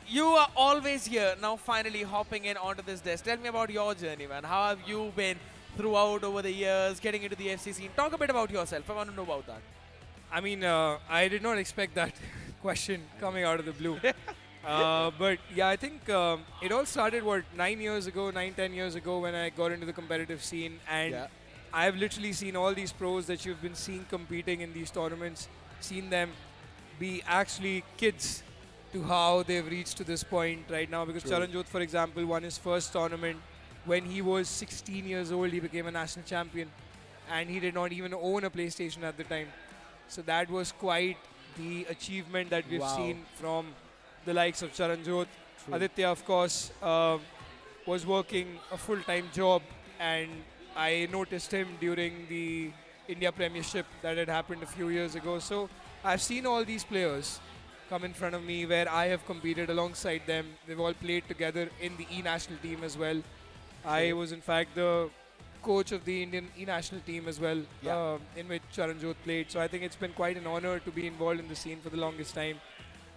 you are always here now, finally hopping in onto this desk. Tell me about your journey, man. How have you been throughout over the years, getting into the FC scene? Talk a bit about yourself. I want to know about that. I mean, I did not expect that question coming out of the blue. But yeah, I think it all started, 10 years ago when I got into the competitive scene. And Yeah. I've literally seen all these pros that you've been seeing competing in these tournaments, seen them be actually kids to how they've reached to this point right now. Because Saranshjain, for example, won his first tournament when he was 16 years old. He became a national champion and he did not even own a PlayStation at the time. So that was quite the achievement that we've Wow. seen from the likes of Saranshjain. Aditya, of course, was working a full-time job, and I noticed him during the India Premiership that had happened a few years ago. So I've seen all these players come in front of me where I have competed alongside them. They've all played together in the E-national team as well. I was in fact the coach of the Indian E-national team as well, in which Saranshjain played. So I think it's been quite an honor to be involved in the scene for the longest time.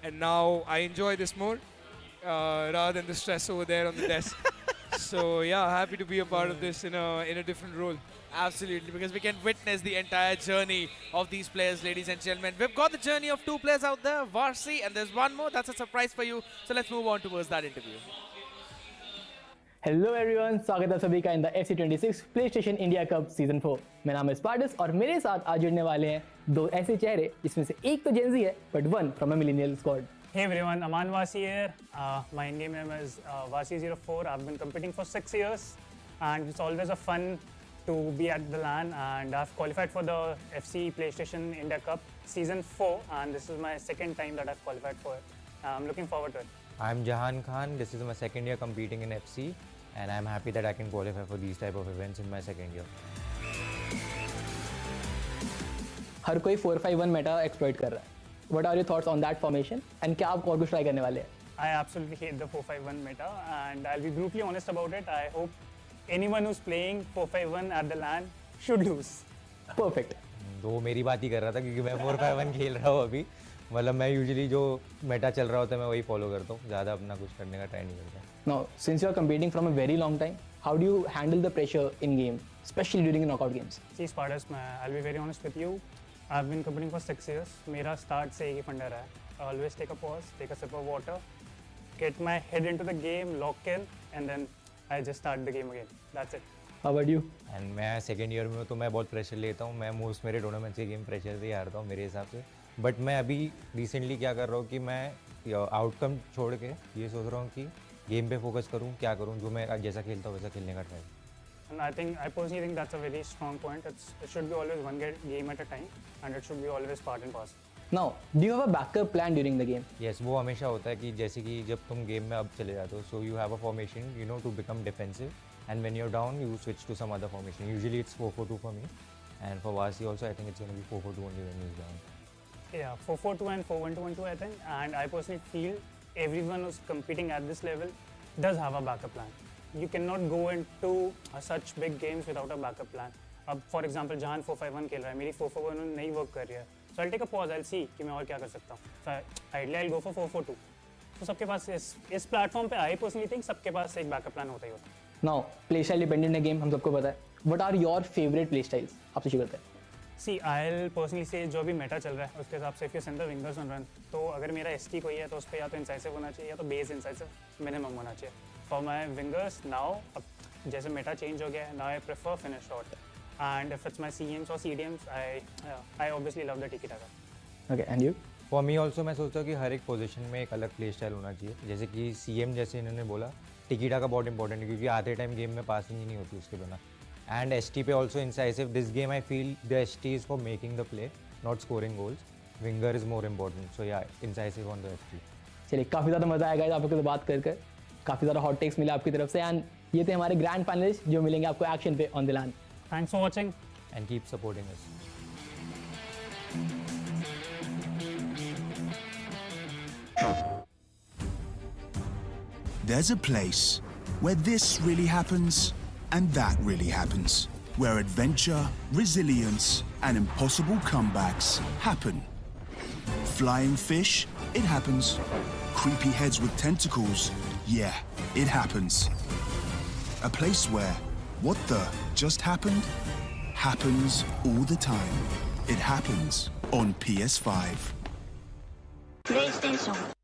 And now I enjoy this more rather than the stress over there on the desk. So yeah, happy to be a part of this in a different role. Absolutely, because we can witness the entire journey of these players, ladies and gentlemen. We've got the journey of two players out there, Varsi, and there's one more. That's a surprise for you. So let's move on towards that interview. Hello everyone, स्वागत है सभी का in the FC26 PlayStation India cup season 4। मेरा नाम है स्पार्टस और मेरे साथ आज जुड़ने वाले हैं दो ऐसे चेहरे जिसमें से एक तो जेनजी है but one from a millennial squad. Hey everyone, Aman Vasi here. My in-game name is Vasi04. I've been competing for 6 years and it's always a fun to be at the LAN, and I've qualified for the FC PlayStation India Cup Season 4 and this is my second time that I've qualified for it. I'm looking forward to it. I'm Jahan Khan. This is my second year competing in FC, and I'm happy that I can qualify for these type of events in my second year. हर कोई 4-5-1 Meta exploit कर रहा है। What are your thoughts on that formation and क्या आप और कुछ try करने वाले हैं? I absolutely hate the 4-5-1 meta and I'll be brutally honest about it. I hope anyone who's playing 4-5-1 at the LAN should lose. Perfect. तो मेरी बात ही कर रहा था क्योंकि मैं 4-5-1 खेल रहा हूँ अभी। मतलब मैं यूजुअली जो मेटा चल रहा होता है मैं वही फॉलो करता हूँ, ज़्यादा अपना कुछ करने का ट्राई नहीं करता। Now, since you are competing from a very long time, how do you handle the pressure in game, especially during the knockout games? See Spartus, I'll be very honest with you. I've been competing for 6 years. मेरा start से एक ही फंडा रहा है. Always take a pause, take a sip of water, get my head into the game, lock in, and then I just start the game again. That's it. How about you? And मैं second year में हूँ तो मैं बहुत pressure लेता हूँ। मैं most मेरे टूर्नामेंट से गेम प्रेशर से ही हारता हूँ मेरे हिसाब से। बट मैं अभी रिसेंटली क्या कर रहा हूँ कि मैं आउटकम छोड़ के ये सोच रहा हूँ कि गेम पे फोकस करूँ, क्या करूँ, जो मैं जैसा खेलता हूँ वैसा खेलने का try. And I personally think that's a very strong point. It should be always one game at a time, and it should be always part and parcel. Now, do you have a backup plan during the game? Yes, वो हमेशा होता है कि जैसे कि जब तुम game में अब चले जाते हो, so you have a formation, you know, to become defensive, and when you are down you switch to some other formation. Usually it's 4-4-2 for me, and for Vasi also I think it's gonna be 4-4-2 only when he is down. Yeah, 4-4-2 and 4-1-2-1-2 I think, and I personally feel everyone who's competing at this level does have a backup plan. You cannot go into such big games without a backup plan. अब for example जहान 4-5-1 खेल रहा है, मेरी 4-4-1 नहीं work कर रही है, so I'll take a pause, I'll see कि मैं और क्या कर सकता हूँ. So ideally I'll go for 4-4-2. तो सबके पास इस प्लेटफॉर्म पे I personally think सबके पास एक बैकअप प्लान होता ही होता है. Now, play style dependent है game, हम सबको पता है. What are your favorite play styles? आपसे शुरू करते हैं. See, I'll personally say जो भी मेटा चल रहा है उसके हिसाब से if you send the wingers on run, तो अगर मेरा ST कोई है तो उस पर या तो इंसाइसिव होना चाहिए या तो बेस इंसाइसिव मिनिमम होना चाहिए. For my wingers now, अब जैसे मेटा चेंज हो गया है, now I prefer finish shot. And if it's my CMs or CDMs, I obviously love the TikkaTown. Okay, and you? For me also मैं सोचता हूँ कि हर एक पोजीशन में एक अलग प्ले स्टाइल होना चाहिए। जैसे कि CM जैसे इन्होंने बोला, टिकीटा का बहुत इंपॉर्टेंट है क्योंकि आधे टाइम गेम में पासिंग ही नहीं होती उसके बिना। एंड ST पे also incisive. This game I feel the ST is for making the play, not scoring goals. Winger is more important, so yeah incisive on the ST। चलिए, काफ़ी ज़्यादा मज़ा आएगा आप लोगों से बात कर कर, काफ़ी ज़्यादा हॉट टेक्स मिले आपकी तरफ से, एंड ये थे हमारे ग्रैंड फाइनलिस्ट जो मिलेंगे आपको एक्शन पे on the lane. Thanks for watching. And keep supporting us. There's a place where this really happens and that really happens, where adventure, resilience, and impossible comebacks happen. Flying fish, it happens. Creepy heads with tentacles, yeah, it happens. A place where what the just happened happens all the time. It happens on PS5. PlayStation.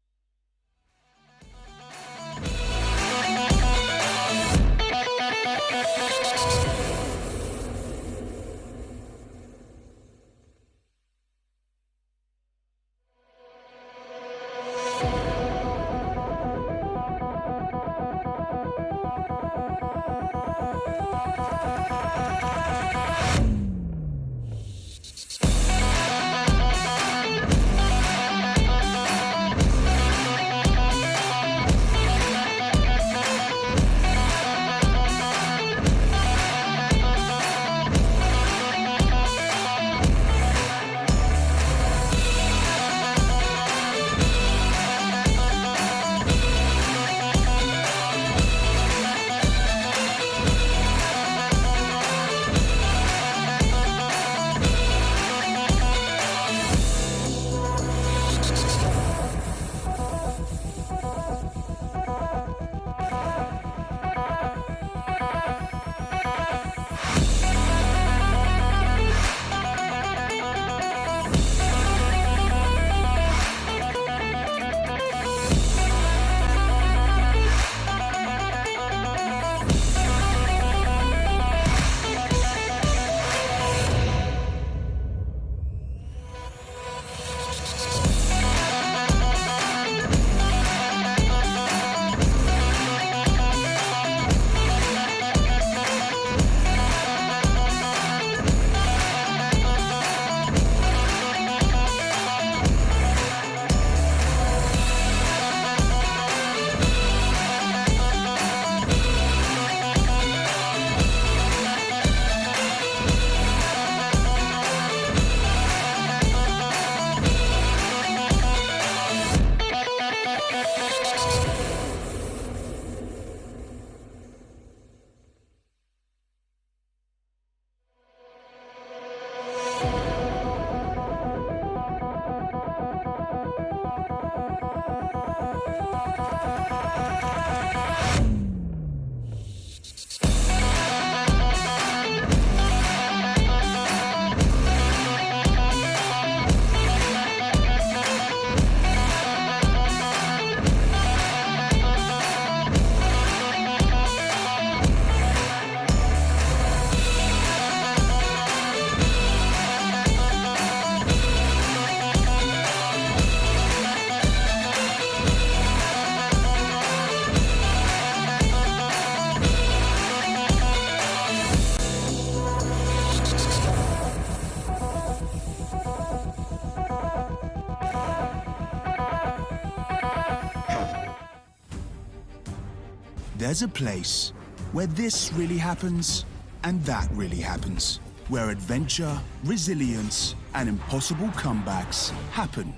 There's a place where this really happens and that really happens, where adventure, resilience, and impossible comebacks happen.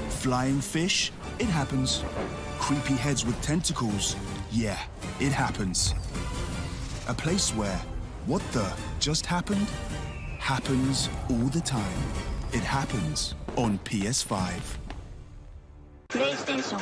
Flying fish, it happens. Creepy heads with tentacles, yeah, it happens. A place where what the just happened happens all the time. It happens on PS5. PlayStation.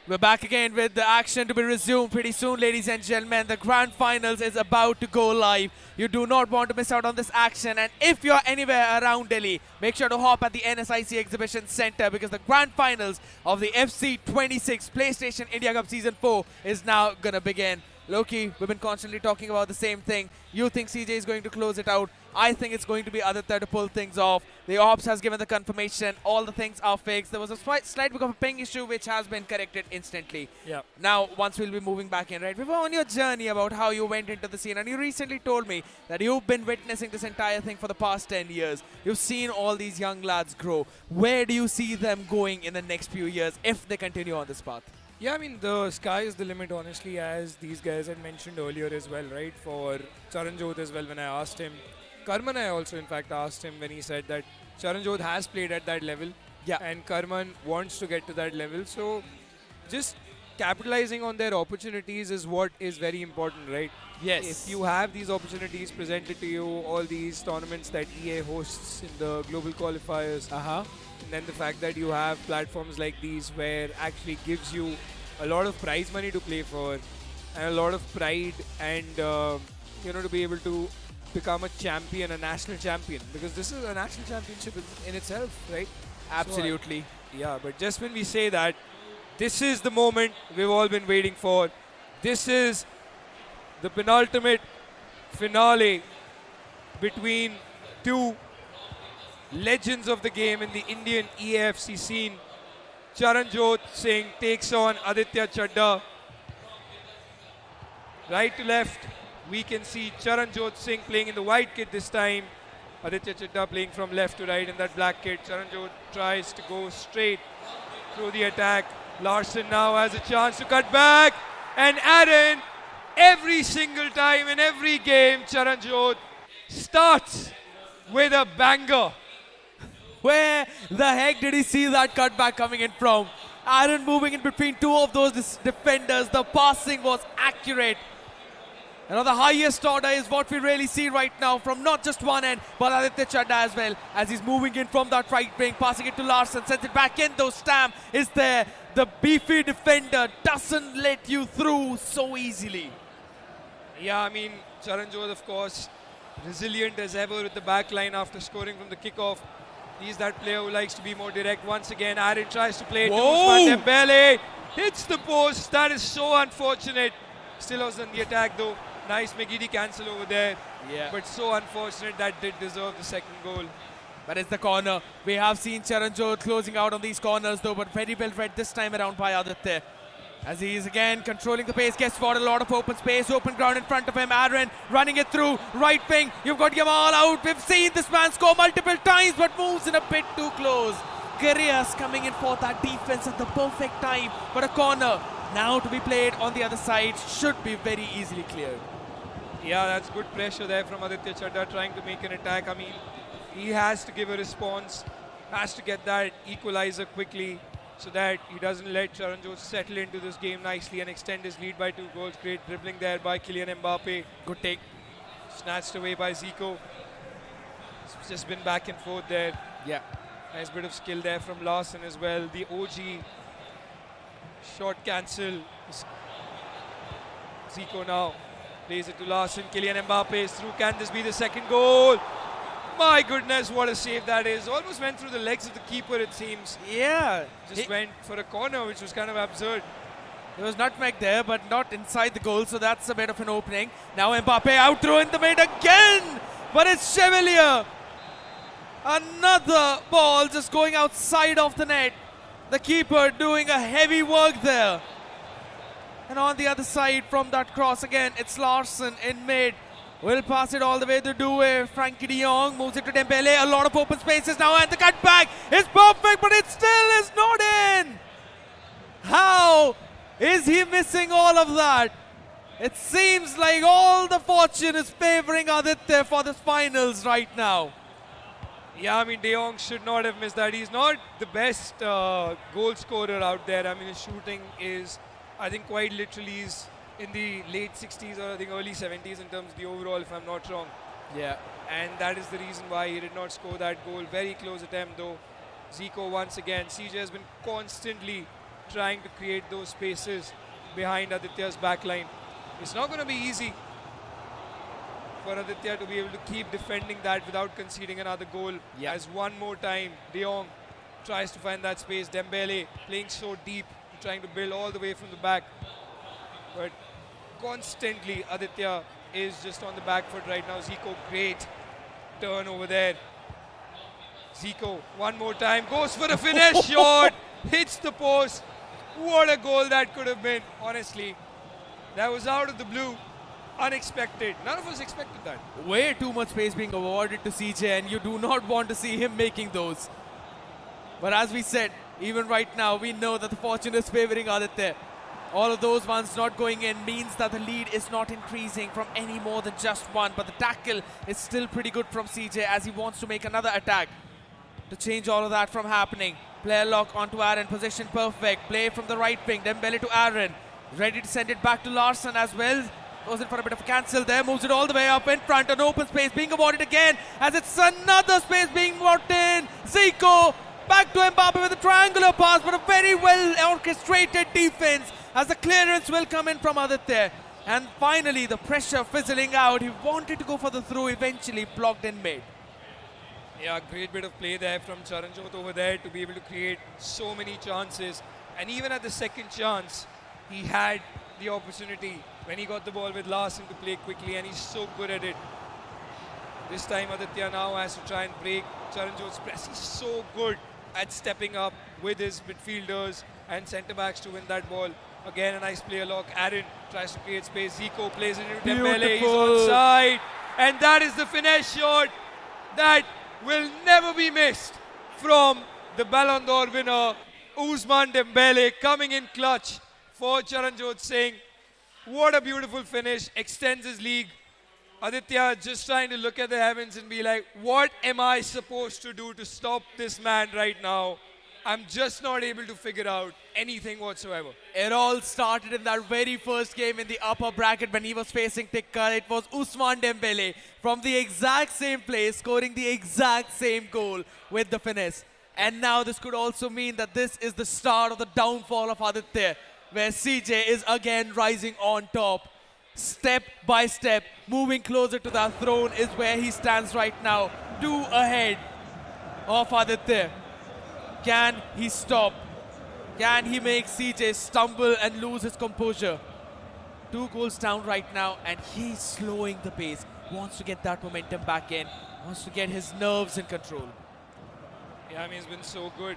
We're back again with the action to be resumed pretty soon, ladies and gentlemen. The grand finals is about to go live. You do not want to miss out on this action. And if you're anywhere around Delhi, make sure to hop at the NSIC Exhibition Center because the grand finals of the FC26 PlayStation India Cup Season 4 is now going to begin. Loki, we've been constantly talking about the same thing. You think CJ is going to close it out. I think it's going to be Aditya to pull things off. The ops has given the confirmation. All the things are fixed. There was a slight bit of a ping issue which has been corrected instantly. Yeah. Now, once we'll be moving back in, right? We were on your journey about how you went into the scene, and you recently told me that you've been witnessing this entire thing for the past 10 years. You've seen all these young lads grow. Where do you see them going in the next few years if they continue on this path? Yeah, I mean, the sky is the limit, honestly, as these guys had mentioned earlier as well, right? For Saranshjain as well, when I asked him. Karman, I also, in fact, asked him when he said that Saranshjain has played at that level. Yeah. And Karman wants to get to that level. So, just capitalizing on their opportunities is what is very important, right? Yes. If you have these opportunities presented to you, all these tournaments that EA hosts in the global qualifiers, and then the fact that you have platforms like these where actually gives you a lot of prize money to play for and a lot of pride and to be able to become a champion, a national champion, because this is a national championship in itself, right? Absolutely. Yeah, but just when we say that, this is the moment we've all been waiting for. This is the penultimate finale between two legends of the game in the Indian EAFC scene. Charanjot Singh takes on Aditya Chadda. Right to left, we can see Charanjot Singh playing in the white kit this time. Aditya Chadda playing from left to right in that black kit. Charanjot tries to go straight through the attack. Larson now has a chance to cut back. And Aaron, every single time in every game, Charanjot starts with a banger. Where the heck did he see that cutback coming in from? Aaron moving in between two of those defenders. The passing was accurate. And on the highest order is what we really see right now from not just one end, but Aditya Chadda as well, as he's moving in from that right wing, passing it to Larson, sends it back in, though Stam is there. The beefy defender doesn't let you through so easily. Yeah, I mean, Charanjot, of course, resilient as ever with the back line after scoring from the kickoff. He's that player who likes to be more direct. Once again, Aaron tries to play it to Usman Dembele. Hits the post. That is so unfortunate. Still was on the attack though. Nice Megidi cancel over there. Yeah. But so unfortunate, that did deserve the second goal. But it's the corner. We have seen Charanjot closing out on these corners though, but very well read this time around by Aditya. As he is again controlling the pace, gets for a lot of open space, open ground in front of him. Aaron running it through, right wing. You've got Yamal out. We've seen this man score multiple times, but moves in a bit too close. Guerrillas coming in for that defense at the perfect time. But a corner now to be played on the other side should be very easily cleared. Yeah, that's good pressure there from Aditya Chadda trying to make an attack. I mean, he has to give a response, has to get that equalizer quickly, so that he doesn't let Charanjot settle into this game nicely and extend his lead by 2 goals. Great dribbling there by Kylian Mbappe. Good take. Snatched away by Zico. It's just been back and forth there. Yeah. Nice bit of skill there from Larson as well. The OG shot cancel. Zico now plays it to Larson. Kylian Mbappe is through. Can this be the second goal? My goodness, what a save that is. Almost went through the legs of the keeper, it seems. Yeah. Just went for a corner, which was kind of absurd. There was nutmeg there, but not inside the goal, so that's a bit of an opening. Now Mbappe out through in the mid again, but it's Chevalier. Another ball just going outside of the net. The keeper doing a heavy work there. And on the other side from that cross again, it's Larson in mid. Will pass it all the way to Doué. Frankie de Jong moves it to Dembele. A lot of open spaces now, and the cutback is perfect, but it still is not in. How is he missing all of that? It seems like all the fortune is favoring Aditya for the finals right now. Yeah, I mean, De Jong should not have missed that. He's not the best goal scorer out there. I mean, his shooting is, I think, quite literally is in the late 60s or I think early 70s in terms of the overall, if I'm not wrong. Yeah. And that is the reason why he did not score that goal. Very close attempt though. Zico once again. CJ has been constantly trying to create those spaces behind Aditya's backline. It's not going to be easy for Aditya to be able to keep defending that without conceding another goal. Yeah. As one more time, De Jong tries to find that space. Dembele playing so deep, trying to build all the way from the back. But constantly Aditya is just on the back foot right now. Zico, great turn over there. Zico, one more time, goes for a finesse shot, hits the post. What a goal that could have been, honestly. That was out of the blue, unexpected. None of us expected that. Way too much space being awarded to CJ, and you do not want to see him making those. But as we said, even right now, we know that the fortune is favoring Aditya. All of those ones not going in means that the lead is not increasing from any more than just one. But the tackle is still pretty good from CJ as he wants to make another attack to change all of that from happening. Player lock onto Aaron, position perfect. Play from the right wing, Dembele to Aaron. Ready to send it back to Larson as well. Goes in for a bit of a cancel there, moves it all the way up in front. An open space being awarded again as it's another space being brought in. Zico back to Mbappe with a triangular pass, but a very well orchestrated defense as the clearance will come in from Aditya. And finally the pressure fizzling out. He wanted to go for the through, eventually blocked in mid. Yeah, great bit of play there from Saranshjain over there to be able to create so many chances. And even at the second chance, he had the opportunity when he got the ball with Larson to play quickly, and he's so good at it. This time Aditya now has to try and break Saranshjain's press. He's so good at stepping up with his midfielders and centre-backs to win that ball. Again, a nice player lock. Aaron tries to create space. Zico plays it into Dembele. He's onside. And that is the finesse shot that will never be missed from the Ballon d'Or winner, Ousmane Dembele, coming in clutch for Charanjot Singh. What a beautiful finish. Extends his league. Aditya just trying to look at the heavens and be like, what am I supposed to do to stop this man right now? I'm just not able to figure out anything whatsoever. It all started in that very first game in the upper bracket when he was facing Tikka. It was Ousmane Dembele from the exact same place, scoring the exact same goal with the finesse. And now this could also mean that this is the start of the downfall of Aditya, where CJ is again rising on top. Step by step, moving closer to that throne is where he stands right now. 2 ahead of Aditya. Can he stop? Can he make CJ stumble and lose his composure? 2 goals down right now, and he's slowing the pace. Wants to get that momentum back in. Wants to get his nerves in control. Yeah, I mean, he's been so good.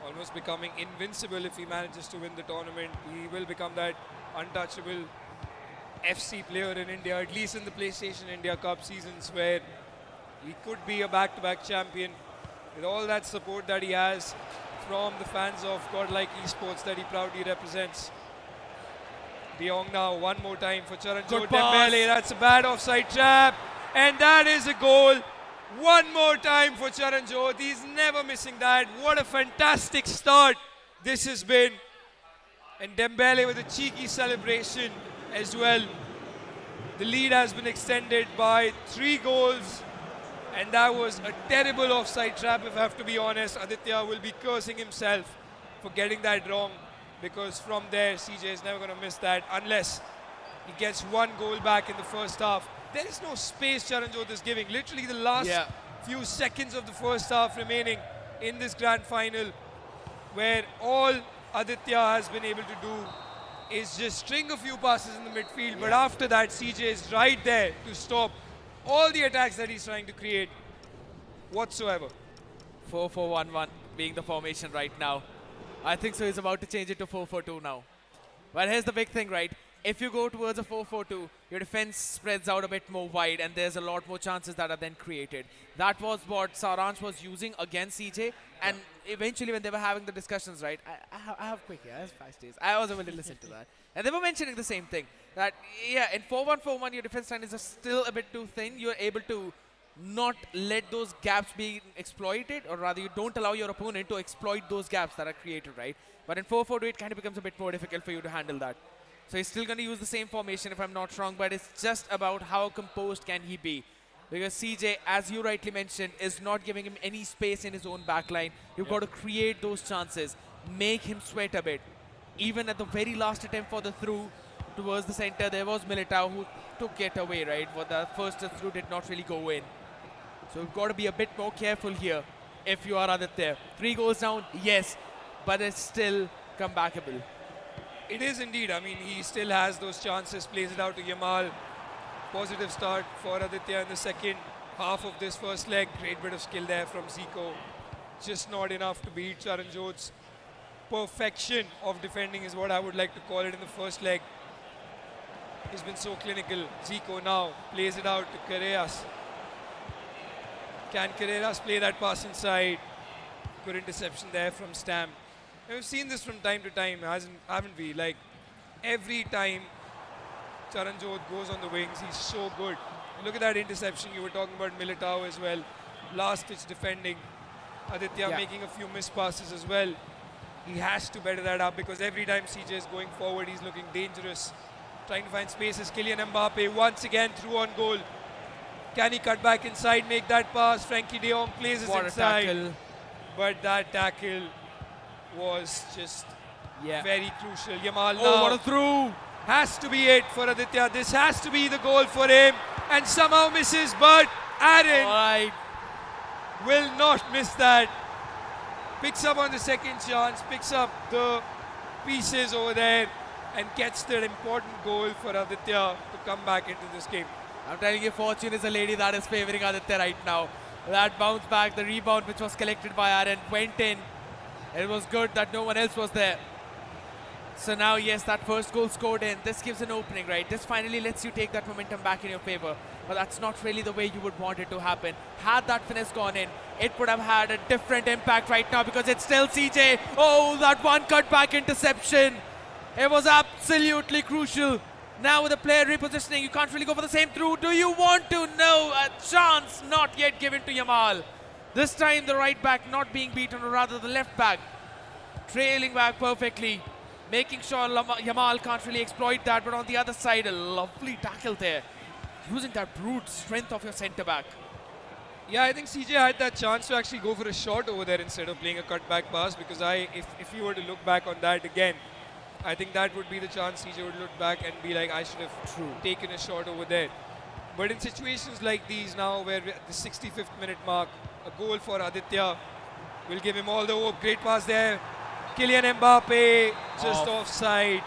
Almost becoming invincible if he manages to win the tournament. He will become that untouchable FC player in India, at least in the PlayStation India Cup seasons, where he could be a back-to-back champion. With all that support that he has from the fans of Godlike Esports that he proudly represents. De Jong now, one more time for Charanjot Dembele. That's a bad offside trap. And that is a goal. One more time for Charanjot. He's never missing that. What a fantastic start this has been. And Dembele with a cheeky celebration as well. The lead has been extended by 3 goals. And that was a terrible offside trap, if I have to be honest. Aditya will be cursing himself for getting that wrong, because from there, CJ is never going to miss that unless he gets 1 goal back in the first half. There is no space Charanjot is giving. Literally the last few seconds of the first half remaining in this grand final, where all Aditya has been able to do is just string a few passes in the midfield. But after that, CJ is right there to stop all the attacks that he's trying to create whatsoever. 4-4-1-1 being the formation right now. I think so he's about to change it to 4-4-2 now. But here's the big thing, right? If you go towards a 4-4-2, your defense spreads out a bit more wide and there's a lot more chances that are then created. That was what Saransh was using against CJ, and eventually when they were having the discussions, right, I have quick, I have 5 days. I was able to listen to that. And they were mentioning the same thing, that in 4-1-4-1 your defense line is still a bit too thin. You're able to not let those gaps be exploited, or rather you don't allow your opponent to exploit those gaps that are created, right? But in 4-4-2 it kind of becomes a bit more difficult for you to handle that. So he's still going to use the same formation if I'm not wrong, but it's just about how composed can he be. Because CJ, as you rightly mentioned, is not giving him any space in his own backline. You've got to create those chances, make him sweat a bit. Even at the very last attempt for the through towards the center, there was Militao who took it away, right? But the first through did not really go in. So you've got to be a bit more careful here if you are Aditya. 3 goals down, yes, but it's still comebackable. It is indeed. I mean, he still has those chances, plays it out to Yamal. Positive start for Aditya in the second half of this first leg. Great bit of skill there from Zico. Just not enough to beat Charanjot's perfection of defending is what I would like to call it in the first leg. He's been so clinical. Zico now plays it out to Carreras. Can Carreras play that pass inside? Good interception there from Stam. And we've seen this from time to time, haven't we? Like, every time Charanjot goes on the wings, he's so good. Look at that interception. You were talking about Militao as well. Last-ditch defending. Aditya making a few missed passes as well. He has to better that up because every time CJ is going forward, he's looking dangerous. Trying to find spaces. Kylian Mbappe once again through on goal. Can he cut back inside, make that pass? Frankie de Jong plays it inside. Tackle. But that tackle was just very crucial. Yamal Oh, what a through! has to be it for Aditya. This has to be the goal for him. And somehow misses, but Aaron Right. will not miss that. Picks up on the second chance, picks up the pieces over there and gets that important goal for Aditya to come back into this game. I'm telling you, fortune is a lady that is favouring Aditya right now. That bounce back, the rebound which was collected by Aaron went in. It was good that no one else was there. So now, yes, that first goal scored in. This gives an opening, right? This finally lets you take that momentum back in your favour. But that's not really the way you would want it to happen. Had that finesse gone in, it would have had a different impact right now because it's still CJ. Oh, that one cutback interception. It was absolutely crucial. Now with the player repositioning, you can't really go for the same through. Do you want to? No, a chance not yet given to Yamal. This time the right back not being beaten, or rather the left back trailing back perfectly, making sure Yamal can't really exploit that. But on the other side, a lovely tackle there, using that brute strength of your centre back. Yeah, I think CJ had that chance to actually go for a shot over there instead of playing a cutback pass because if you were to look back on that again, I think that would be the chance CJ would look back and be like, I should have taken a shot over there. But in situations like these now, where we're at the 65th minute mark, a goal for Aditya will give him all the hope. Great pass there. Kylian Mbappe just offside.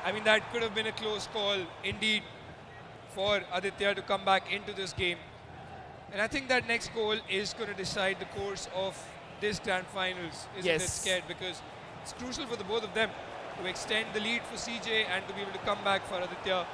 I mean, that could have been a close call indeed for Aditya to come back into this game. And I think that next goal is going to decide the course of this grand finals, isn't it, Scared? Because it's crucial for the both of them to extend the lead for CJ and to be able to come back for Aditya.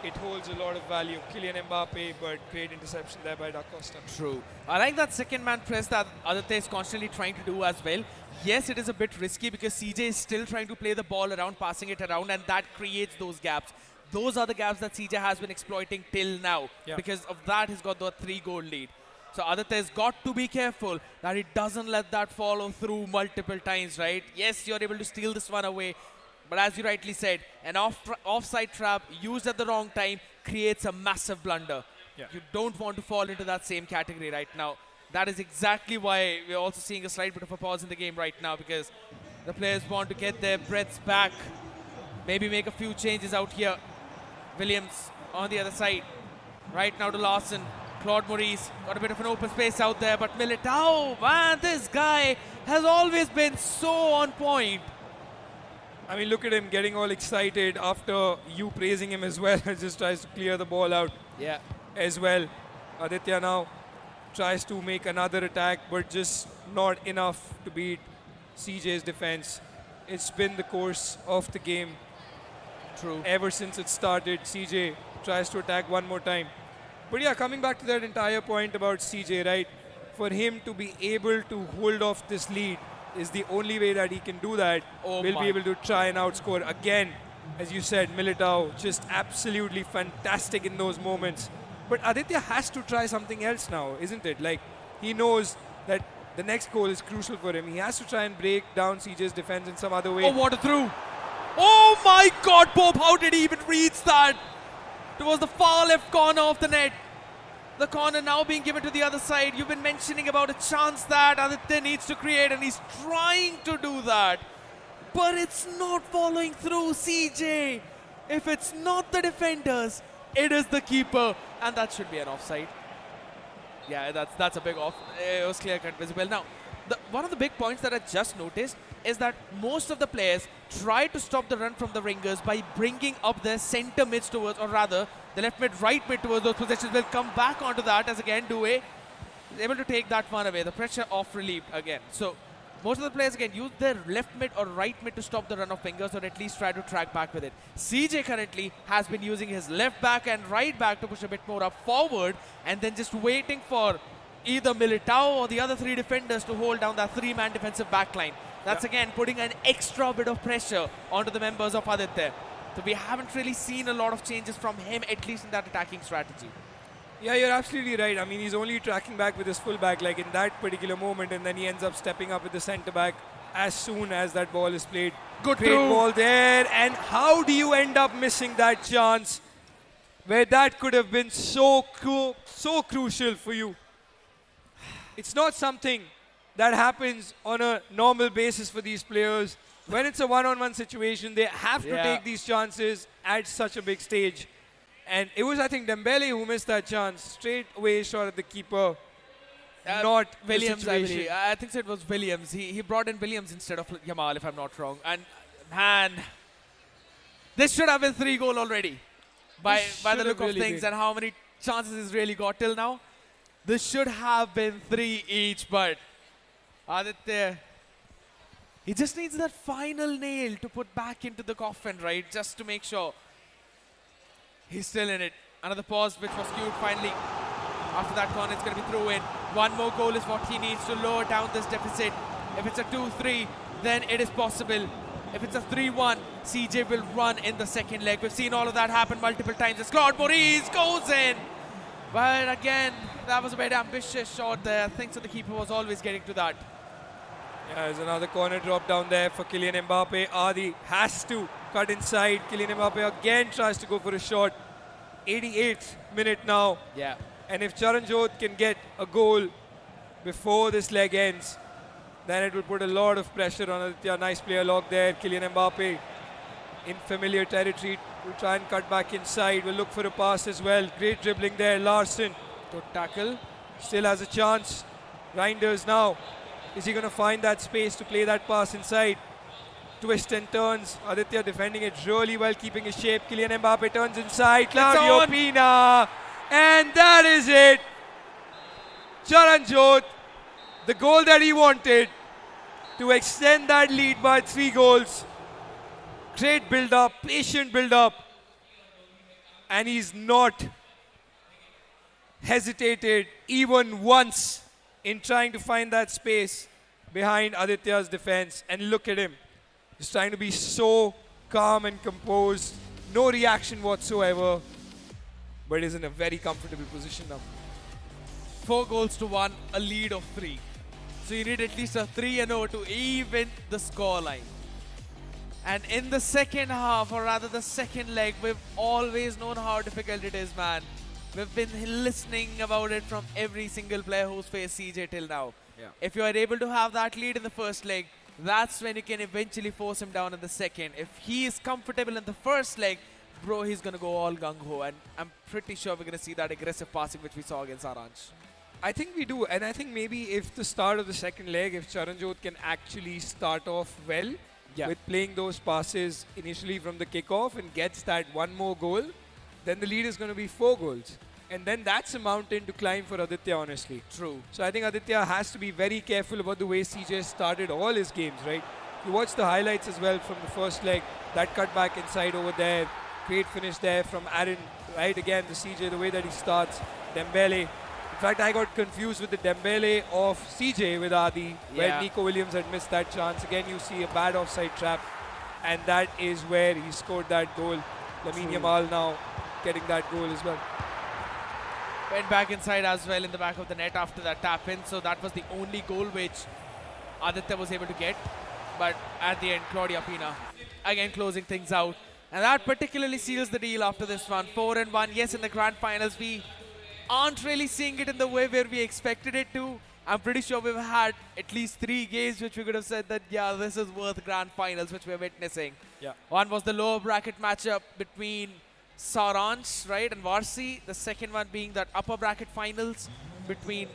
It holds a lot of value. Kylian Mbappe, but great interception there by Da Costa. True. I like that second man press that Aditya is constantly trying to do as well. Yes, it is a bit risky because CJ is still trying to play the ball around, passing it around, and that creates those gaps. Those are the gaps that CJ has been exploiting till now. Because of that, he's got the 3-goal lead. So Aditya has got to be careful that he doesn't let that follow through multiple times, right? Yes, you're able to steal this one away. But as you rightly said, an offside trap used at the wrong time creates a massive blunder. You don't want to fall into that same category right now. That is exactly why we're also seeing a slight bit of a pause in the game right now, because the players want to get their breaths back. Maybe make a few changes out here. Williams on the other side. Right now to Larson. Claude Maurice got a bit of an open space out there, but Militao, man, this guy has always been so on point. I mean, look at him getting all excited after you praising him as well. Just tries to clear the ball out as well. Aditya now tries to make another attack, but just not enough to beat CJ's defense. It's been the course of the game. True. Ever since it started, CJ tries to attack one more time. But yeah, coming back to that entire point about CJ, right? For him to be able to hold off this lead is the only way that he can do that. We'll be able to try and outscore again. As you said, Militao just absolutely fantastic in those moments. But Aditya has to try something else now, isn't it? Like, he knows that the next goal is crucial for him. He has to try and break down CJ's defense in some other way. Oh, what a through. Oh my God, Pope, how did he even reach that? Towards the far left corner of the net. The corner now being given to the other side. You've been mentioning about a chance that Aditya needs to create, and he's trying to do that. But it's not following through, CJ. If it's not the defenders, it is the keeper. And that should be an offside. Yeah, that's a big off. It was clear-cut visible. Now, one of the big points that I just noticed is that most of the players try to stop the run from the ringers by bringing up their centre mids towards, or rather, the left mid, right mid towards those possessions. Will come back onto that as again Due is able to take that one away. The pressure off relieved again. So most of the players again use their left mid or right mid to stop the run of fingers, or at least try to track back with it. CJ currently has been using his left back and right back to push a bit more up forward, and then just waiting for either Militao or the other 3 defenders to hold down that 3-man defensive backline. That's again putting an extra bit of pressure onto the members of Aditya. So we haven't really seen a lot of changes from him, at least in that attacking strategy. Yeah, you're absolutely right. I mean, he's only tracking back with his fullback, like in that particular moment, and then he ends up stepping up with the centre back as soon as that ball is played. Good Great through. ball there, and how do you end up missing that chance where that could have been so crucial for you? It's not something that happens on a normal basis for these players. When it's a one-on-one situation, they have to take these chances at such a big stage. And it was, I think, Dembele who missed that chance. Straight away shot at the keeper. Not Williams, the I situation. believe. I think so it was Williams. He brought in Williams instead of Yamal, if I'm not wrong. And man, this should have been 3 goal already. By the look of things and how many chances he's really got till now. This should have been 3 each, but Aditya, he just needs that final nail to put back into the coffin, right? Just to make sure. He's still in it. Another pause which was cued finally. After that corner, it's going to be through in. One more goal is what he needs to lower down this deficit. If it's a 2-3, then it is possible. If it's a 3-1, CJ will run in the second leg. We've seen all of that happen multiple times. As Claude Maurice goes in. But again, that was a very ambitious shot there. I think so the keeper was always getting to that. Yeah, there's another corner drop down there for Kylian Mbappe. Adi has to cut inside. Kylian Mbappe again tries to go for a shot. 88th minute now. Yeah. And if Saranshjain can get a goal before this leg ends, then it will put a lot of pressure on Aditya. Nice player log there. Kylian Mbappe in familiar territory will try and cut back inside. Will look for a pass as well. Great dribbling there. Larson. Good tackle. Still has a chance. Reinders now. Is he going to find that space to play that pass inside? Twist and turns. Aditya defending it really well, keeping his shape. Kylian Mbappe turns inside. Claudio Pina. And that is it. Saranshjain, the goal that he wanted to extend that lead by 3 goals. Great build-up, patient build-up. And he's not hesitated even once in trying to find that space behind Aditya's defense. And look at him. He's trying to be so calm and composed. No reaction whatsoever. But is in a very comfortable position now. 4 goals to 1, a lead of 3. So you need at least a 3-0 to even the scoreline. And in the second half, or rather the second leg, we've always known how difficult it is, man. We've been listening about it from every single player who's faced CJ till now. Yeah. If you are able to have that lead in the first leg, that's when you can eventually force him down in the second. If he is comfortable in the first leg, bro, he's going to go all gung-ho. And I'm pretty sure we're going to see that aggressive passing which we saw against Saransh. I think we do. And I think maybe if the start of the second leg, if Saranshjain can actually start off well with playing those passes initially from the kickoff and gets that 1 more goal, then the lead is going to be 4 goals. And then that's a mountain to climb for Aditya, honestly. True. So I think Aditya has to be very careful about the way CJ started all his games, right? You watch the highlights as well from the first leg. That cut back inside over there. Great finish there from Aaron. Right again, the CJ, the way that he starts. Dembele. In fact, I got confused with the Dembele of CJ with Adi, where Nico Williams had missed that chance. Again, you see a bad offside trap. And that is where he scored that goal. Lamine Yamal now getting that goal as well. Went back inside as well in the back of the net after that tap in. So that was the only goal which Aditya was able to get. But at the end, Claudia Pina again closing things out. And that particularly seals the deal after this one. 4-1. Yes, in the grand finals, we aren't really seeing it in the way where we expected it to. I'm pretty sure we've had at least 3 games which we could have said that, yeah, this is worth grand finals, which we're witnessing. Yeah. One was the lower bracket matchup between Saransh, right, and Varsi. The second one being that upper bracket finals between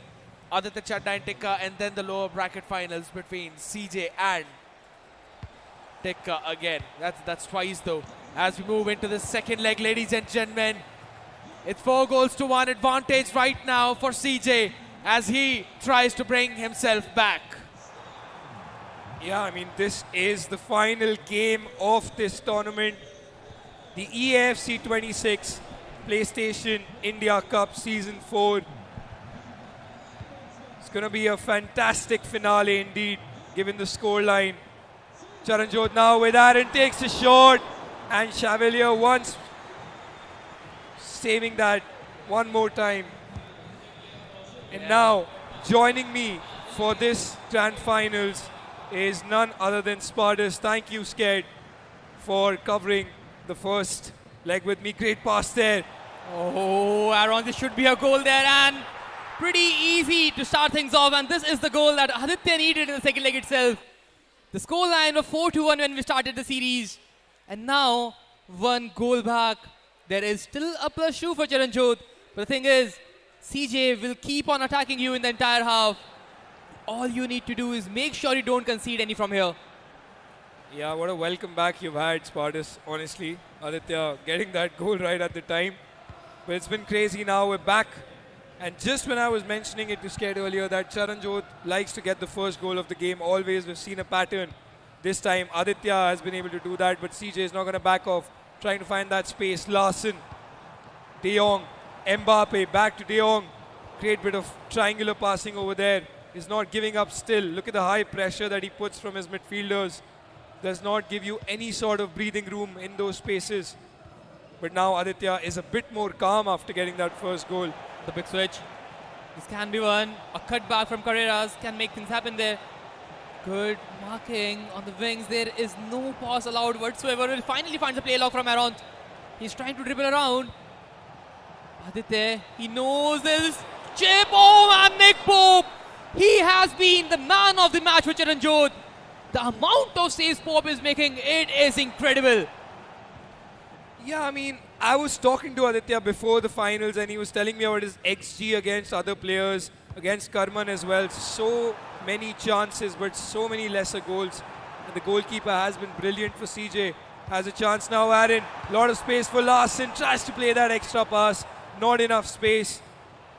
Aditya Chadda and Tikka, and then the lower bracket finals between CJ and Tikka again. That's twice though. As we move into the second leg, ladies and gentlemen, it's 4 goals to 1 advantage right now for CJ as he tries to bring himself back. Yeah, I mean, this is the final game of this tournament. The EAFC 26 PlayStation India Cup Season 4. It's going to be a fantastic finale indeed, given the scoreline. Saranshjain now with Aaron takes a shot, and Chevalier once saving that one more time. And now, joining me for this grand finals is none other than Spartus. Thank you, Scared, for covering the first leg with me. Great pass there. Oh, Aaron, this should be a goal there, and pretty easy to start things off. And this is the goal that Aditya needed in the second leg itself. The scoreline was 4-1 when we started the series, and now 1 goal back. There is still a +2 for Charanjot, but the thing is, CJ will keep on attacking you in the entire half. All you need to do is make sure you don't concede any from here. Yeah, what a welcome back you've had, Spartus, honestly. Aditya getting that goal right at the time. But it's been crazy now, we're back. And just when I was mentioning it to Scared earlier that Charanjot likes to get the first goal of the game, always we've seen a pattern. This time Aditya has been able to do that, but CJ is not going to back off, trying to find that space. Larson, De Jong, Mbappe, back to De Jong. Great bit of triangular passing over there. He's not giving up still. Look at the high pressure that he puts from his midfielders. Does not give you any sort of breathing room in those spaces. But now Aditya is a bit more calm after getting that first goal. The big switch. This can be one. A cutback from Carreras can make things happen there. Good marking on the wings. There is no pass allowed whatsoever. He finally finds a play lock from Aaron. He's trying to dribble around. Aditya, he knows this. Chip, oh man, Nick Pope. He has been the man of the match for Charanjot. The amount of saves Pope is making, it is incredible. Yeah, I mean, I was talking to Aditya before the finals and he was telling me about his XG against other players, against Karman as well. So many chances, but so many lesser goals. And the goalkeeper has been brilliant for CJ. Has a chance now, Aaron. Lot of space for Larson. Tries to play that extra pass. Not enough space.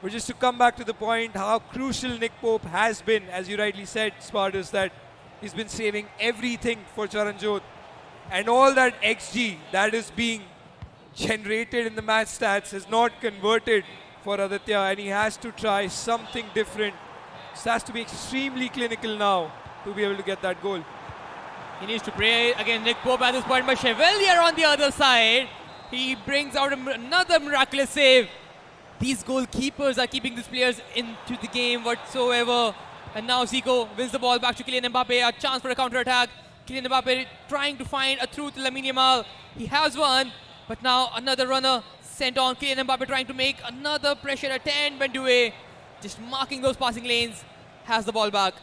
But just to come back to the point, how crucial Nick Pope has been, as you rightly said, Spartus, that he's been saving everything for Charanjot. And all that XG that is being generated in the match stats is not converted for Aditya, and he has to try something different. He has to be extremely clinical now to be able to get that goal. He needs to pray again, Nick Pope at this point, but Chevalier on the other side. He brings out another miraculous save. These goalkeepers are keeping these players into the game whatsoever. And now Zico wins the ball back to Kylian Mbappe. A chance for a counter-attack. Kylian Mbappe trying to find a through to Lamine Yamal. He has one, but now another runner sent on. Kylian Mbappe trying to make another pressure attempt. Bendue just marking those passing lanes. Has the ball back.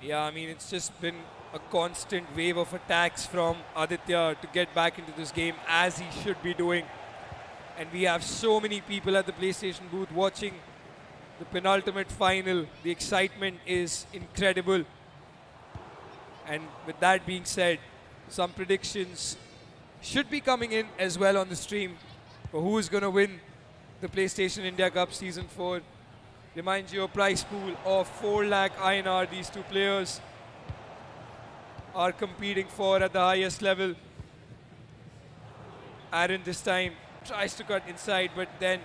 Yeah, I mean, it's just been a constant wave of attacks from Aditya to get back into this game as he should be doing. And we have so many people at the PlayStation booth watching the penultimate final. The excitement is incredible. And with that being said, some predictions should be coming in as well on the stream for who is going to win the PlayStation India Cup Season 4. Reminds you a prize pool of 4 lakh INR. These two players are competing for at the highest level. Aaron this time tries to cut inside, but then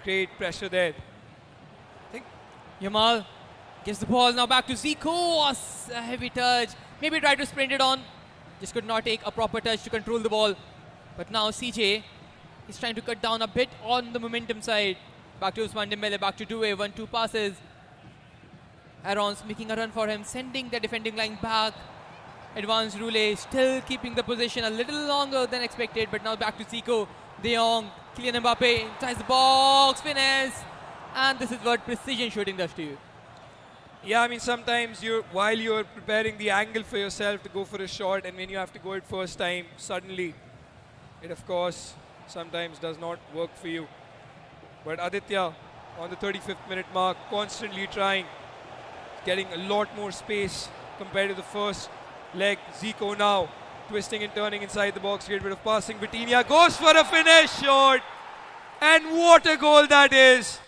great pressure there. I think Yamal gives the ball now back to Zico. A heavy touch. Maybe tried to sprint it on. Just could not take a proper touch to control the ball. But now CJ is trying to cut down a bit on the momentum side. Back to Usman Dembele, back to Due, 1-2 passes. Aaron's making a run for him, sending the defending line back. Advanced Roulé still keeping the position a little longer than expected, but now back to Zico. De Jong, Kylian Mbappe inside the box, finesse. And this is what precision shooting does to you. yeah, I mean, sometimes while you're preparing the angle for yourself to go for a shot, and when you have to go it first time, suddenly it of course sometimes does not work for you. But Aditya on the 35th minute mark, constantly trying, getting a lot more space compared to the first leg. Zico now twisting and turning inside the box, great bit of passing. Vitinha goes for a finish shot, and what a goal that is.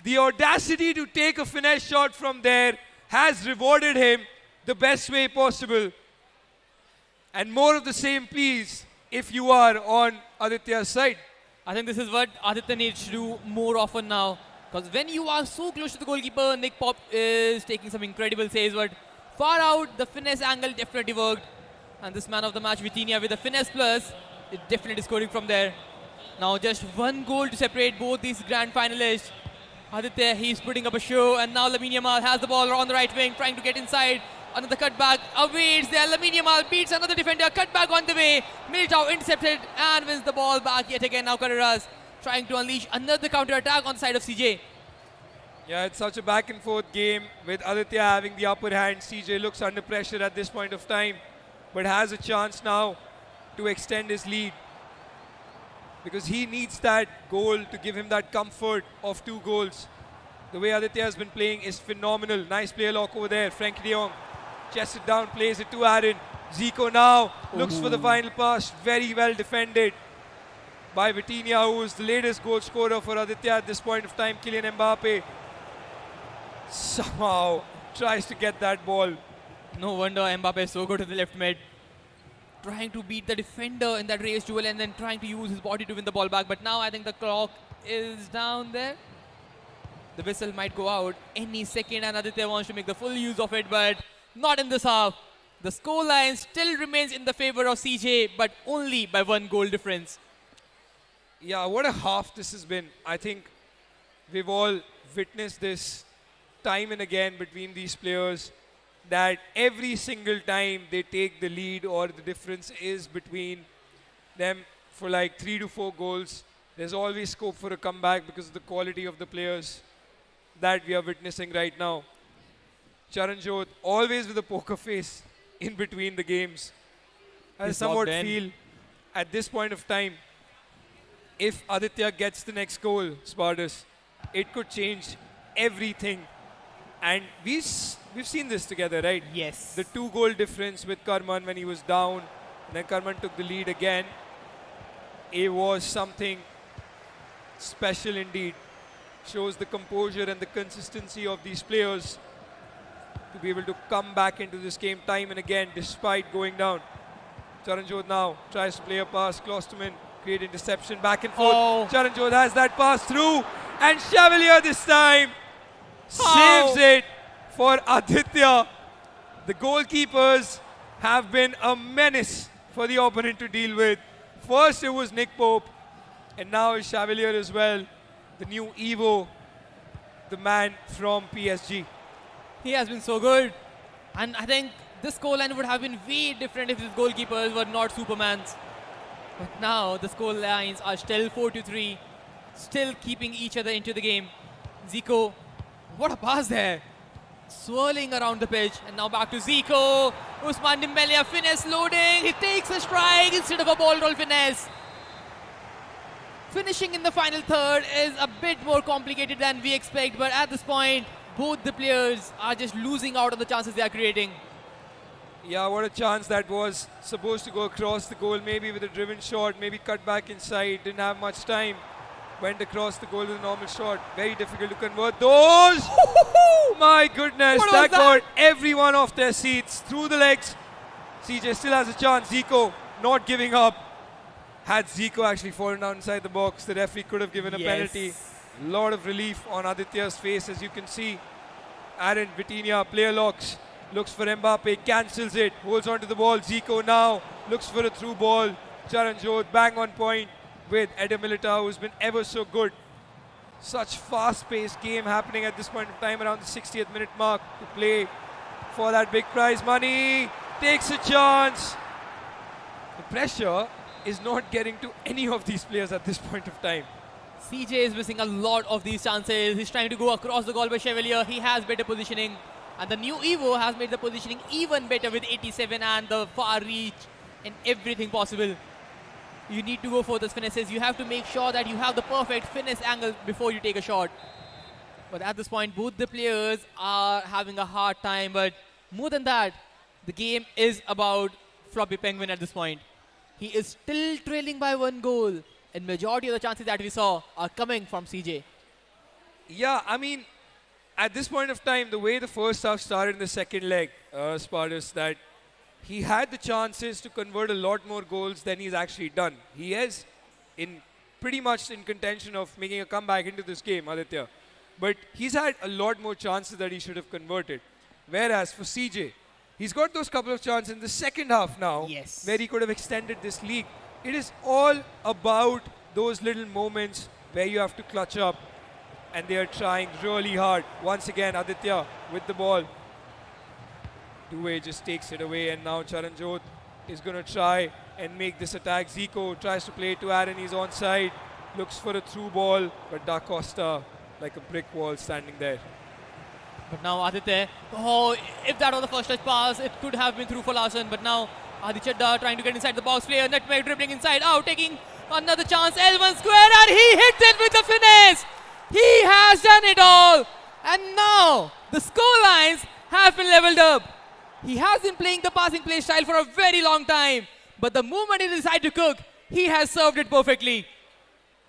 The audacity to take a finesse shot from there has rewarded him the best way possible. And more of the same, please, if you are on Aditya's side. I think this is what Aditya needs to do more often now. Because when you are so close to the goalkeeper, Nick Pope is taking some incredible saves, but far out, the finesse angle definitely worked. And this man of the match, Vitinha, with a finesse plus, definitely scoring from there. Now just one goal to separate both these grand finalists. Aditya, he's putting up a show, and now Lamine Yamal has the ball on the right wing, trying to get inside. Another cutback awaits there. Lamine Yamal beats another defender. Cutback on the way. Militao intercepted and wins the ball back yet again. Now Carreras trying to unleash another counter attack on the side of CJ. Yeah, it's such a back and forth game with Aditya having the upper hand. CJ looks under pressure at this point of time, but has a chance now to extend his lead, because he needs that goal to give him that comfort of 2 goals. The way Aditya has been playing is phenomenal. Nice player lock over there. Frankie de Jong chests it down, plays it to Aaron. Zico now looks for the final pass. Very well defended by Vitinha, who is the latest goal scorer for Aditya at this point of time. Kylian Mbappe somehow tries to get that ball. No wonder Mbappe is so good to the left mid. Trying to beat the defender in that race duel and then trying to use his body to win the ball back. But now I think the clock is down there. The whistle might go out any second, and Aditya wants to make the full use of it, but not in this half. The scoreline still remains in the favor of CJ, but only by 1 goal difference. Yeah, what a half this has been. I think we've all witnessed this time and again between these players, that every single time they take the lead or the difference is between them for like 3 to 4 goals, there's always scope for a comeback because of the quality of the players that we are witnessing right now. Charanjot always with a poker face in between the games. I He's somewhat locked in. feel at this point of time, if Aditya gets the next goal, Spartus, it could change everything. And we've seen this together, right? Yes. The 2 goal difference with Karman when he was down, and then Karman took the lead again. It was something special indeed. Shows the composure and the consistency of these players to be able to come back into this game time and again despite going down. Charanjot now tries to play a pass. Klosterman create interception back and forth. Oh. Charanjot has that pass through, and Chevalier this time saves it for Aditya. The goalkeepers have been a menace for the opponent to deal with. First it was Nick Pope, and now it's Chevalier as well. The new Evo, the man from PSG. He has been so good. And I think this scoreline would have been way different if his goalkeepers were not Supermans. But now the score lines are still 4-3, still keeping each other into the game. Zico, what a pass there. Swirling around the pitch, and now back to Zico. Usman Dembele, a finesse loading. He takes a strike instead of a ball roll finesse. Finishing in the final third is a bit more complicated than we expect, but at this point, both the players are just losing out on the chances they are creating. Yeah, what a chance that was. Supposed to go across the goal, maybe with a driven shot, maybe cut back inside. Didn't have much time. Went across the goal with a normal shot. Very difficult to convert those. My goodness, What was that that? got everyone off their seats. Through the legs. CJ still has a chance. Zico not giving up. Had Zico actually fallen down inside the box, the referee could have given a penalty. Lot of relief on Aditya's face, as you can see. Aaron Vitinha, player locks, looks for Mbappe, cancels it, holds on to the ball. Zico now looks for a through ball. Charanjot bang on point with Eder Militao, who's been ever so good. Such fast-paced game happening at this point of time, around the 60th minute mark, to play for that big prize money. Takes a chance. The pressure is not getting to any of these players at this point of time. CJ is missing a lot of these chances. He's trying to go across the goal by Chevalier. He has better positioning. And the new Evo has made the positioning even better with 87 and the far reach and everything possible. You need to go for those finesses. You have to make sure that you have the perfect finesse angle before you take a shot. But at this point, both the players are having a hard time. But more than that, the game is about Floppy Penguin at this point. He is still trailing by 1 goal, and majority of the chances that we saw are coming from CJ. Yeah, I mean, at this point of time, the way the first half started in the second leg, Spartus, that he had the chances to convert a lot more goals than he's actually done. He is pretty much in contention of making a comeback into this game, Aditya. But he's had a lot more chances that he should have converted. Whereas for CJ, he's got those couple of chances in the second half now, Yes. where he could have extended this lead. it is all about those little moments where you have to clutch up, and they are trying really hard. Once again, Aditya with the ball. Due just takes it away, and now Charanjot is going to try and make this attack. Zico tries to play it to Aaron, he's onside, looks for a through ball, but Da Costa like a brick wall standing there. But now Aditya, oh, if that was the first touch pass, it could have been through for Larson. But now Aditya Chadda trying to get inside the box, player Nutmeg dribbling inside out, taking another chance, L1 square, and he hits it with the finesse. He has done it all. And now the score lines have been leveled up. He has been playing the passing play style for a very long time, but the moment he decided to cook, he has served it perfectly.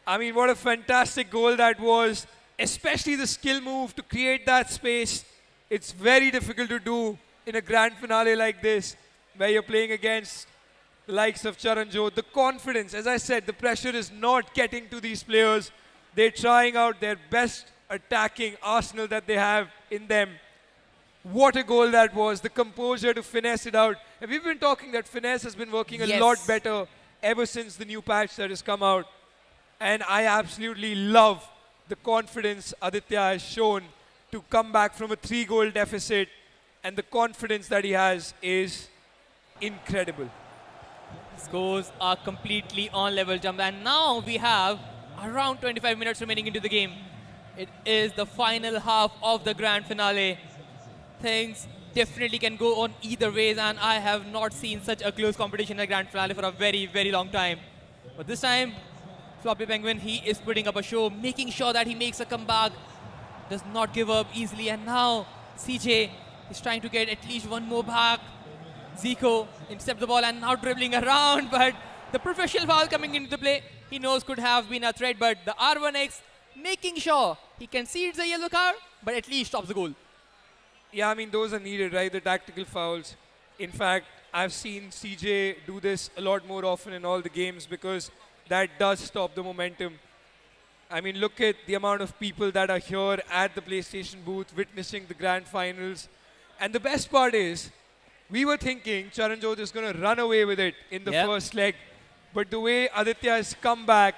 I mean, what a fantastic goal that was, especially the skill move to create that space. It's very difficult to do in a grand finale like this, where you're playing against the likes of Charanjot. The confidence, as I said, the pressure is not getting to these players. They're trying out their best attacking arsenal that they have in them. What a goal that was, the composure to finesse it out. And we've been talking that finesse has been working a lot better ever since the new patch that has come out. And I absolutely love the confidence Aditya has shown to come back from a 3-goal deficit, and the confidence that he has is incredible. Scores are completely on level jump, and now we have around 25 minutes remaining into the game. It is the final half of the grand finale. Things definitely can go on either ways, and I have not seen such a close competition in a grand finale for a very, very long time. But this time, Floppy Penguin, he is putting up a show, making sure that he makes a comeback, does not give up easily. And now CJ is trying to get at least one more back. Zico intercepts the ball and now dribbling around, but the professional foul coming into the play, he knows could have been a threat, but the R1X making sure he concedes a yellow card, but at least stops the goal. Yeah, I mean, those are needed, right? The tactical fouls. In fact, I've seen CJ do this a lot more often in all the games, because that does stop the momentum. I mean, look at the amount of people that are here at the PlayStation booth witnessing the grand finals. And the best part is, we were thinking Charanjot is going to run away with it in the first leg. But the way Aditya has come back,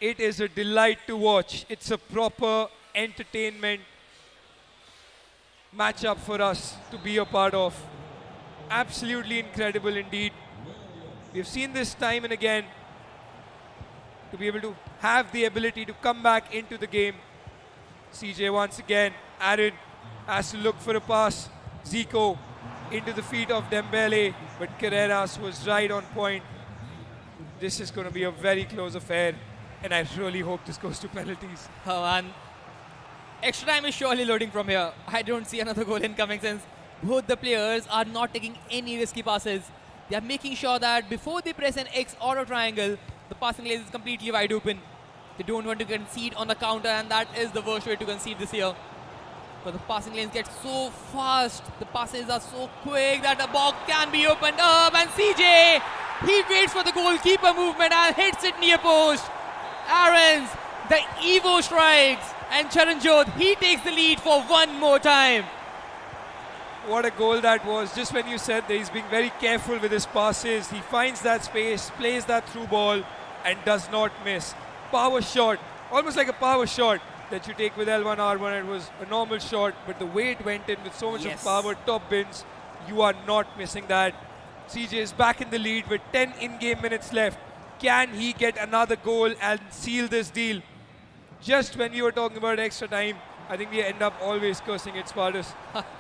it is a delight to watch. It's a proper entertainment matchup for us to be a part of. Absolutely incredible indeed. We've seen this time and again, to be able to have the ability to come back into the game. CJ once again, Aaron has to look for a pass. Zico into the feet of Dembele, but Carreras was right on point. This is going to be a very close affair, and I really hope this goes to penalties. Oh, and extra time is surely loading from here. I don't see another goal incoming, since both the players are not taking any risky passes. They are making sure that before they press an X or a triangle, the passing lane is completely wide open. They don't want to concede on the counter, and that is the worst way to concede this year. But the passing lanes get so fast, the passes are so quick that the box can be opened up, and CJ, he waits for the goalkeeper movement and hits it near post. Aaron's, the Evo strikes, and Charanjot, he takes the lead for one more time. What a goal that was. Just when you said that he's being very careful with his passes, he finds that space, plays that through ball, and does not miss. Power shot, almost like a power shot that you take with L1, R1. It was a normal shot, but the way it went in with so much of power, top bins, you are not missing that. CJ is back in the lead with 10 in-game minutes left. Can he get another goal and seal this deal? Just when we were talking about extra time, I think we end up always cursing at Spartus.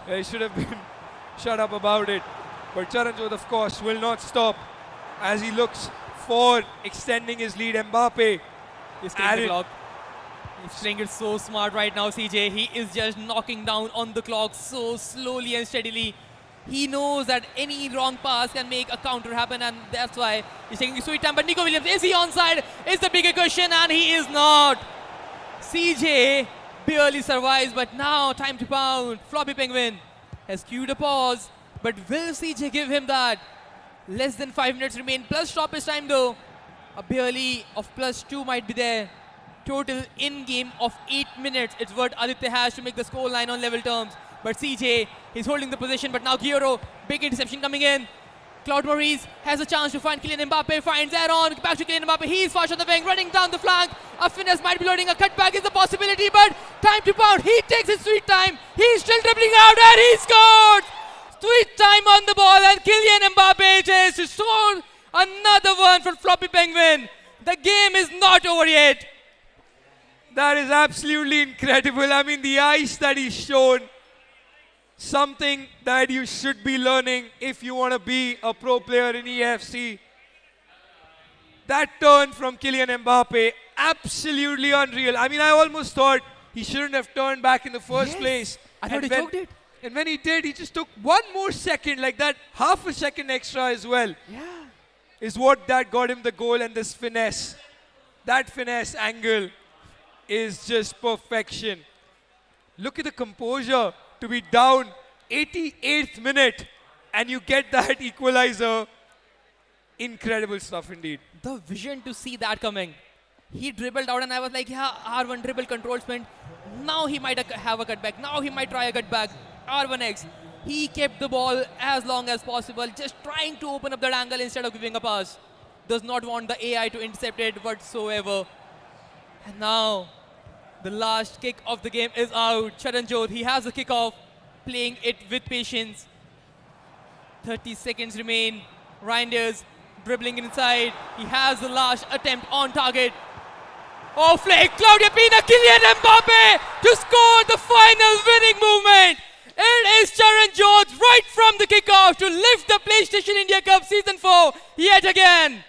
He should have been shut up about it. But Charanjot, of course, will not stop as he looks for extending his lead. Mbappe. He's taking the clock. He's playing it so smart right now, CJ. He is just knocking down on the clock so slowly and steadily. He knows that any wrong pass can make a counter happen, and that's why he's taking the sweet time. But Nico Williams, is he onside? Is the bigger question, and he is not. CJ barely survives, but now time to pound. Floppy Penguin has queued a pause, but will CJ give him that? Less than 5 minutes remain, plus stoppage time though. A barely of +2 might be there. Total in-game of 8 minutes. It's what Aditya has to make the score line on level terms. But CJ, he's holding the position, but now Gioro, big interception coming in. Claude Maurice has a chance to find Kylian Mbappe, finds Aaron, back to Kylian Mbappe, he's fast on the wing, running down the flank. A finesse might be loading, a cutback is a possibility, but time to pound. He takes his sweet time, he's still dribbling out and he scored! Sweet time on the ball and Kylian Mbappe just scored another one for Floppy Penguin. The game is not over yet. That is absolutely incredible. I mean, the ice that he's shown, something that you should be learning if you want to be a pro player in EAFC. That turn from Kylian Mbappe, absolutely unreal. I mean, I almost thought he shouldn't have turned back in the first place. I thought he choked it. And when he did, he just took one more second, like that, half a second extra as well. Yeah. Is what that got him the goal, and this finesse. That finesse angle is just perfection. Look at the composure to be down 88th minute and you get that equalizer. Incredible stuff indeed. The vision to see that coming. He dribbled out and I was like, yeah, R1 dribble control sprint. Now he might have a cutback. Now he might try a cutback. R1X. He kept the ball as long as possible, just trying to open up that angle instead of giving a pass. Does not want the AI to intercept it whatsoever. And now, the last kick of the game is out. Saranshjain9, he has a kickoff, playing it with patience. 30 seconds remain. Reinders dribbling inside. He has the last attempt on target. Oh, flick! Claudia Pina, Kylian Mbappe to score the final winning movement. It is Saranshjain9 right from the kickoff to lift the PlayStation India Cup Season 4 yet again.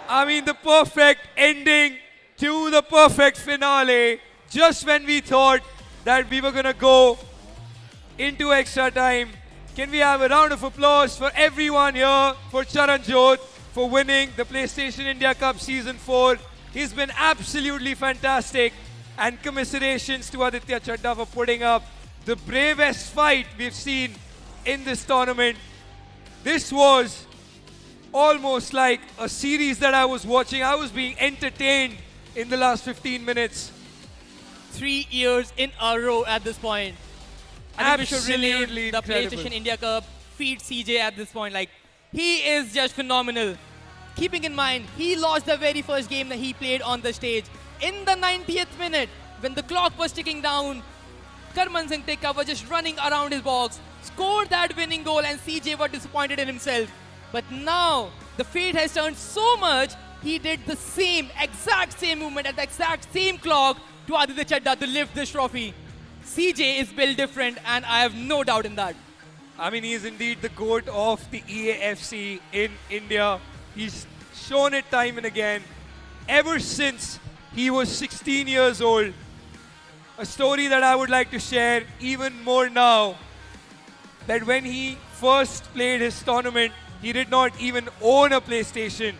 I mean, the perfect ending to the perfect finale. Just when we thought that we were going to go into extra time. Can we have a round of applause for everyone here, for Saranshjain9 for winning the PlayStation India Cup Season 4. He's been absolutely fantastic. And commiserations to Aditya Chadda for putting up the bravest fight we've seen in this tournament. This was almost like a series that I was watching. I was being entertained in the last 15 minutes. 3 years in a row at this point. I think we should Absolutely relive the incredible. PlayStation India Cup, feat CJ at this point. Like, he is just phenomenal. Keeping in mind, he lost the very first game that he played on the stage. In the 90th minute, when the clock was ticking down, Karman Singh Tikka was just running around his box, scored that winning goal, and CJ was disappointed in himself. But now, the fate has turned so much, he did the exact same movement at the exact same clock to Aditya Chadda to lift this trophy. CJ is built different, and I have no doubt in that. I mean, he is indeed the GOAT of the EAFC in India. He's shown it time and again. Ever since he was 16 years old. A story that I would like to share even more now. That when he first played his tournament, he did not even own a PlayStation.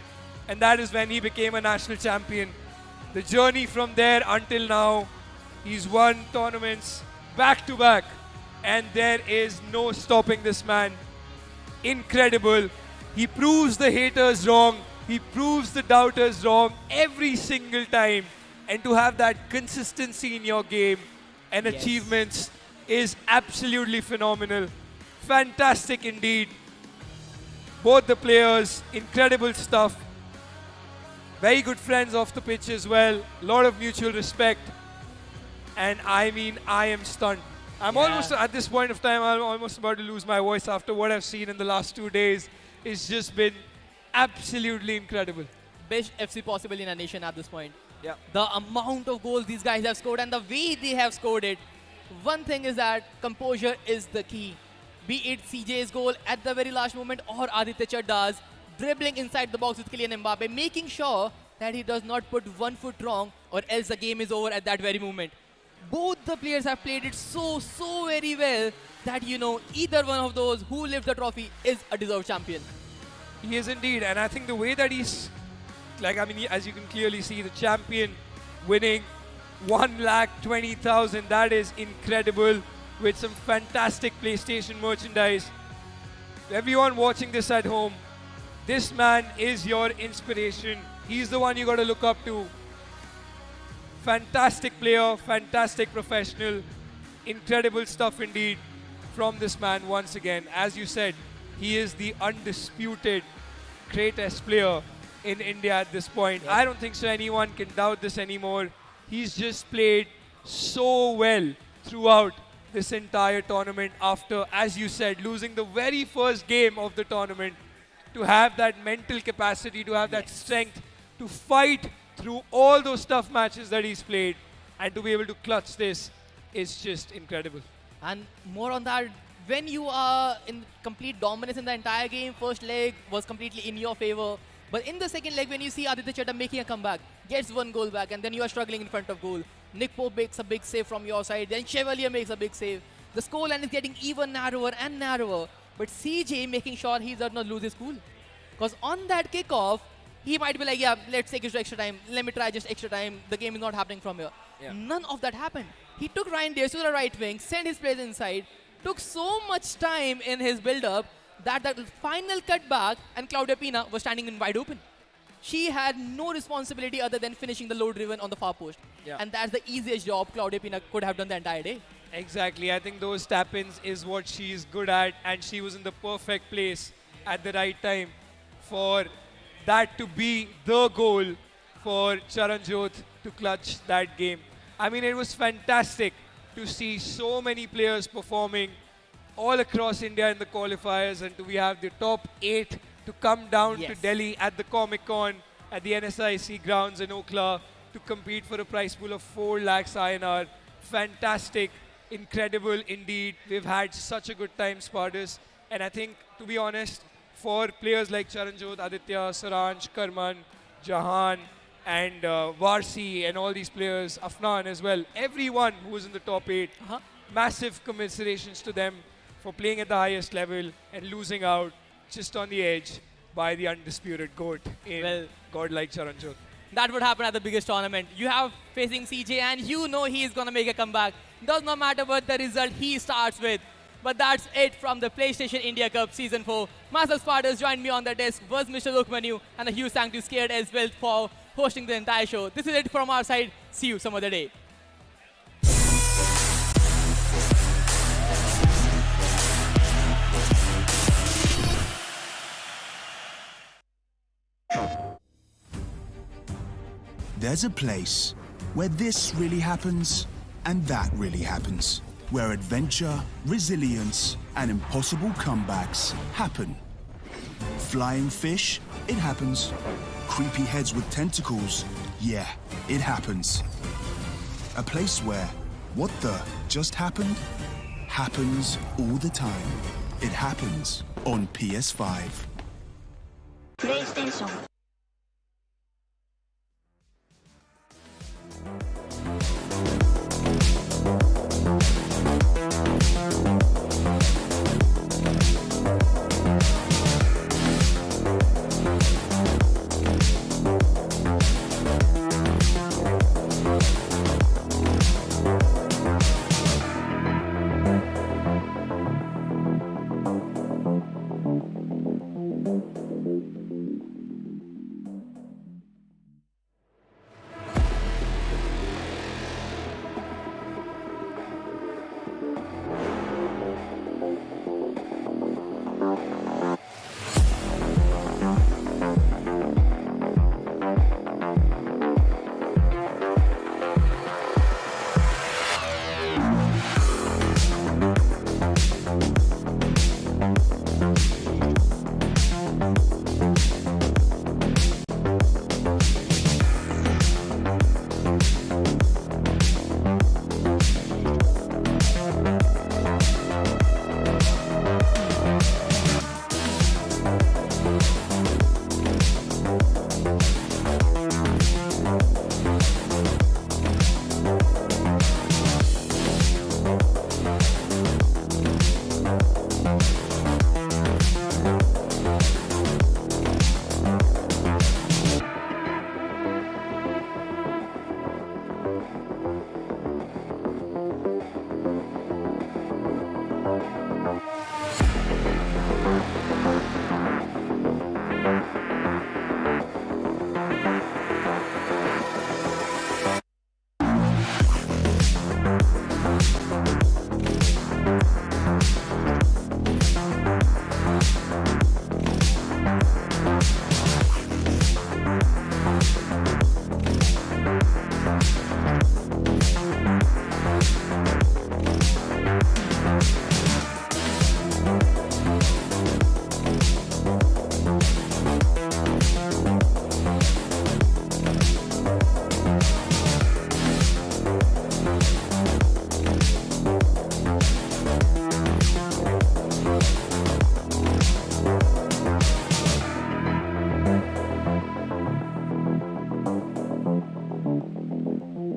And that is when he became a national champion. The journey from there until now, he's won tournaments back to back. And there is no stopping this man. Incredible. He proves the haters wrong. He proves the doubters wrong every single time. And to have that consistency in your game and achievements is absolutely phenomenal. Fantastic indeed. Both the players, incredible stuff. Very good friends off the pitch as well. A lot of mutual respect. And I mean, I am stunned. I'm almost, at this point of time, I'm almost about to lose my voice after what I've seen in the last 2 days. It's just been absolutely incredible. Best FC possible in a nation at this point. Yeah. The amount of goals these guys have scored and the way they have scored it. One thing is that composure is the key. Be it CJ's goal at the very last moment or Aditya Chadda's dribbling inside the box with Kylian Mbappe, making sure that he does not put one foot wrong or else the game is over at that very moment. Both the players have played it so very well that, you know, either one of those who lift the trophy is a deserved champion. He is indeed, and I think the way that he's, like, I mean, as you can clearly see, the champion winning 1,20,000, that is incredible, with some fantastic PlayStation merchandise. Everyone watching this at home, this man is your inspiration. He's the one you got to look up to. Fantastic player, fantastic professional, incredible stuff indeed from this man once again. As you said, he is the undisputed greatest player in India at this point. Yes. I don't think so anyone can doubt this anymore. He's just played so well throughout this entire tournament after, as you said, losing the very first game of the tournament, to have that mental capacity, to have that strength to fight through all those tough matches that he's played, and to be able to clutch this is just incredible. And more on that, when you are in complete dominance in the entire game, first leg was completely in your favor. But in the second leg, when you see Aditya Chadha making a comeback, gets one goal back, and then you are struggling in front of goal. Nick Pope makes a big save from your side, then Chevalier makes a big save. The scoreline is getting even narrower and narrower, but CJ making sure he does not lose his cool. Because on that kickoff, he might be like, yeah, let's take it to extra time. Let me try just extra time. The game is not happening from here. Yeah. None of that happened. He took Ryan Davis to the right wing, sent his players inside, took so much time in his build-up that the final cutback and Claudia Pina was standing in wide open. She had no responsibility other than finishing the low-driven on the far post. Yeah. And that's the easiest job Claudia Pina could have done the entire day. Exactly. I think those tap-ins is what she's good at, and she was in the perfect place at the right time for that to be the goal for Charanjot to clutch that game. I mean, it was fantastic to see so many players performing all across India in the qualifiers, and we have the top 8 to come down to Delhi at the Comic-Con at the NSIC grounds in Okhla to compete for a prize pool of 4 lakhs INR. Fantastic, incredible indeed. We've had such a good time, Spartus. And I think, to be honest, for players like Charanjot, Aditya, Saransh, Karman, Jahan, and Varsi, and all these players, Afnan as well, everyone who was in the top 8, massive commiserations to them for playing at the highest level and losing out just on the edge by the undisputed GOAT in God like Charanjot. That would happen at the biggest tournament. You have facing CJ and you know he is going to make a comeback. Does not matter what the result he starts with. But that's it from the PlayStation India Cup Season 4. Myself Spartans joined me on the desk was Mr. Lokmanu, and a huge thank you Scared as well for hosting the entire show. This is it from our side. See you some other day. There's a place where this really happens and that really happens. Where adventure, resilience, and impossible comebacks happen. Flying fish, it happens. Creepy heads with tentacles, yeah, it happens. A place where what the just happened happens all the time. It happens on PS5. PlayStation.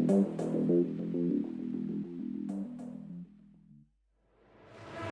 game.